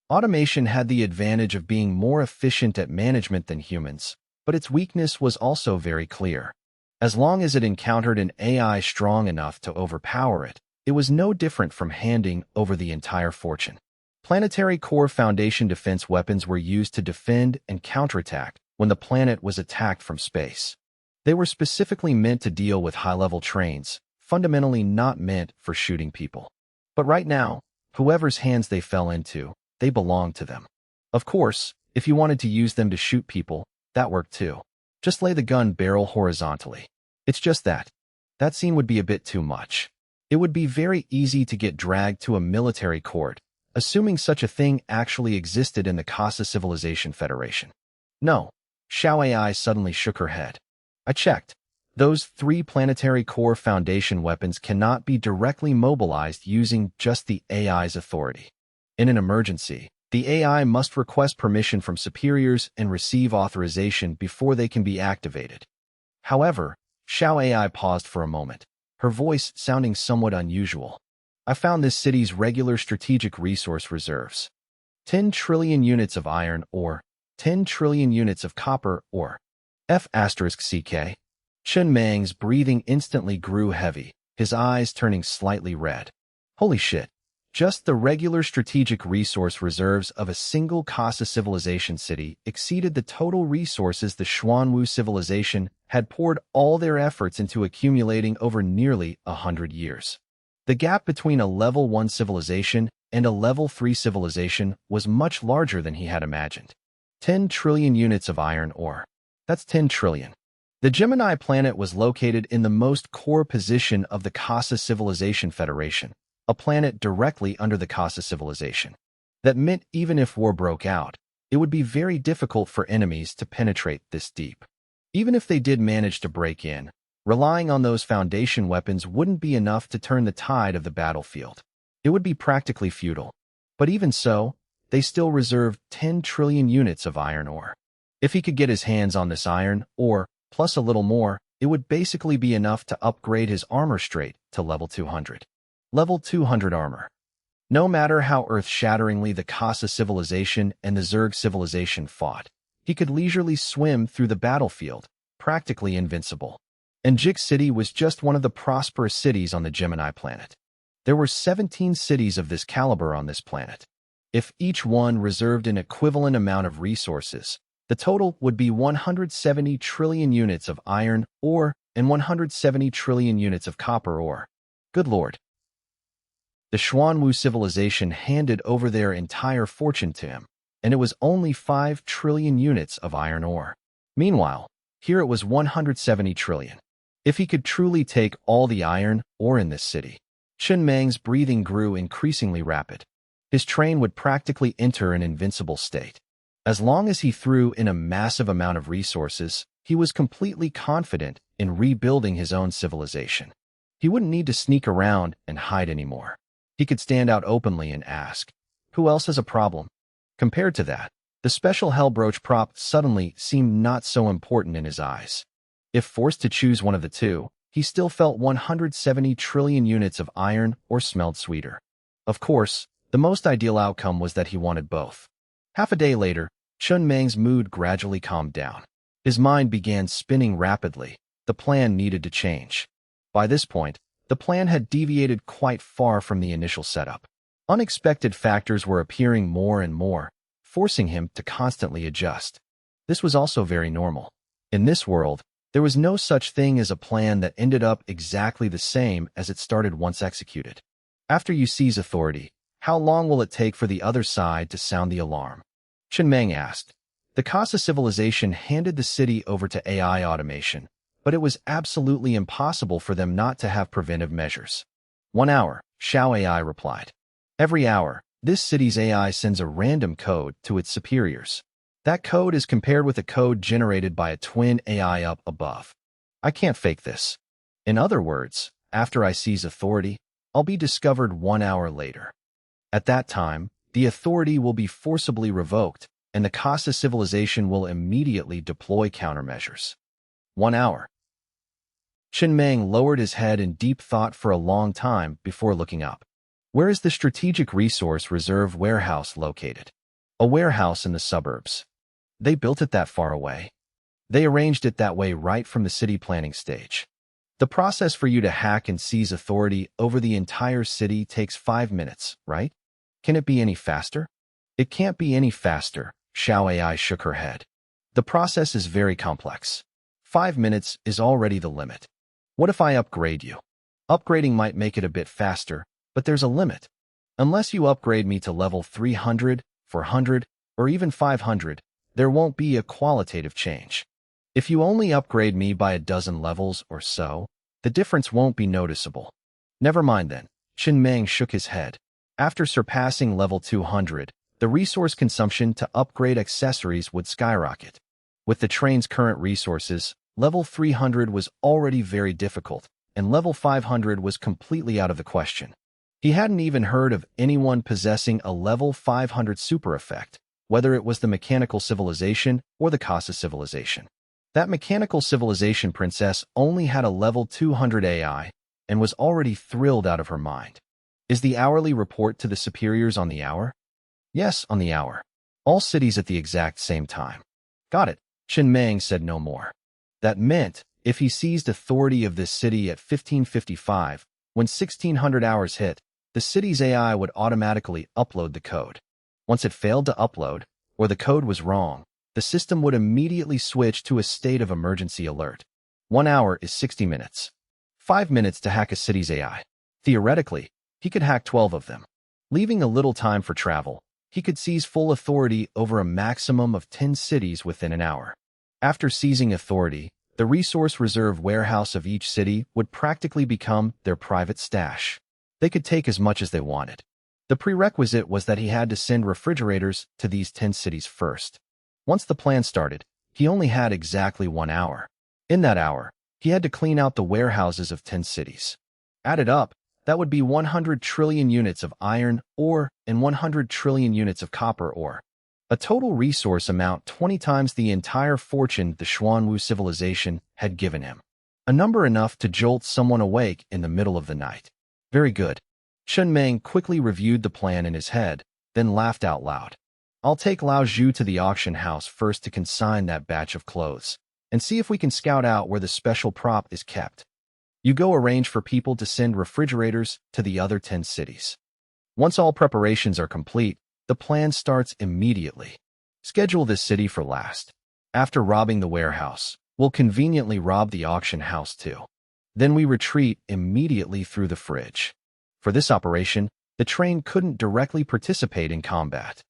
Automation had the advantage of being more efficient at management than humans, but its weakness was also very clear. As long as it encountered an AI strong enough to overpower it, it was no different from handing over the entire fortune. Planetary Core Foundation defense weapons were used to defend and counterattack when the planet was attacked from space. They were specifically meant to deal with high-level trains, fundamentally not meant for shooting people. But right now, whoever's hands they fell into, they belonged to them. Of course, if you wanted to use them to shoot people, that worked too. Just lay the gun barrel horizontally. It's just that. That scene would be a bit too much. It would be very easy to get dragged to a military court, assuming such a thing actually existed in the Casa Civilization Federation. No, Xiao AI suddenly shook her head. I checked. Those 3 planetary core Foundation weapons cannot be directly mobilized using just the AI's authority. In an emergency, the AI must request permission from superiors and receive authorization before they can be activated. However, Xiao AI paused for a moment, her voice sounding somewhat unusual. I found this city's regular strategic resource reserves. 10 trillion units of iron ore, 10 trillion units of copper ore. F***CK. Chen Meng's breathing instantly grew heavy, his eyes turning slightly red. Holy shit. Just the regular strategic resource reserves of a single Casa civilization city exceeded the total resources the Xuanwu civilization had poured all their efforts into accumulating over nearly 100 years. The gap between a level 1 civilization and a level 3 civilization was much larger than he had imagined. 10 trillion units of iron ore. That's 10 trillion. The Gemini planet was located in the most core position of the Casa Civilization Federation, a planet directly under the Casa civilization. That meant even if war broke out, it would be very difficult for enemies to penetrate this deep. Even if they did manage to break in, relying on those Foundation weapons wouldn't be enough to turn the tide of the battlefield. It would be practically futile. But even so, they still reserved 10 trillion units of iron ore. If he could get his hands on this iron ore, plus a little more, it would basically be enough to upgrade his armor straight to level 200. Level 200 armor. No matter how earth-shatteringly the Casa civilization and the Zerg civilization fought, he could leisurely swim through the battlefield, practically invincible. And Jik City was just one of the prosperous cities on the Gemini planet. There were 17 cities of this caliber on this planet. If each one reserved an equivalent amount of resources, the total would be 170 trillion units of iron ore and 170 trillion units of copper ore. Good lord. The Xuanwu civilization handed over their entire fortune to him, and it was only 5 trillion units of iron ore. Meanwhile, here it was 170 trillion. If he could truly take all the iron ore in this city, Chen Meng's breathing grew increasingly rapid. His train would practically enter an invincible state. As long as he threw in a massive amount of resources, he was completely confident in rebuilding his own civilization. He wouldn't need to sneak around and hide anymore. He could stand out openly and ask, who else has a problem? Compared to that, the special Hellbroach prop suddenly seemed not so important in his eyes. If forced to choose one of the two, he still felt 170 trillion units of iron ore smelled sweeter. Of course, the most ideal outcome was that he wanted both. Half a day later, Chen Meng's mood gradually calmed down. His mind began spinning rapidly. The plan needed to change. By this point, the plan had deviated quite far from the initial setup. Unexpected factors were appearing more and more, forcing him to constantly adjust. This was also very normal. In this world, There was no such thing as a plan that ended up exactly the same as it started once executed. After you seize authority, how long will it take for the other side to sound the alarm? Chen Meng asked. The Casa civilization handed the city over to AI automation, but it was absolutely impossible for them not to have preventive measures. 1 hour, Xiao AI replied. Every hour, this city's AI sends a random code to its superiors. That code is compared with a code generated by a twin AI up above. I can't fake this. In other words, after I seize authority, I'll be discovered 1 hour later. At that time, the authority will be forcibly revoked, and the Casa civilization will immediately deploy countermeasures. 1 hour. Chen Meng lowered his head in deep thought for a long time before looking up. Where is the Strategic Resource Reserve warehouse located? A warehouse in the suburbs. They built it that far away. They arranged it that way right from the city planning stage. The process for you to hack and seize authority over the entire city takes 5 minutes, right? Can it be any faster? It can't be any faster, Xiao AI shook her head. The process is very complex. 5 minutes is already the limit. What if I upgrade you? Upgrading might make it a bit faster, but there's a limit. Unless you upgrade me to level 300, 400, or even 500, there won't be a qualitative change. If you only upgrade me by a dozen levels or so, the difference won't be noticeable. Never mind then, Chen Meng shook his head. After surpassing level 200, the resource consumption to upgrade accessories would skyrocket. With the train's current resources, level 300 was already very difficult, and level 500 was completely out of the question. He hadn't even heard of anyone possessing a level 500 super effect, whether it was the mechanical civilization or the Casa civilization. That mechanical civilization princess only had a level 200 AI and was already thrilled out of her mind. Is the hourly report to the superiors on the hour? Yes, on the hour. All cities at the exact same time. Got it, Chen Meng said no more. That meant, if he seized authority of this city at 1555, when 1600 hours hit, the city's AI would automatically upload the code. Once it failed to upload, or the code was wrong, the system would immediately switch to a state of emergency alert. 1 hour is 60 minutes. 5 minutes to hack a city's AI. Theoretically, he could hack 12 of them. Leaving a little time for travel, he could seize full authority over a maximum of 10 cities within an hour. After seizing authority, the resource reserve warehouse of each city would practically become their private stash. They could take as much as they wanted. The prerequisite was that he had to send refrigerators to these 10 cities first. Once the plan started, he only had exactly 1 hour. In that hour, he had to clean out the warehouses of 10 cities. Added up, that would be 100 trillion units of iron ore and 100 trillion units of copper ore. A total resource amount 20 times the entire fortune the Xuanwu civilization had given him. A number enough to jolt someone awake in the middle of the night. Very good. Chen Meng quickly reviewed the plan in his head, then laughed out loud. I'll take Lao Zhu to the auction house first to consign that batch of clothes, and see if we can scout out where the special prop is kept. You go arrange for people to send refrigerators to the other 10 cities. Once all preparations are complete, the plan starts immediately. Schedule this city for last. After robbing the warehouse, we'll conveniently rob the auction house too. Then we retreat immediately through the fridge. For this operation, the train couldn't directly participate in combat.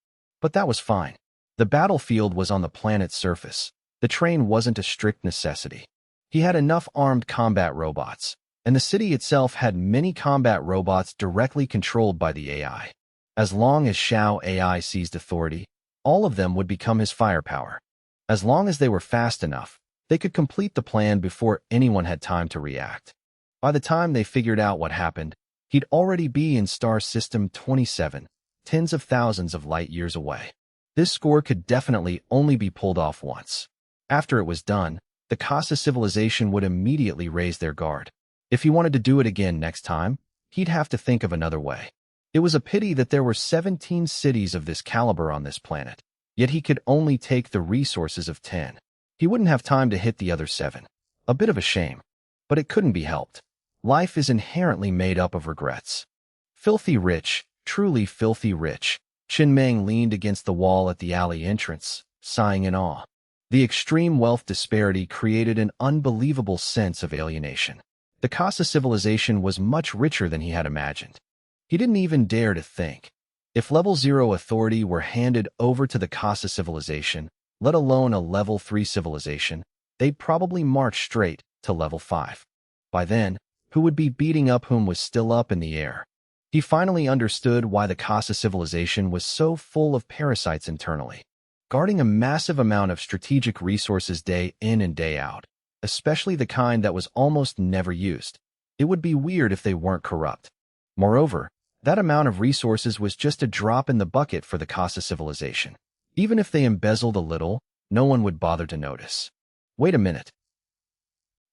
But that was fine. The battlefield was on the planet's surface. The train wasn't a strict necessity. He had enough armed combat robots, and the city itself had many combat robots directly controlled by the AI. As long as Xiao AI seized authority, all of them would become his firepower. As long as they were fast enough, they could complete the plan before anyone had time to react. By the time they figured out what happened, he'd already be in star system 27, tens of thousands of light years away. This score could definitely only be pulled off once. After it was done, the Casa civilization would immediately raise their guard. If he wanted to do it again next time, he'd have to think of another way. It was a pity that there were 17 cities of this caliber on this planet, yet he could only take the resources of 10. He wouldn't have time to hit the other 7. A bit of a shame, but it couldn't be helped. Life is inherently made up of regrets. Filthy rich, truly filthy rich, Chen Meng leaned against the wall at the alley entrance, sighing in awe. The extreme wealth disparity created an unbelievable sense of alienation. The Casa civilization was much richer than he had imagined. He didn't even dare to think. If Level 0 authority were handed over to the Casa civilization, let alone a Level 3 civilization, they'd probably march straight to Level 5. By then, who would be beating up whom was still up in the air. He finally understood why the Casa civilization was so full of parasites internally, guarding a massive amount of strategic resources day in and day out, especially the kind that was almost never used. It would be weird if they weren't corrupt. Moreover, that amount of resources was just a drop in the bucket for the Casa civilization. Even if they embezzled a little, no one would bother to notice. Wait a minute.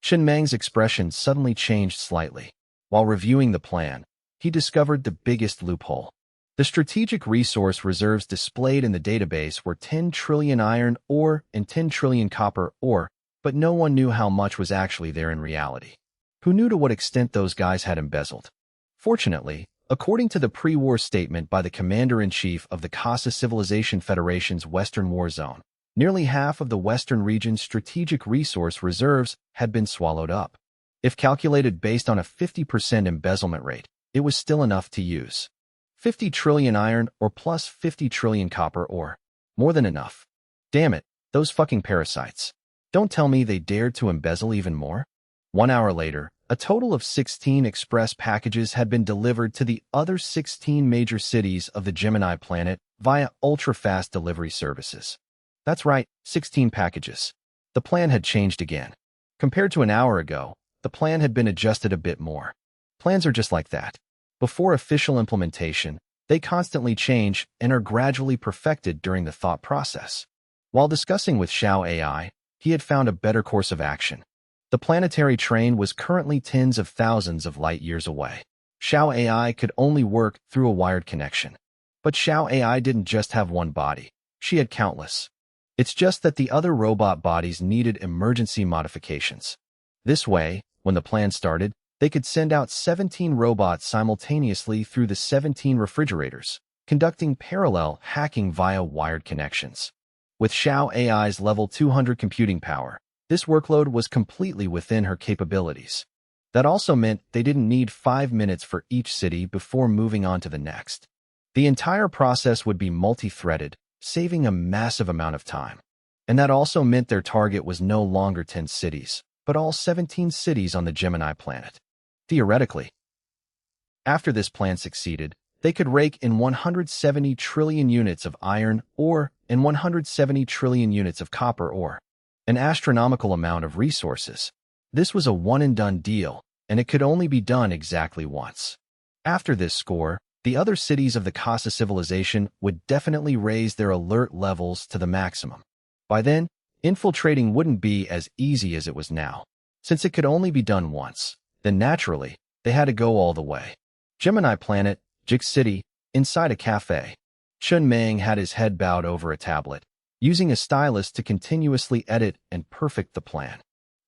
Chen Meng's expression suddenly changed slightly. While reviewing the plan, he discovered the biggest loophole. The strategic resource reserves displayed in the database were 10 trillion iron ore and 10 trillion copper ore, but no one knew how much was actually there in reality. Who knew to what extent those guys had embezzled? Fortunately, according to the pre-war statement by the Commander-in-Chief of the Casa Civilization Federation's Western War Zone, nearly half of the Western region's strategic resource reserves had been swallowed up. If calculated based on a 50% embezzlement rate, it was still enough to use. 50 trillion iron or plus 50 trillion copper ore. More than enough. Damn it, those fucking parasites. Don't tell me they dared to embezzle even more? 1 hour later, a total of 16 express packages had been delivered to the other 16 major cities of the Gemini planet via ultra-fast delivery services. That's right, 16 packages. The plan had changed again. Compared to an hour ago, the plan had been adjusted a bit more. Plans are just like that. Before official implementation, they constantly change and are gradually perfected during the thought process. While discussing with Xiao AI, he had found a better course of action. The planetary train was currently tens of thousands of light years away. Xiao AI could only work through a wired connection. But Xiao AI didn't just have one body. She had countless. It's just that the other robot bodies needed emergency modifications. This way, when the plan started, they could send out 17 robots simultaneously through the 17 refrigerators, conducting parallel hacking via wired connections. With Xiao AI's level 200 computing power, this workload was completely within her capabilities. That also meant they didn't need 5 minutes for each city before moving on to the next. The entire process would be multi-threaded, saving a massive amount of time. And that also meant their target was no longer 10 cities, but all 17 cities on the Gemini planet. Theoretically, after this plan succeeded, they could rake in 170 trillion units of iron ore and 170 trillion units of copper ore, an astronomical amount of resources. This was a one-and-done deal, and it could only be done exactly once. After this score, the other cities of the Casa civilization would definitely raise their alert levels to the maximum. By then, infiltrating wouldn't be as easy as it was now. Since it could only be done once, then naturally, they had to go all the way. Gemini planet, Jix City, inside a cafe. Chen Meng had his head bowed over a tablet, using a stylus to continuously edit and perfect the plan.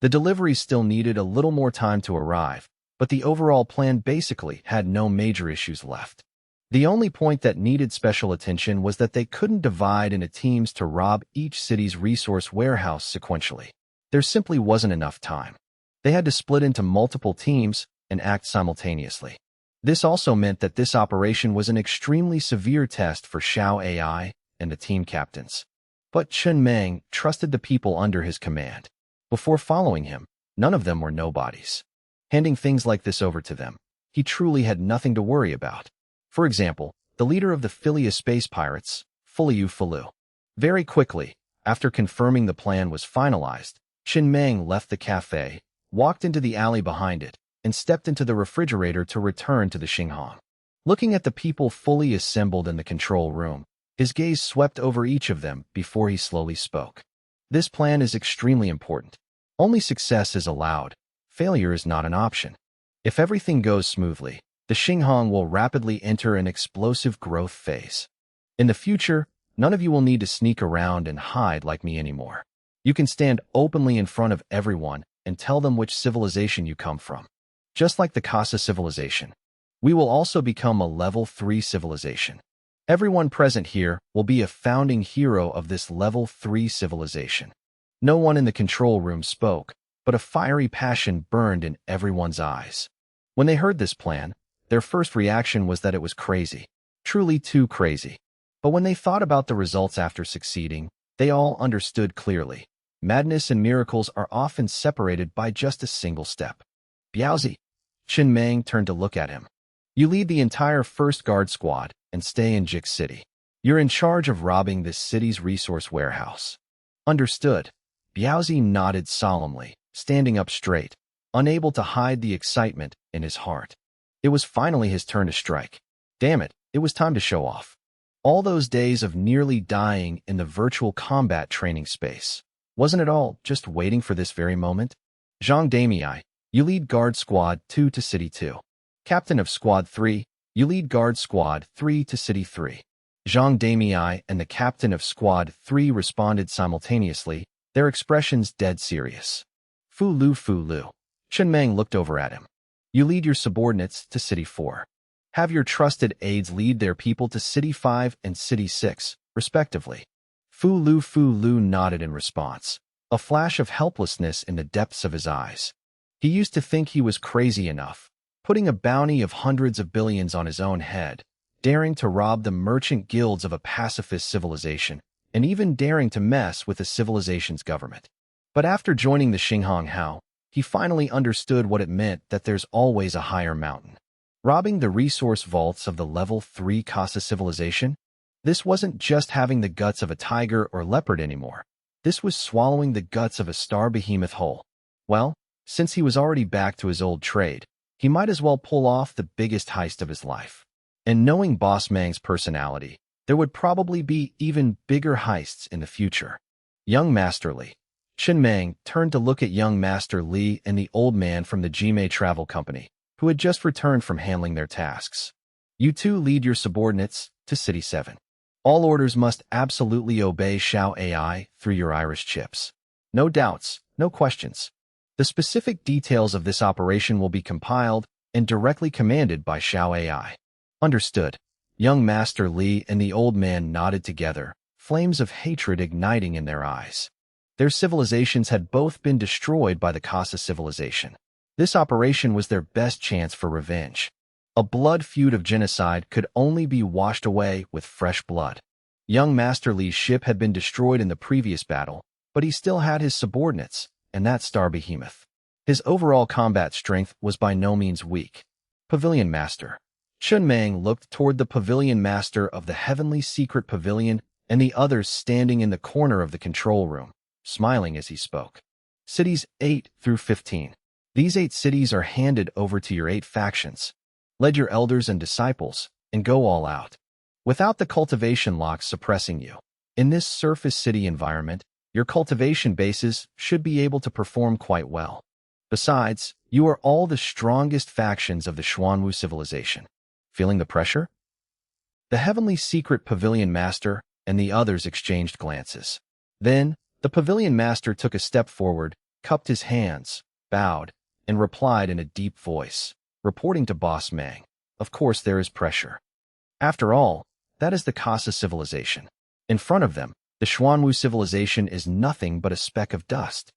The delivery still needed a little more time to arrive, but the overall plan basically had no major issues left. The only point that needed special attention was that they couldn't divide into teams to rob each city's resource warehouse sequentially. There simply wasn't enough time. They had to split into multiple teams and act simultaneously. This also meant that this operation was an extremely severe test for Xiao AI and the team captains. But Chen Meng trusted the people under his command. Before following him, none of them were nobodies. Handing things like this over to them, he truly had nothing to worry about. For example, the leader of the Philia space pirates, Fuliu Falu. Very quickly, after confirming the plan was finalized, Chen Meng left the cafe, walked into the alley behind it, and stepped into the refrigerator to return to the Xinghong. Looking at the people fully assembled in the control room, his gaze swept over each of them before he slowly spoke. This plan is extremely important. Only success is allowed. Failure is not an option. If everything goes smoothly, the Xinghong will rapidly enter an explosive growth phase. In the future, none of you will need to sneak around and hide like me anymore. You can stand openly in front of everyone and tell them which civilization you come from. Just like the Casa civilization, we will also become a level 3 civilization. Everyone present here will be a founding hero of this level 3 civilization. No one in the control room spoke, but a fiery passion burned in everyone's eyes. When they heard this plan, their first reaction was that it was crazy, truly too crazy. But when they thought about the results after succeeding, they all understood clearly. Madness and miracles are often separated by just a single step. Biaozi. Chen Meng turned to look at him. You lead the entire first guard squad and stay in Jik City. You're in charge of robbing this city's resource warehouse. Understood. Biaozi nodded solemnly, standing up straight, unable to hide the excitement in his heart. It was finally his turn to strike. Damn it, it was time to show off. All those days of nearly dying in the virtual combat training space. Wasn't it all just waiting for this very moment? Zhang Damei, you lead Guard Squad 2 to City 2. Captain of Squad 3, you lead Guard Squad 3 to City 3. Zhang Damei and the Captain of Squad 3 responded simultaneously, their expressions dead serious. Fu Lu. Chen Meng looked over at him. You lead your subordinates to City 4. Have your trusted aides lead their people to City 5 and City 6, respectively. Fu Lu nodded in response, a flash of helplessness in the depths of his eyes. He used to think he was crazy enough, putting a bounty of hundreds of billions on his own head, daring to rob the merchant guilds of a pacifist civilization, and even daring to mess with the civilization's government. But after joining the Xinghang Hao, he finally understood what it meant that there's always a higher mountain. Robbing the resource vaults of the level 3 Casa civilization? This wasn't just having the guts of a tiger or leopard anymore. This was swallowing the guts of a star behemoth whole. Well, since he was already back to his old trade, he might as well pull off the biggest heist of his life. And knowing Boss Mang's personality, there would probably be even bigger heists in the future. Young Master Li. Chen Meng turned to look at young Master Li and the old man from the Jimei Travel Company, who had just returned from handling their tasks. You two lead your subordinates to City 7. All orders must absolutely obey Xiao AI through your iris chips. No doubts, no questions. The specific details of this operation will be compiled and directly commanded by Xiao AI. Understood. Young Master Li and the old man nodded together, flames of hatred igniting in their eyes. Their civilizations had both been destroyed by the Casa civilization. This operation was their best chance for revenge. A blood feud of genocide could only be washed away with fresh blood. Young Master Li's ship had been destroyed in the previous battle, but he still had his subordinates, and that star behemoth. His overall combat strength was by no means weak. Pavilion Master. Chen Meng looked toward the Pavilion Master of the Heavenly Secret Pavilion and the others standing in the corner of the control room, smiling as he spoke. Cities 8 through 15. These 8 cities are handed over to your 8 factions. Lead your elders and disciples, and go all out. Without the cultivation locks suppressing you. In this surface city environment, your cultivation bases should be able to perform quite well. Besides, you are all the strongest factions of the Xuanwu civilization. Feeling the pressure? The Heavenly Secret Pavilion Master and the others exchanged glances. Then, the Pavilion Master took a step forward, cupped his hands, bowed, and replied in a deep voice, reporting to Boss Mang. Of course there is pressure. After all, that is the Casa civilization. In front of them, the Xuanwu civilization is nothing but a speck of dust.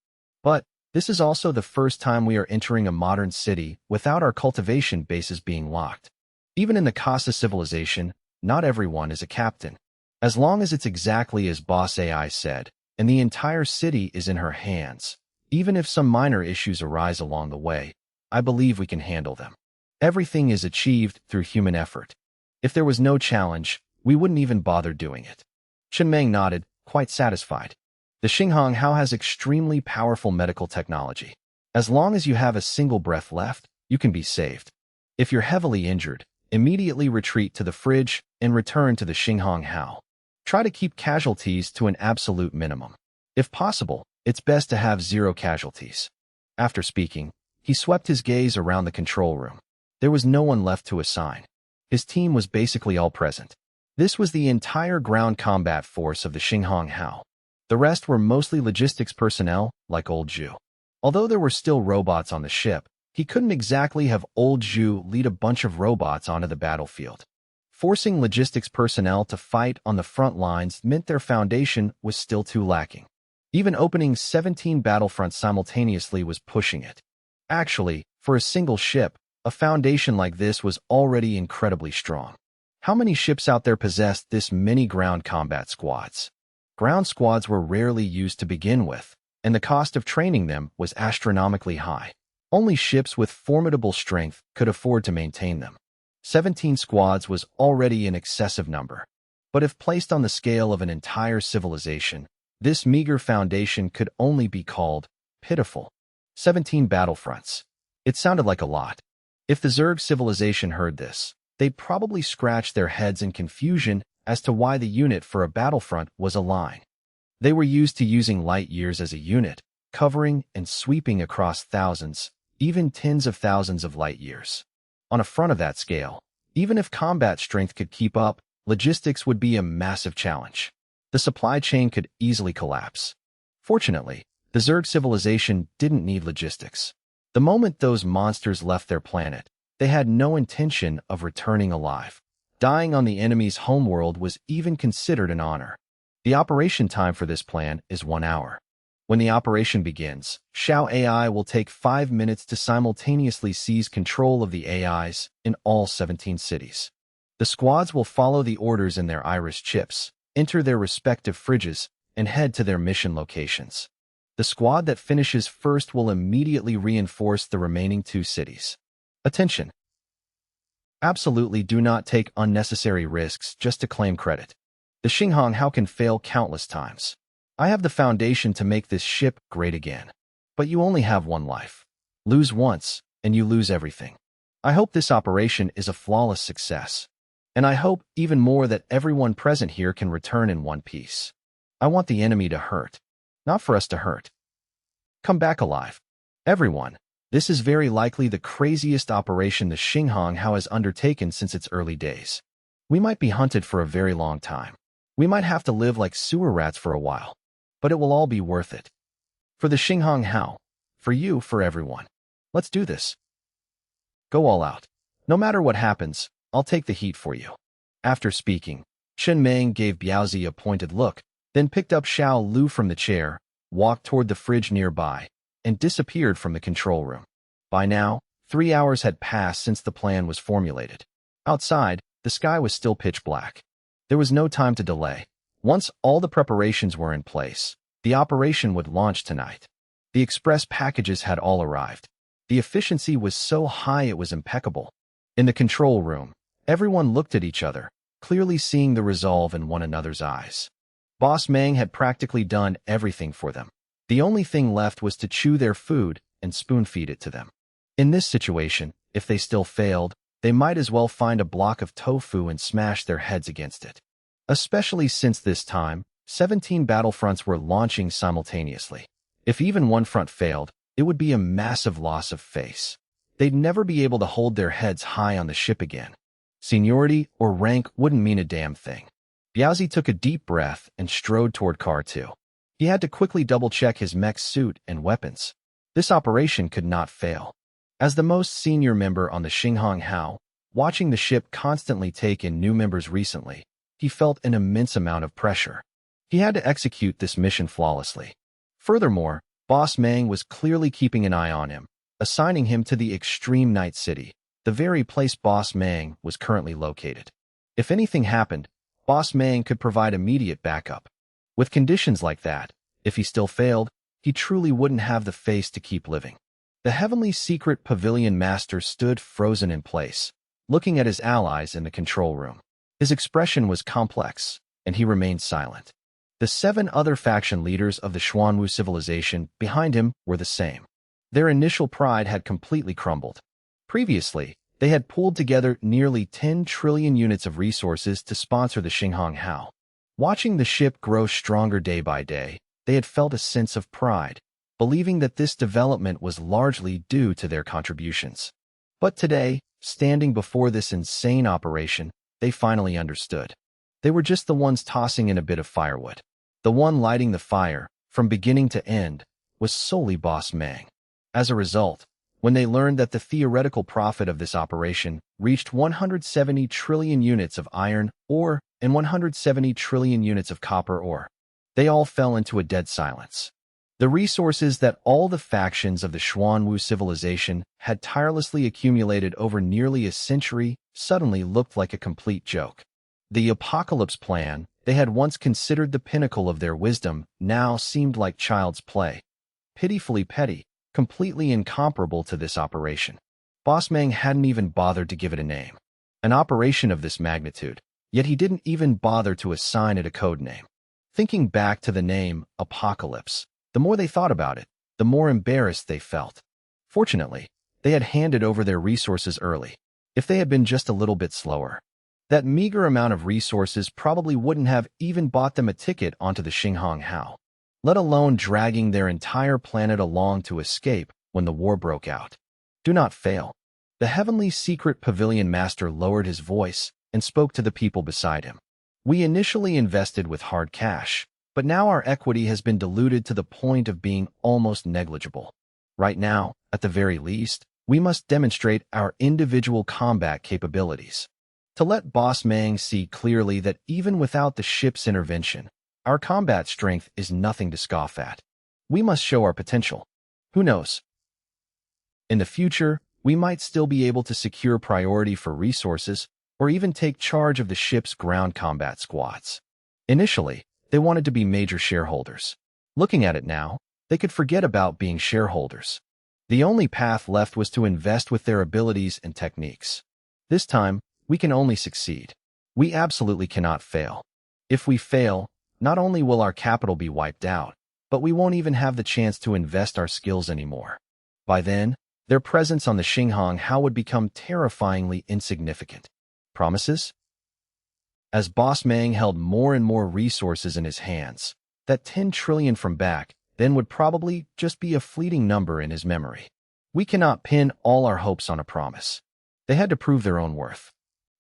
But this is also the first time we are entering a modern city without our cultivation bases being locked. Even in the Casa civilization, not everyone is a captain. As long as it's exactly as Boss AI said, and the entire city is in her hands, even if some minor issues arise along the way, I believe we can handle them. Everything is achieved through human effort. If there was no challenge, we wouldn't even bother doing it. Chen Meng nodded, quite satisfied. The Xinghang Hao has extremely powerful medical technology. As long as you have a single breath left, you can be saved. If you're heavily injured, immediately retreat to the fridge and return to the Xinghang Hao. Try to keep casualties to an absolute minimum. If possible, it's best to have 0 casualties. After speaking, he swept his gaze around the control room. There was no one left to assign. His team was basically all present. This was the entire ground combat force of the Xinghang Hao. The rest were mostly logistics personnel, like Old Zhu. Although there were still robots on the ship, he couldn't exactly have Old Zhu lead a bunch of robots onto the battlefield. Forcing logistics personnel to fight on the front lines meant their foundation was still too lacking. Even opening 17 battlefronts simultaneously was pushing it. Actually, for a single ship, a foundation like this was already incredibly strong. How many ships out there possessed this many ground combat squads? Ground squads were rarely used to begin with, and the cost of training them was astronomically high. Only ships with formidable strength could afford to maintain them. 17 squads was already an excessive number. But if placed on the scale of an entire civilization, this meager foundation could only be called pitiful. 17 battlefronts. It sounded like a lot. If the Zerg civilization heard this, they'd probably scratch their heads in confusion as to why the unit for a battlefront was a line. They were used to using light years as a unit, covering and sweeping across thousands, even tens of thousands of light years. On a front of that scale, even if combat strength could keep up, logistics would be a massive challenge. The supply chain could easily collapse. Fortunately, the Zerg civilization didn't need logistics. The moment those monsters left their planet, they had no intention of returning alive. Dying on the enemy's homeworld was even considered an honor. The operation time for this plan is 1 hour. When the operation begins, Xiao AI will take 5 minutes to simultaneously seize control of the AIs in all 17 cities. The squads will follow the orders in their iris chips, enter their respective fridges, and head to their mission locations. The squad that finishes first will immediately reinforce the remaining 2 cities. Attention! Absolutely do not take unnecessary risks just to claim credit. The Xinghang Hao can fail countless times. I have the foundation to make this ship great again. But you only have 1 life. Lose once, and you lose everything. I hope this operation is a flawless success. And I hope even more that everyone present here can return in one piece. I want the enemy to hurt, not for us to hurt. Come back alive. Everyone, this is very likely the craziest operation the Xinghang Hao has undertaken since its early days. We might be hunted for a very long time. We might have to live like sewer rats for a while. But it will all be worth it. For the Xinghang Hao, for you, for everyone. Let's do this. Go all out. No matter what happens, I'll take the heat for you. After speaking, Chen Meng gave Biaozi a pointed look, then picked up Xiao Lu from the chair, walked toward the fridge nearby, and disappeared from the control room. By now, 3 hours had passed since the plan was formulated. Outside, the sky was still pitch black. There was no time to delay. Once all the preparations were in place, the operation would launch tonight. The express packages had all arrived. The efficiency was so high it was impeccable. In the control room, everyone looked at each other, clearly seeing the resolve in one another's eyes. Boss Meng had practically done everything for them. The only thing left was to chew their food and spoon-feed it to them. In this situation, if they still failed, they might as well find a block of tofu and smash their heads against it. Especially since this time, 17 battlefronts were launching simultaneously. If even one front failed, it would be a massive loss of face. They'd never be able to hold their heads high on the ship again. Seniority or rank wouldn't mean a damn thing. Biaozi took a deep breath and strode toward Car 2. He had to quickly double-check his mech suit and weapons. This operation could not fail. As the most senior member on the Xinghang Hao, watching the ship constantly take in new members recently, he felt an immense amount of pressure. He had to execute this mission flawlessly. Furthermore, Boss Meng was clearly keeping an eye on him, assigning him to the Extreme Night City, the very place Boss Meng was currently located. If anything happened, Boss Meng could provide immediate backup. With conditions like that, if he still failed, he truly wouldn't have the face to keep living. The Heavenly Secret Pavilion Master stood frozen in place, looking at his allies in the control room. His expression was complex, and he remained silent. The 7 other faction leaders of the Xuanwu civilization behind him were the same. Their initial pride had completely crumbled. Previously, they had pooled together nearly 10 trillion units of resources to sponsor the Xinghang Hao. Watching the ship grow stronger day by day, they had felt a sense of pride, believing that this development was largely due to their contributions. But today, standing before this insane operation, they finally understood. They were just the ones tossing in a bit of firewood. The one lighting the fire, from beginning to end, was solely Boss Meng. As a result, when they learned that the theoretical profit of this operation reached 170 trillion units of iron ore and 170 trillion units of copper ore, They all fell into a dead silence. The resources that all the factions of the Xuanwu civilization had tirelessly accumulated over nearly a century suddenly looked like a complete joke. The apocalypse plan they had once considered the pinnacle of their wisdom now seemed like child's play. Pitifully petty, completely incomparable to this operation. Boss Mang hadn't even bothered to give it a name. An operation of this magnitude, yet he didn't even bother to assign it a code name. Thinking back to the name Apocalypse, the more they thought about it, the more embarrassed they felt. Fortunately, they had handed over their resources early. If they had been just a little bit slower, that meager amount of resources probably wouldn't have even bought them a ticket onto the Xinghong Hao, let alone dragging their entire planet along to escape when the war broke out. Do not fail. The heavenly secret pavilion master lowered his voice and spoke to the people beside him. We initially invested with hard cash, but now our equity has been diluted to the point of being almost negligible. Right now, at the very least, we must demonstrate our individual combat capabilities. To let Boss Mang see clearly that even without the ship's intervention, our combat strength is nothing to scoff at. We must show our potential. Who knows? In the future, we might still be able to secure priority for resources or even take charge of the ship's ground combat squads. Initially, they wanted to be major shareholders. Looking at it now, they could forget about being shareholders. The only path left was to invest with their abilities and techniques. This time, we can only succeed. We absolutely cannot fail. If we fail, not only will our capital be wiped out, but we won't even have the chance to invest our skills anymore. By then, their presence on the Xinghong Hao would become terrifyingly insignificant. Promises? As Boss Mang held more and more resources in his hands, that 10 trillion from back then would probably just be a fleeting number in his memory. We cannot pin all our hopes on a promise. They had to prove their own worth.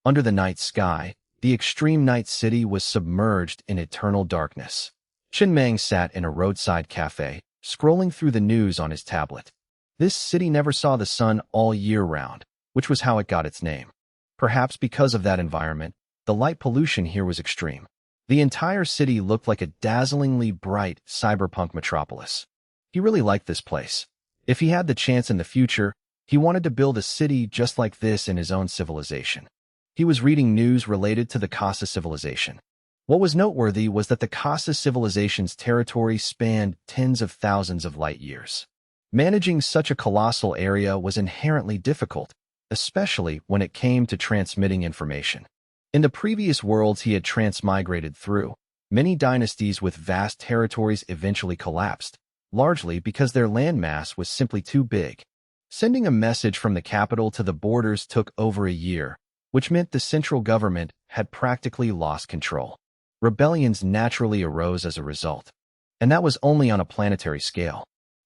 Under the night sky, the extreme night city was submerged in eternal darkness. Chen Mang sat in a roadside cafe, scrolling through the news on his tablet. This city never saw the sun all year round, which was how it got its name. Perhaps because of that environment, the light pollution here was extreme. The entire city looked like a dazzlingly bright cyberpunk metropolis. He really liked this place. If he had the chance in the future, he wanted to build a city just like this in his own civilization. He was reading news related to the Casa civilization. What was noteworthy was that the Casa civilization's territory spanned tens of thousands of light years. Managing such a colossal area was inherently difficult, especially when it came to transmitting information. In the previous worlds he had transmigrated through, many dynasties with vast territories eventually collapsed, largely because their landmass was simply too big. Sending a message from the capital to the borders took over a year, which meant the central government had practically lost control. Rebellions naturally arose as a result, and that was only on a planetary scale.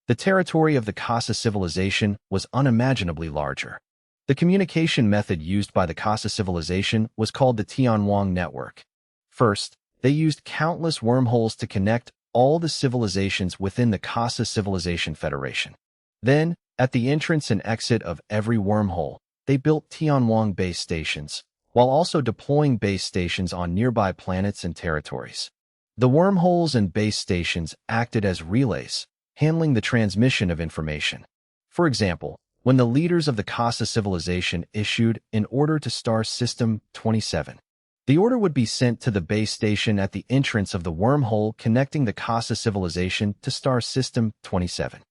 The territory of the Casa civilization was unimaginably larger. The communication method used by the Casa civilization was called the Tianwang network. First, they used countless wormholes to connect all the civilizations within the Casa Civilization Federation. Then, at the entrance and exit of every wormhole, they built Tianwang base stations, while also deploying base stations on nearby planets and territories. The wormholes and base stations acted as relays, handling the transmission of information. For example, when the leaders of the Casa civilization issued an order to Star System 27, the order would be sent to the base station at the entrance of the wormhole connecting the Casa civilization to Star System 27.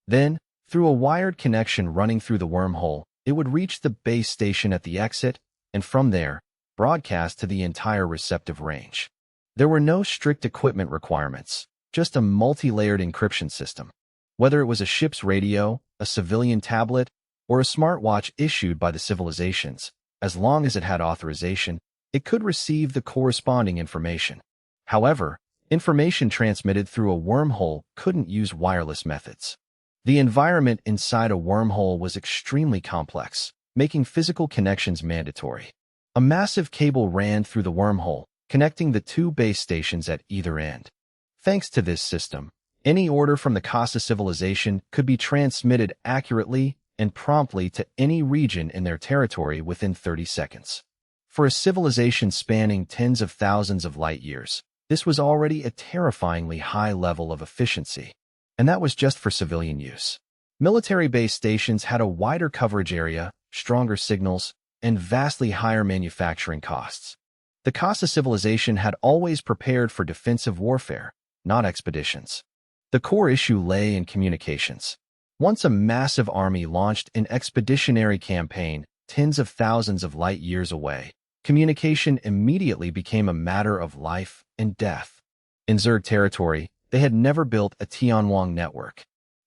Then, through a wired connection running through the wormhole, it would reach the base station at the exit, and from there, broadcast to the entire receptive range. There were no strict equipment requirements, just a multi-layered encryption system. Whether it was a ship's radio, a civilian tablet, or a smartwatch issued by the civilizations, as long as it had authorization, it could receive the corresponding information. However, information transmitted through a wormhole couldn't use wireless methods. The environment inside a wormhole was extremely complex, making physical connections mandatory. A massive cable ran through the wormhole, connecting the two base stations at either end. Thanks to this system, any order from the Casa civilization could be transmitted accurately and promptly to any region in their territory within 30 seconds. For a civilization spanning tens of thousands of light years, This was already a terrifyingly high level of efficiency, and that was just for civilian use. Military base stations had a wider coverage area, stronger signals, and vastly higher manufacturing costs. The Kasa civilization had always prepared for defensive warfare, not expeditions. The core issue lay in communications. Once a massive army launched an expeditionary campaign tens of thousands of light years away, communication immediately became a matter of life and death. In Zerg territory, they had never built a Tianwang network.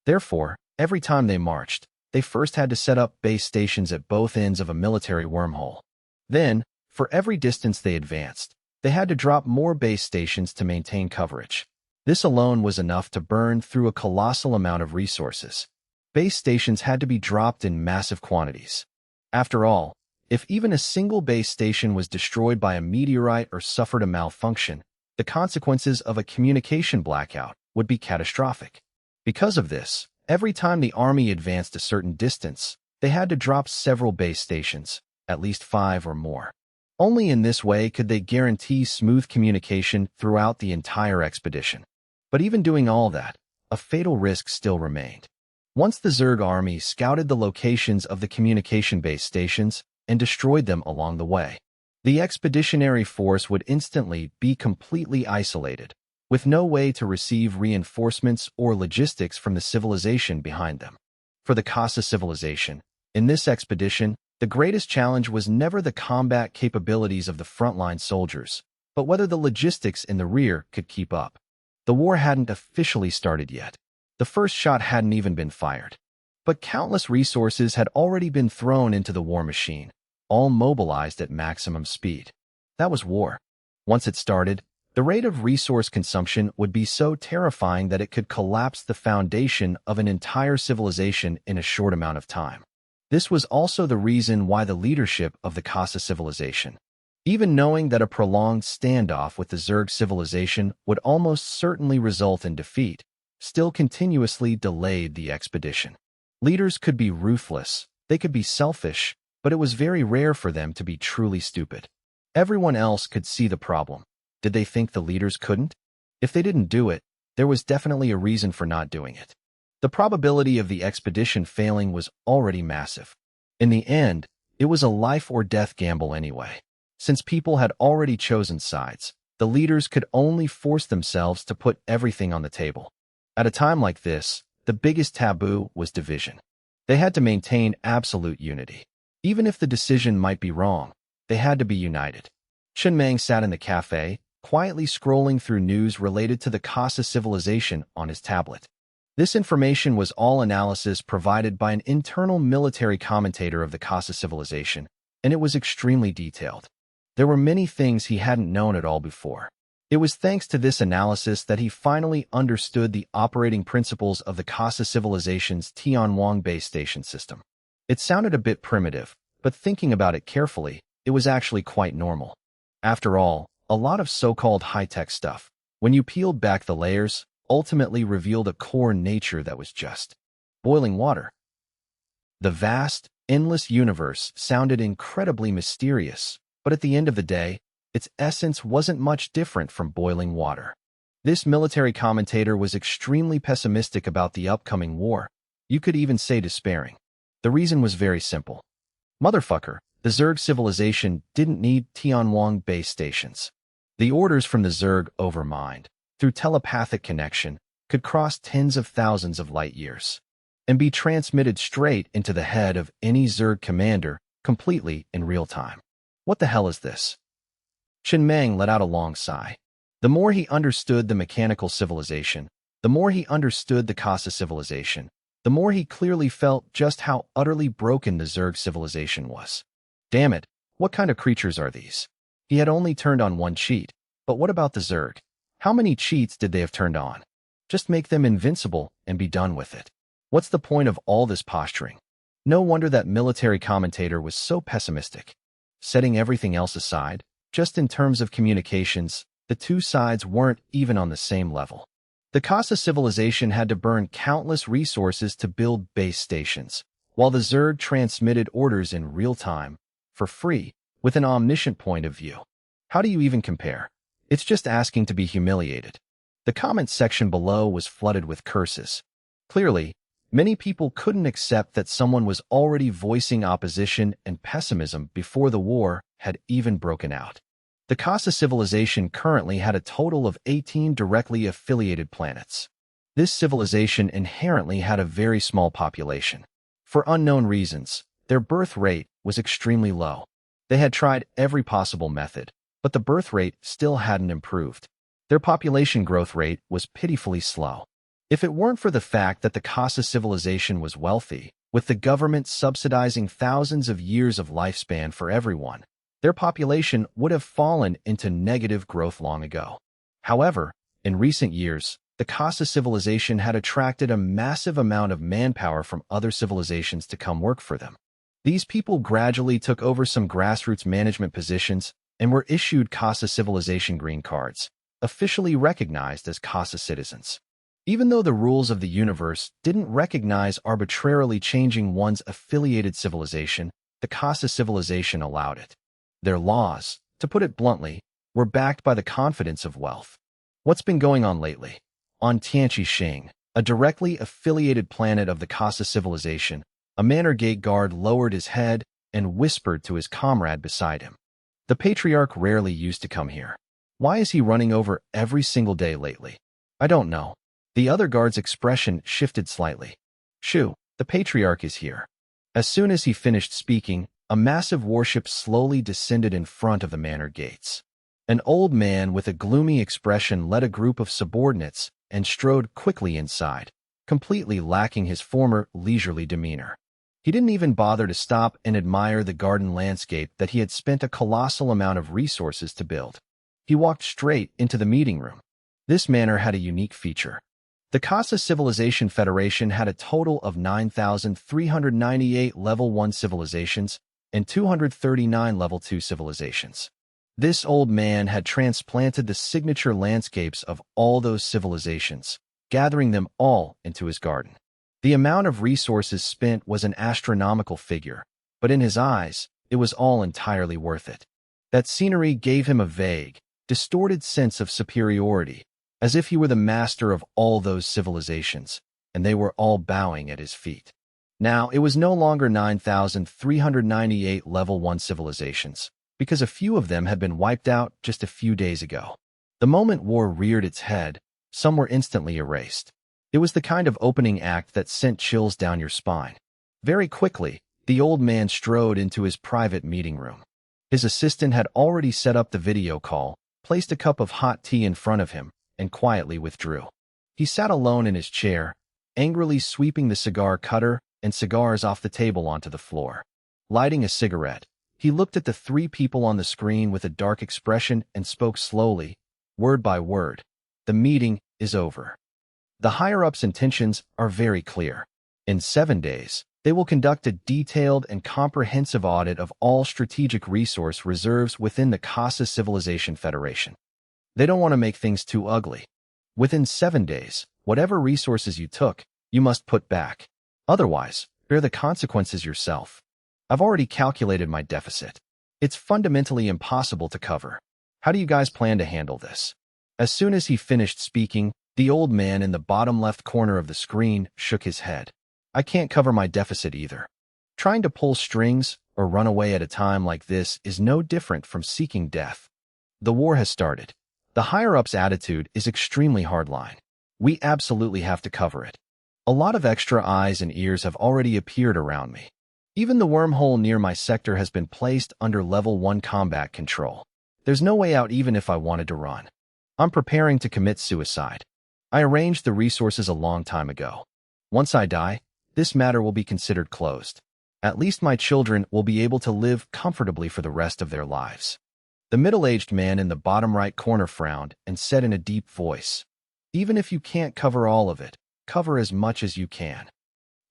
Therefore, every time they marched, they first had to set up base stations at both ends of a military wormhole. Then, for every distance they advanced, they had to drop more base stations to maintain coverage. This alone was enough to burn through a colossal amount of resources. Base stations had to be dropped in massive quantities. After all, if even a single base station was destroyed by a meteorite or suffered a malfunction, the consequences of a communication blackout would be catastrophic. Because of this, every time the army advanced a certain distance, they had to drop several base stations, at least 5 or more. Only in this way could they guarantee smooth communication throughout the entire expedition. But even doing all that, a fatal risk still remained. Once the Zerg army scouted the locations of the communication base stations and destroyed them along the way, the expeditionary force would instantly be completely isolated, with no way to receive reinforcements or logistics from the civilization behind them. For the Kasa civilization, in this expedition, the greatest challenge was never the combat capabilities of the frontline soldiers, but whether the logistics in the rear could keep up. The war hadn't officially started yet. The first shot hadn't even been fired. But countless resources had already been thrown into the war machine, all mobilized at maximum speed. That was war. Once it started, the rate of resource consumption would be so terrifying that it could collapse the foundation of an entire civilization in a short amount of time. This was also the reason why the leadership of the Kasa civilization, even knowing that a prolonged standoff with the Zerg civilization would almost certainly result in defeat, still continuously delayed the expedition. Leaders could be ruthless, they could be selfish, but it was very rare for them to be truly stupid. Everyone else could see the problem. Did they think the leaders couldn't? If they didn't do it, there was definitely a reason for not doing it. The probability of the expedition failing was already massive. In the end, it was a life-or-death gamble anyway. Since people had already chosen sides, the leaders could only force themselves to put everything on the table. At a time like this, the biggest taboo was division. They had to maintain absolute unity. Even if the decision might be wrong, they had to be united. Chen Mang sat in the cafe, quietly scrolling through news related to the Kasa civilization on his tablet. This information was all analysis provided by an internal military commentator of the Kasa civilization, and it was extremely detailed. There were many things he hadn't known at all before. It was thanks to this analysis that he finally understood the operating principles of the Kasa civilization's Tianwang base station system. It sounded a bit primitive, but thinking about it carefully, it was actually quite normal. After all, a lot of so-called high-tech stuff, when you peeled back the layers, ultimately revealed a core nature that was just boiling water. The vast, endless universe sounded incredibly mysterious, but at the end of the day, its essence wasn't much different from boiling water. This military commentator was extremely pessimistic about the upcoming war. You could even say despairing. The reason was very simple. Motherfucker, the Zerg civilization didn't need Tianwang base stations. The orders from the Zerg overmind, through telepathic connection, could cross tens of thousands of light years and be transmitted straight into the head of any Zerg commander completely in real time. What the hell is this? Chen Mang let out a long sigh. The more he understood the mechanical civilization, the more he understood the Kasa civilization, the more he clearly felt just how utterly broken the Zerg civilization was. Damn it, what kind of creatures are these? He had only turned on one cheat, but what about the Zerg? How many cheats did they have turned on? Just make them invincible and be done with it. What's the point of all this posturing? No wonder that military commentator was so pessimistic. Setting everything else aside, just in terms of communications, the two sides weren't even on the same level. The Kasa civilization had to burn countless resources to build base stations, while the Zerg transmitted orders in real time, for free, with an omniscient point of view. How do you even compare? It's just asking to be humiliated. The comment section below was flooded with curses. Clearly, many people couldn't accept that someone was already voicing opposition and pessimism before the war had even broken out. The Casa civilization currently had a total of 18 directly affiliated planets. This civilization inherently had a very small population. For unknown reasons, their birth rate was extremely low. They had tried every possible method, but the birth rate still hadn't improved. Their population growth rate was pitifully slow. If it weren't for the fact that the Casa civilization was wealthy, with the government subsidizing thousands of years of lifespan for everyone, their population would have fallen into negative growth long ago. However, in recent years, the Casa civilization had attracted a massive amount of manpower from other civilizations to come work for them. These people gradually took over some grassroots management positions and were issued Casa civilization green cards, officially recognized as Casa citizens. Even though the rules of the universe didn't recognize arbitrarily changing one's affiliated civilization, the Casa civilization allowed it. Their laws, to put it bluntly, were backed by the confidence of wealth. What's been going on lately? On Tianqi, a directly affiliated planet of the Casa civilization, a manor gate guard lowered his head and whispered to his comrade beside him. The patriarch rarely used to come here. Why is he running over every single day lately? I don't know. The other guard's expression shifted slightly. Shoo, the patriarch is here. As soon as he finished speaking, a massive warship slowly descended in front of the manor gates. An old man with a gloomy expression led a group of subordinates and strode quickly inside, completely lacking his former leisurely demeanor. He didn't even bother to stop and admire the garden landscape that he had spent a colossal amount of resources to build. He walked straight into the meeting room. This manor had a unique feature. The Casa Civilization Federation had a total of 9,398 Level 1 civilizations and 239 Level 2 civilizations. This old man had transplanted the signature landscapes of all those civilizations, gathering them all into his garden. The amount of resources spent was an astronomical figure, but in his eyes, it was all entirely worth it. That scenery gave him a vague, distorted sense of superiority, as if he were the master of all those civilizations, and they were all bowing at his feet. Now, it was no longer 9,398 Level 1 civilizations, because a few of them had been wiped out just a few days ago. The moment war reared its head, some were instantly erased. It was the kind of opening act that sent chills down your spine. Very quickly, the old man strode into his private meeting room. His assistant had already set up the video call, placed a cup of hot tea in front of him, and quietly withdrew. He sat alone in his chair, angrily sweeping the cigar cutter and cigars off the table onto the floor. Lighting a cigarette, he looked at the three people on the screen with a dark expression and spoke slowly, word by word. The meeting is over. The higher-ups' intentions are very clear. In 7 days, they will conduct a detailed and comprehensive audit of all strategic resource reserves within the Casa Civilization Federation. They don't want to make things too ugly. Within 7 days, whatever resources you took, you must put back. Otherwise, bear the consequences yourself. I've already calculated my deficit. It's fundamentally impossible to cover. How do you guys plan to handle this? As soon as he finished speaking, the old man in the bottom left corner of the screen shook his head. I can't cover my deficit either. Trying to pull strings or run away at a time like this is no different from seeking death. The war has started. The higher-ups' attitude is extremely hardline. We absolutely have to cover it. A lot of extra eyes and ears have already appeared around me. Even the wormhole near my sector has been placed under Level 1 combat control. There's no way out even if I wanted to run. I'm preparing to commit suicide. I arranged the resources a long time ago. Once I die, this matter will be considered closed. At least my children will be able to live comfortably for the rest of their lives. The middle-aged man in the bottom right corner frowned and said in a deep voice, even if you can't cover all of it, cover as much as you can.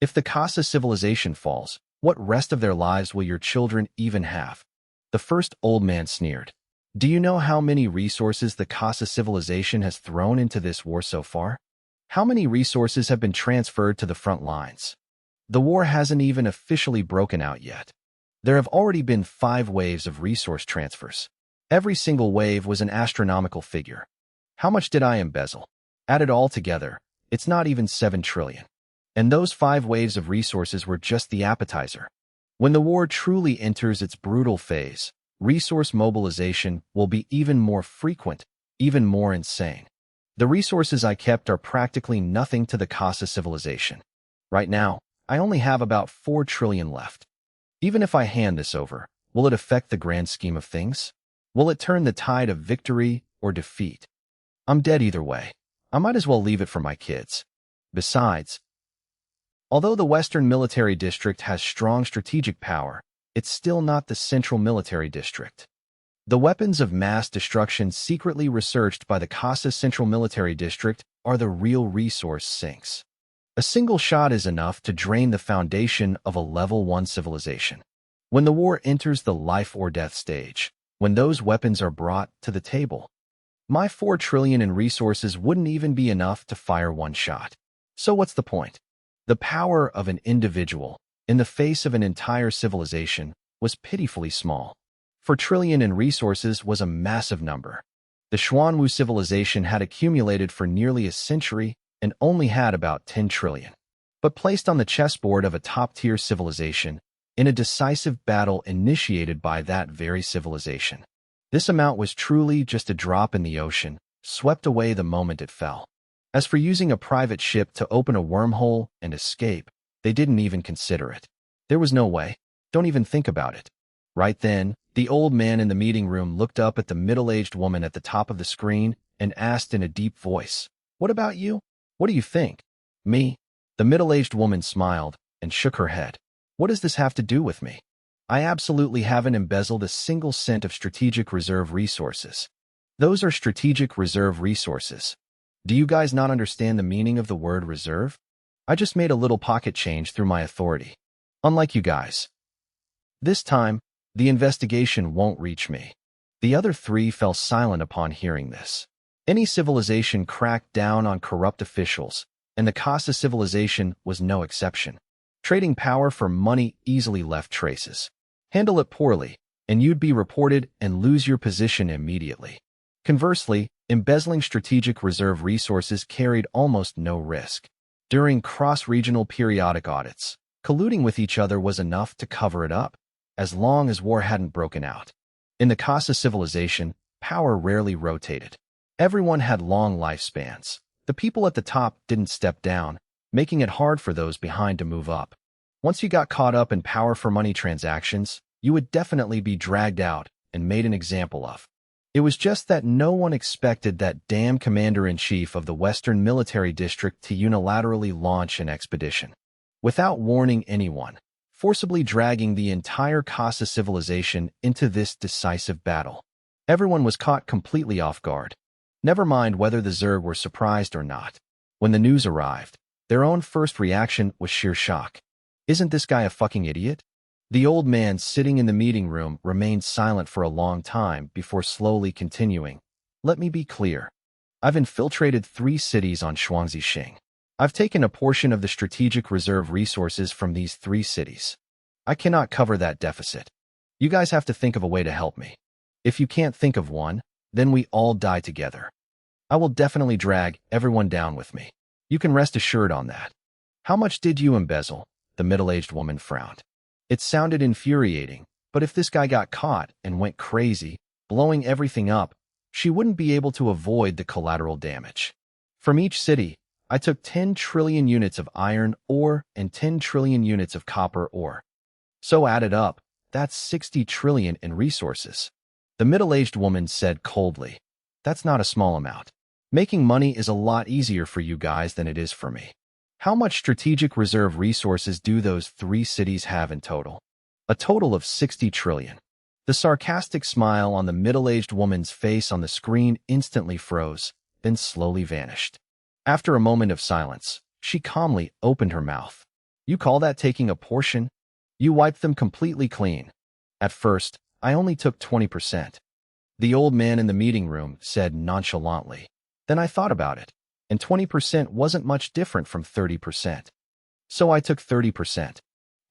If the Casa civilization falls, what rest of their lives will your children even have? The first old man sneered. Do you know how many resources the Casa civilization has thrown into this war so far? How many resources have been transferred to the front lines? The war hasn't even officially broken out yet. There have already been 5 waves of resource transfers. Every single wave was an astronomical figure. How much did I embezzle? Add it all together, it's not even 7 trillion. And those 5 waves of resources were just the appetizer. When the war truly enters its brutal phase, resource mobilization will be even more frequent, even more insane. The resources I kept are practically nothing to the Casa civilization. Right now, I only have about 4 trillion left. Even if I hand this over, will it affect the grand scheme of things? Will it turn the tide of victory or defeat? I'm dead either way. I might as well leave it for my kids. Besides, although the Western Military District has strong strategic power, it's still not the Central Military District. The weapons of mass destruction secretly researched by the Casa Central Military District are the real resource sinks. A single shot is enough to drain the foundation of a level 1 civilization. When the war enters the life or death stage, when those weapons are brought to the table, my 4 trillion in resources wouldn't even be enough to fire one shot. So what's the point? The power of an individual, in the face of an entire civilization, was pitifully small. 4 trillion in resources was a massive number. The Xuanwu civilization had accumulated for nearly a century and only had about 10 trillion. But placed on the chessboard of a top-tier civilization, in a decisive battle initiated by that very civilization, this amount was truly just a drop in the ocean, swept away the moment it fell. As for using a private ship to open a wormhole and escape, they didn't even consider it. There was no way. Don't even think about it. Right then, the old man in the meeting room looked up at the middle-aged woman at the top of the screen and asked in a deep voice, "What about you? What do you think?" "Me?" The middle-aged woman smiled and shook her head. "What does this have to do with me? I absolutely haven't embezzled a single cent of strategic reserve resources. Those are strategic reserve resources. Do you guys not understand the meaning of the word reserve? I just made a little pocket change through my authority. Unlike you guys. This time, the investigation won't reach me." The other 3 fell silent upon hearing this. Any civilization cracked down on corrupt officials, and the Casa civilization was no exception. Trading power for money easily left traces. Handle it poorly, and you'd be reported and lose your position immediately. Conversely, embezzling strategic reserve resources carried almost no risk. During cross-regional periodic audits, colluding with each other was enough to cover it up, as long as war hadn't broken out. In the Casa civilization, power rarely rotated. Everyone had long lifespans. The people at the top didn't step down, making it hard for those behind to move up. Once you got caught up in power-for-money transactions, you would definitely be dragged out and made an example of. It was just that no one expected that damn commander-in-chief of the Western Military District to unilaterally launch an expedition, without warning anyone, forcibly dragging the entire Casa civilization into this decisive battle. Everyone was caught completely off guard. Never mind whether the Zerg were surprised or not. When the news arrived, their own first reaction was sheer shock. Isn't this guy a fucking idiot? The old man sitting in the meeting room remained silent for a long time before slowly continuing. "Let me be clear. I've infiltrated 3 cities on Shuangzixing. I've taken a portion of the strategic reserve resources from these 3 cities. I cannot cover that deficit. You guys have to think of a way to help me. If you can't think of one, then we all die together. I will definitely drag everyone down with me. You can rest assured on that." "How much did you embezzle?" The middle-aged woman frowned. It sounded infuriating, but if this guy got caught and went crazy, blowing everything up, she wouldn't be able to avoid the collateral damage. "From each city, I took 10 trillion units of iron ore and 10 trillion units of copper ore. So added up, that's 60 trillion in resources." The middle-aged woman said coldly, "That's not a small amount. Making money is a lot easier for you guys than it is for me. How much strategic reserve resources do those 3 cities have in total?" "A total of 60 trillion. The sarcastic smile on the middle-aged woman's face on the screen instantly froze, then slowly vanished. After a moment of silence, she calmly opened her mouth. "You call that taking a portion? You wiped them completely clean." "At first, I only took 20%. The old man in the meeting room said nonchalantly. "Then I thought about it, and 20% wasn't much different from 30%. So I took 30%.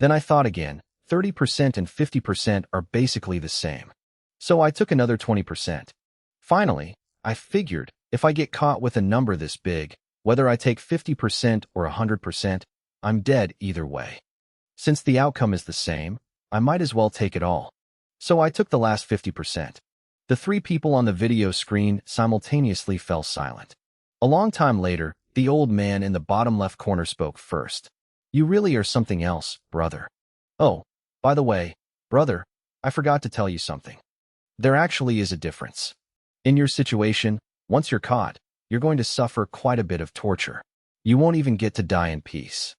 Then I thought again, 30% and 50% are basically the same. So I took another 20%. Finally, I figured if I get caught with a number this big, whether I take 50% or 100%, I'm dead either way. Since the outcome is the same, I might as well take it all. So I took the last 50%. The three people on the video screen simultaneously fell silent. A long time later, the old man in the bottom left corner spoke first. You really are something else, brother. Oh, by the way, brother, I forgot to tell you something. There actually is a difference. In your situation, once you're caught, you're going to suffer quite a bit of torture. You won't even get to die in peace.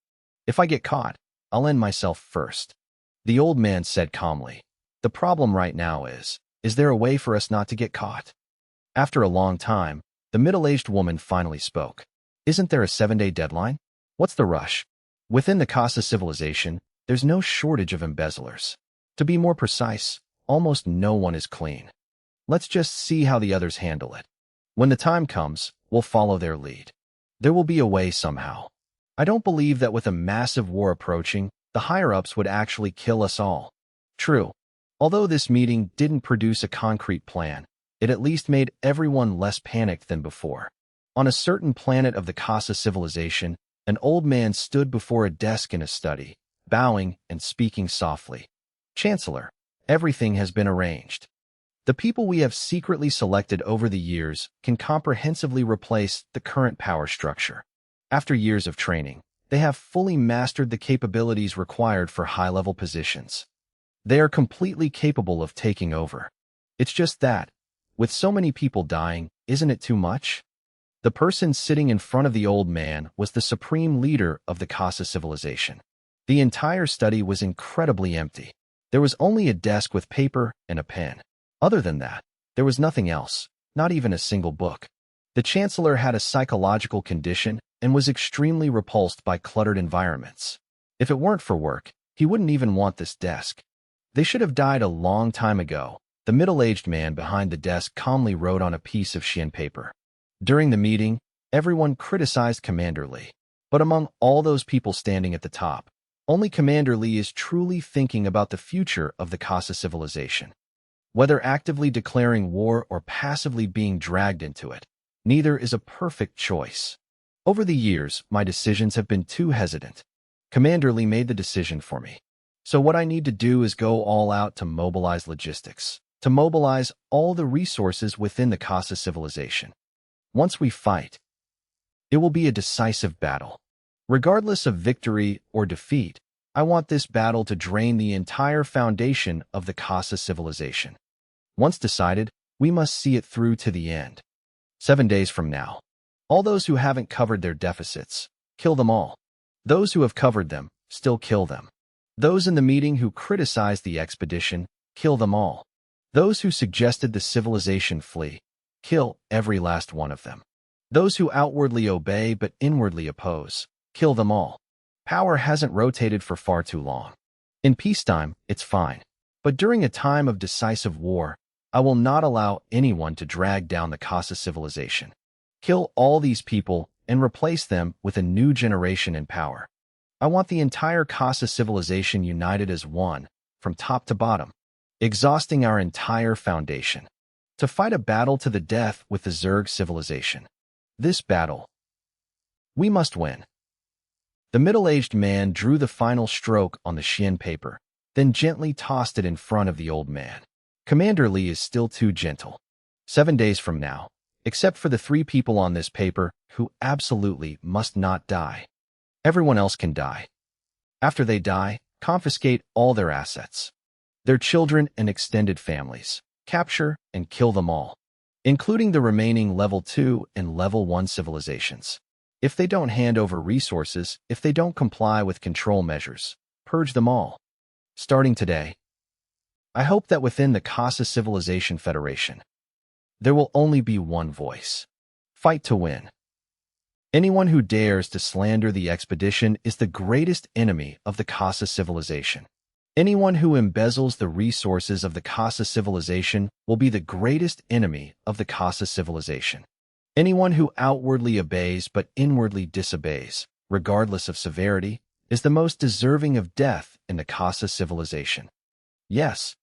If I get caught, I'll end myself first. The old man said calmly. The problem right now is there a way for us not to get caught? After a long time, the middle-aged woman finally spoke. Isn't there a 7-day deadline? What's the rush? Within the Casa civilization, there's no shortage of embezzlers. To be more precise, almost no one is clean. Let's just see how the others handle it. When the time comes, we'll follow their lead. There will be a way somehow. I don't believe that with a massive war approaching, the higher-ups would actually kill us all. True. Although this meeting didn't produce a concrete plan, it at least made everyone less panicked than before. On a certain planet of the Casa civilization, an old man stood before a desk in a study, bowing and speaking softly. Chancellor, everything has been arranged. The people we have secretly selected over the years can comprehensively replace the current power structure. After years of training, they have fully mastered the capabilities required for high-level positions. They are completely capable of taking over. It's just that, with so many people dying, isn't it too much? The person sitting in front of the old man was the supreme leader of the Casa civilization. The entire study was incredibly empty. There was only a desk with paper and a pen. Other than that, there was nothing else, not even a single book. The Chancellor had a psychological condition and was extremely repulsed by cluttered environments. If it weren't for work, he wouldn't even want this desk. They should have died a long time ago. The middle-aged man behind the desk calmly wrote on a piece of Xian paper. During the meeting, everyone criticized Commander Li. But among all those people standing at the top, only Commander Li is truly thinking about the future of the Casa civilization. Whether actively declaring war or passively being dragged into it, neither is a perfect choice. Over the years, my decisions have been too hesitant. Commander Li made the decision for me. So what I need to do is go all out to mobilize logistics, to mobilize all the resources within the Casa civilization. Once we fight, it will be a decisive battle. Regardless of victory or defeat, I want this battle to drain the entire foundation of the Casa civilization. Once decided, we must see it through to the end. 7 days from now, all those who haven't covered their deficits, kill them all. Those who have covered them, still kill them. Those in the meeting who criticized the expedition, kill them all. Those who suggested the civilization flee, kill every last one of them. Those who outwardly obey but inwardly oppose, kill them all. Power hasn't rotated for far too long. In peacetime, it's fine. But during a time of decisive war, I will not allow anyone to drag down the Casa civilization. Kill all these people and replace them with a new generation in power. I want the entire Casa civilization united as one, from top to bottom, exhausting our entire foundation, to fight a battle to the death with the Zerg civilization. This battle, we must win. The middle-aged man drew the final stroke on the Xian paper, then gently tossed it in front of the old man. Commander Li is still too gentle. 7 days from now, except for the 3 people on this paper who absolutely must not die. Everyone else can die. After they die, confiscate all their assets, their children and extended families, capture and kill them all, including the remaining Level 2 and Level 1 civilizations. If they don't hand over resources, if they don't comply with control measures, purge them all. Starting today, I hope that within the Casa Civilization Federation, there will only be one voice. Fight to win. Anyone who dares to slander the expedition is the greatest enemy of the Casa Civilization. Anyone who embezzles the resources of the Casa Civilization will be the greatest enemy of the Casa Civilization. Anyone who outwardly obeys but inwardly disobeys, regardless of severity, is the most deserving of death in the Casa Civilization. Yes,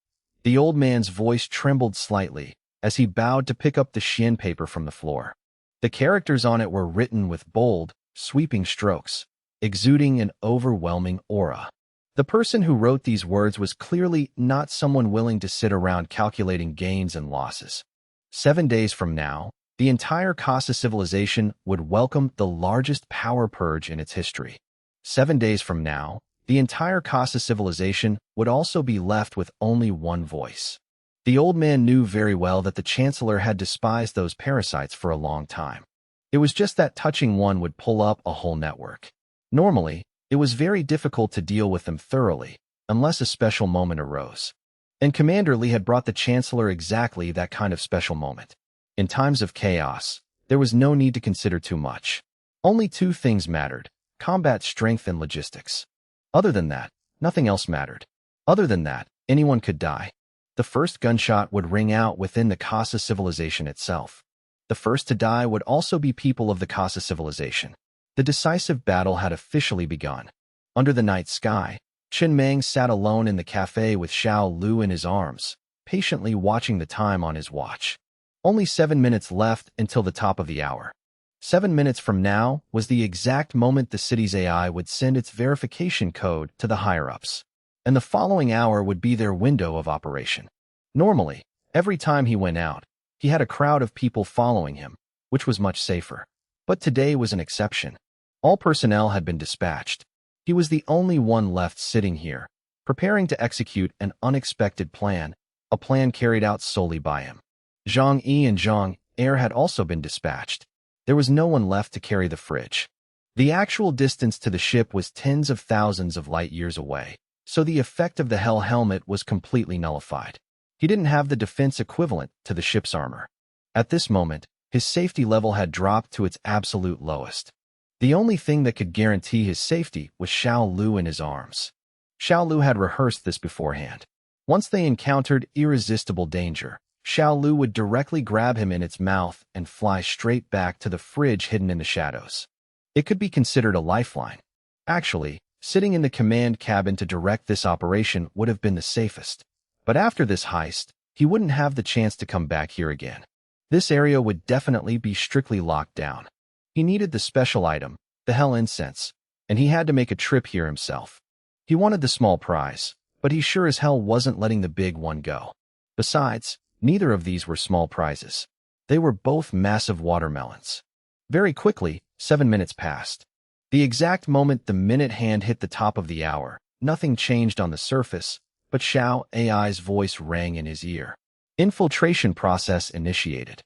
The old man's voice trembled slightly as he bowed to pick up the Xian paper from the floor. The characters on it were written with bold, sweeping strokes, exuding an overwhelming aura. The person who wrote these words was clearly not someone willing to sit around calculating gains and losses. 7 days from now, the entire Casa civilization would welcome the largest power purge in its history. 7 days from now, the entire Casa civilization would also be left with only one voice. The old man knew very well that the Chancellor had despised those parasites for a long time. It was just that touching one would pull up a whole network. Normally, it was very difficult to deal with them thoroughly, unless a special moment arose. And Commander Lee had brought the Chancellor exactly that kind of special moment. In times of chaos, there was no need to consider too much. Only 2 things mattered: combat strength and logistics. Other than that, nothing else mattered. Other than that, anyone could die. The first gunshot would ring out within the Casa civilization itself. The first to die would also be people of the Casa civilization. The decisive battle had officially begun. Under the night sky, Chen Meng sat alone in the cafe with Xiao Lu in his arms, patiently watching the time on his watch. Only 7 minutes left until the top of the hour. 7 minutes from now was the exact moment the city's AI would send its verification code to the higher-ups, and the following hour would be their window of operation. Normally, every time he went out, he had a crowd of people following him, which was much safer. But today was an exception. All personnel had been dispatched. He was the only one left sitting here, preparing to execute an unexpected plan, a plan carried out solely by him. Zhang Yi and Zhang Er had also been dispatched. There was no one left to carry the fridge. The actual distance to the ship was tens of thousands of light years away, so the effect of the Hell helmet was completely nullified. He didn't have the defense equivalent to the ship's armor. At this moment, his safety level had dropped to its absolute lowest. The only thing that could guarantee his safety was Xiao Lu in his arms. Xiao Lu had rehearsed this beforehand. Once they encountered irresistible danger, Xiao Lu would directly grab him in its mouth and fly straight back to the fridge hidden in the shadows. It could be considered a lifeline. Actually, sitting in the command cabin to direct this operation would have been the safest. But after this heist, he wouldn't have the chance to come back here again. This area would definitely be strictly locked down. He needed the special item, the Hell Incense, and he had to make a trip here himself. He wanted the small prize, but he sure as hell wasn't letting the big one go. Besides, neither of these were small prizes. They were both massive watermelons. Very quickly, 7 minutes passed. The exact moment the minute hand hit the top of the hour, nothing changed on the surface, but Xiao AI's voice rang in his ear. Infiltration process initiated.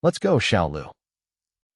Let's go, Xiao Lu.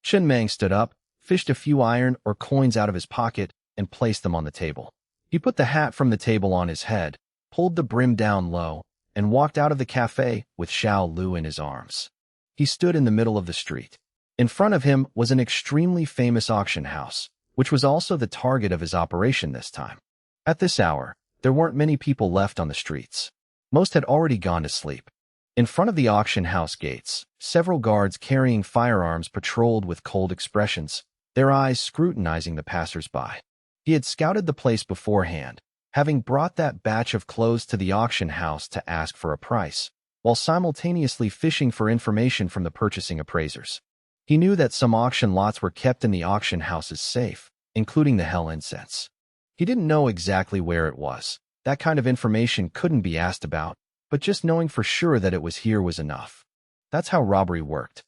Chen Meng stood up, fished a few iron or coins out of his pocket, and placed them on the table. He put the hat from the table on his head, pulled the brim down low, and walked out of the cafe with Xiao Lu in his arms. He stood in the middle of the street. In front of him was an extremely famous auction house, which was also the target of his operation this time. At this hour, there weren't many people left on the streets. Most had already gone to sleep. In front of the auction house gates, several guards carrying firearms patrolled with cold expressions, their eyes scrutinizing the passers-by. He had scouted the place beforehand, having brought that batch of clothes to the auction house to ask for a price, while simultaneously fishing for information from the purchasing appraisers. He knew that some auction lots were kept in the auction house's safe, including the Hell Incense. He didn't know exactly where it was. That kind of information couldn't be asked about, but just knowing for sure that it was here was enough. That's how robbery worked.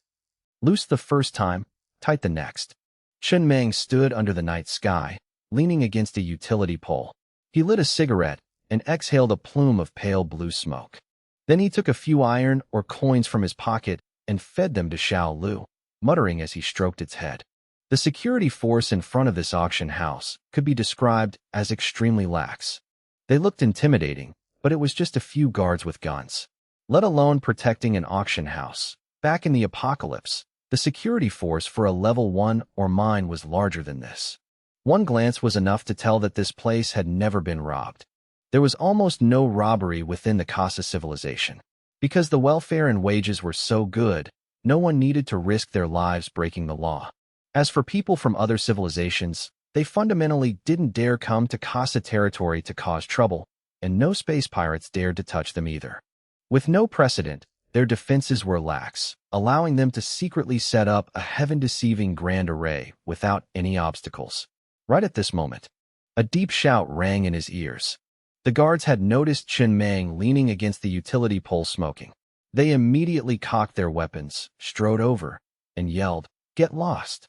Loose the first time, tight the next. Chen Meng stood under the night sky, leaning against a utility pole. He lit a cigarette and exhaled a plume of pale blue smoke. Then he took a few iron or coins from his pocket and fed them to Xiao Lu, muttering as he stroked its head. The security force in front of this auction house could be described as extremely lax. They looked intimidating, but it was just a few guards with guns. Let alone protecting an auction house. Back in the apocalypse, the security force for a level 1 or mine was larger than this. One glance was enough to tell that this place had never been robbed. There was almost no robbery within the Casa civilization. Because the welfare and wages were so good, no one needed to risk their lives breaking the law. As for people from other civilizations, they fundamentally didn't dare come to Casa territory to cause trouble, and no space pirates dared to touch them either. With no precedent, their defenses were lax, allowing them to secretly set up a heaven-deceiving grand array without any obstacles. Right at this moment, a deep shout rang in his ears. The guards had noticed Chen Mang leaning against the utility pole smoking. They immediately cocked their weapons, strode over, and yelled, "Get lost!"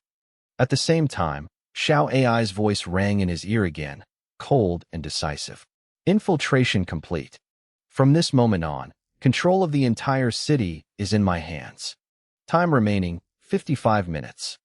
At the same time, Xiao Ai's voice rang in his ear again, cold and decisive. Infiltration complete. From this moment on, control of the entire city is in my hands. Time remaining, 55 minutes.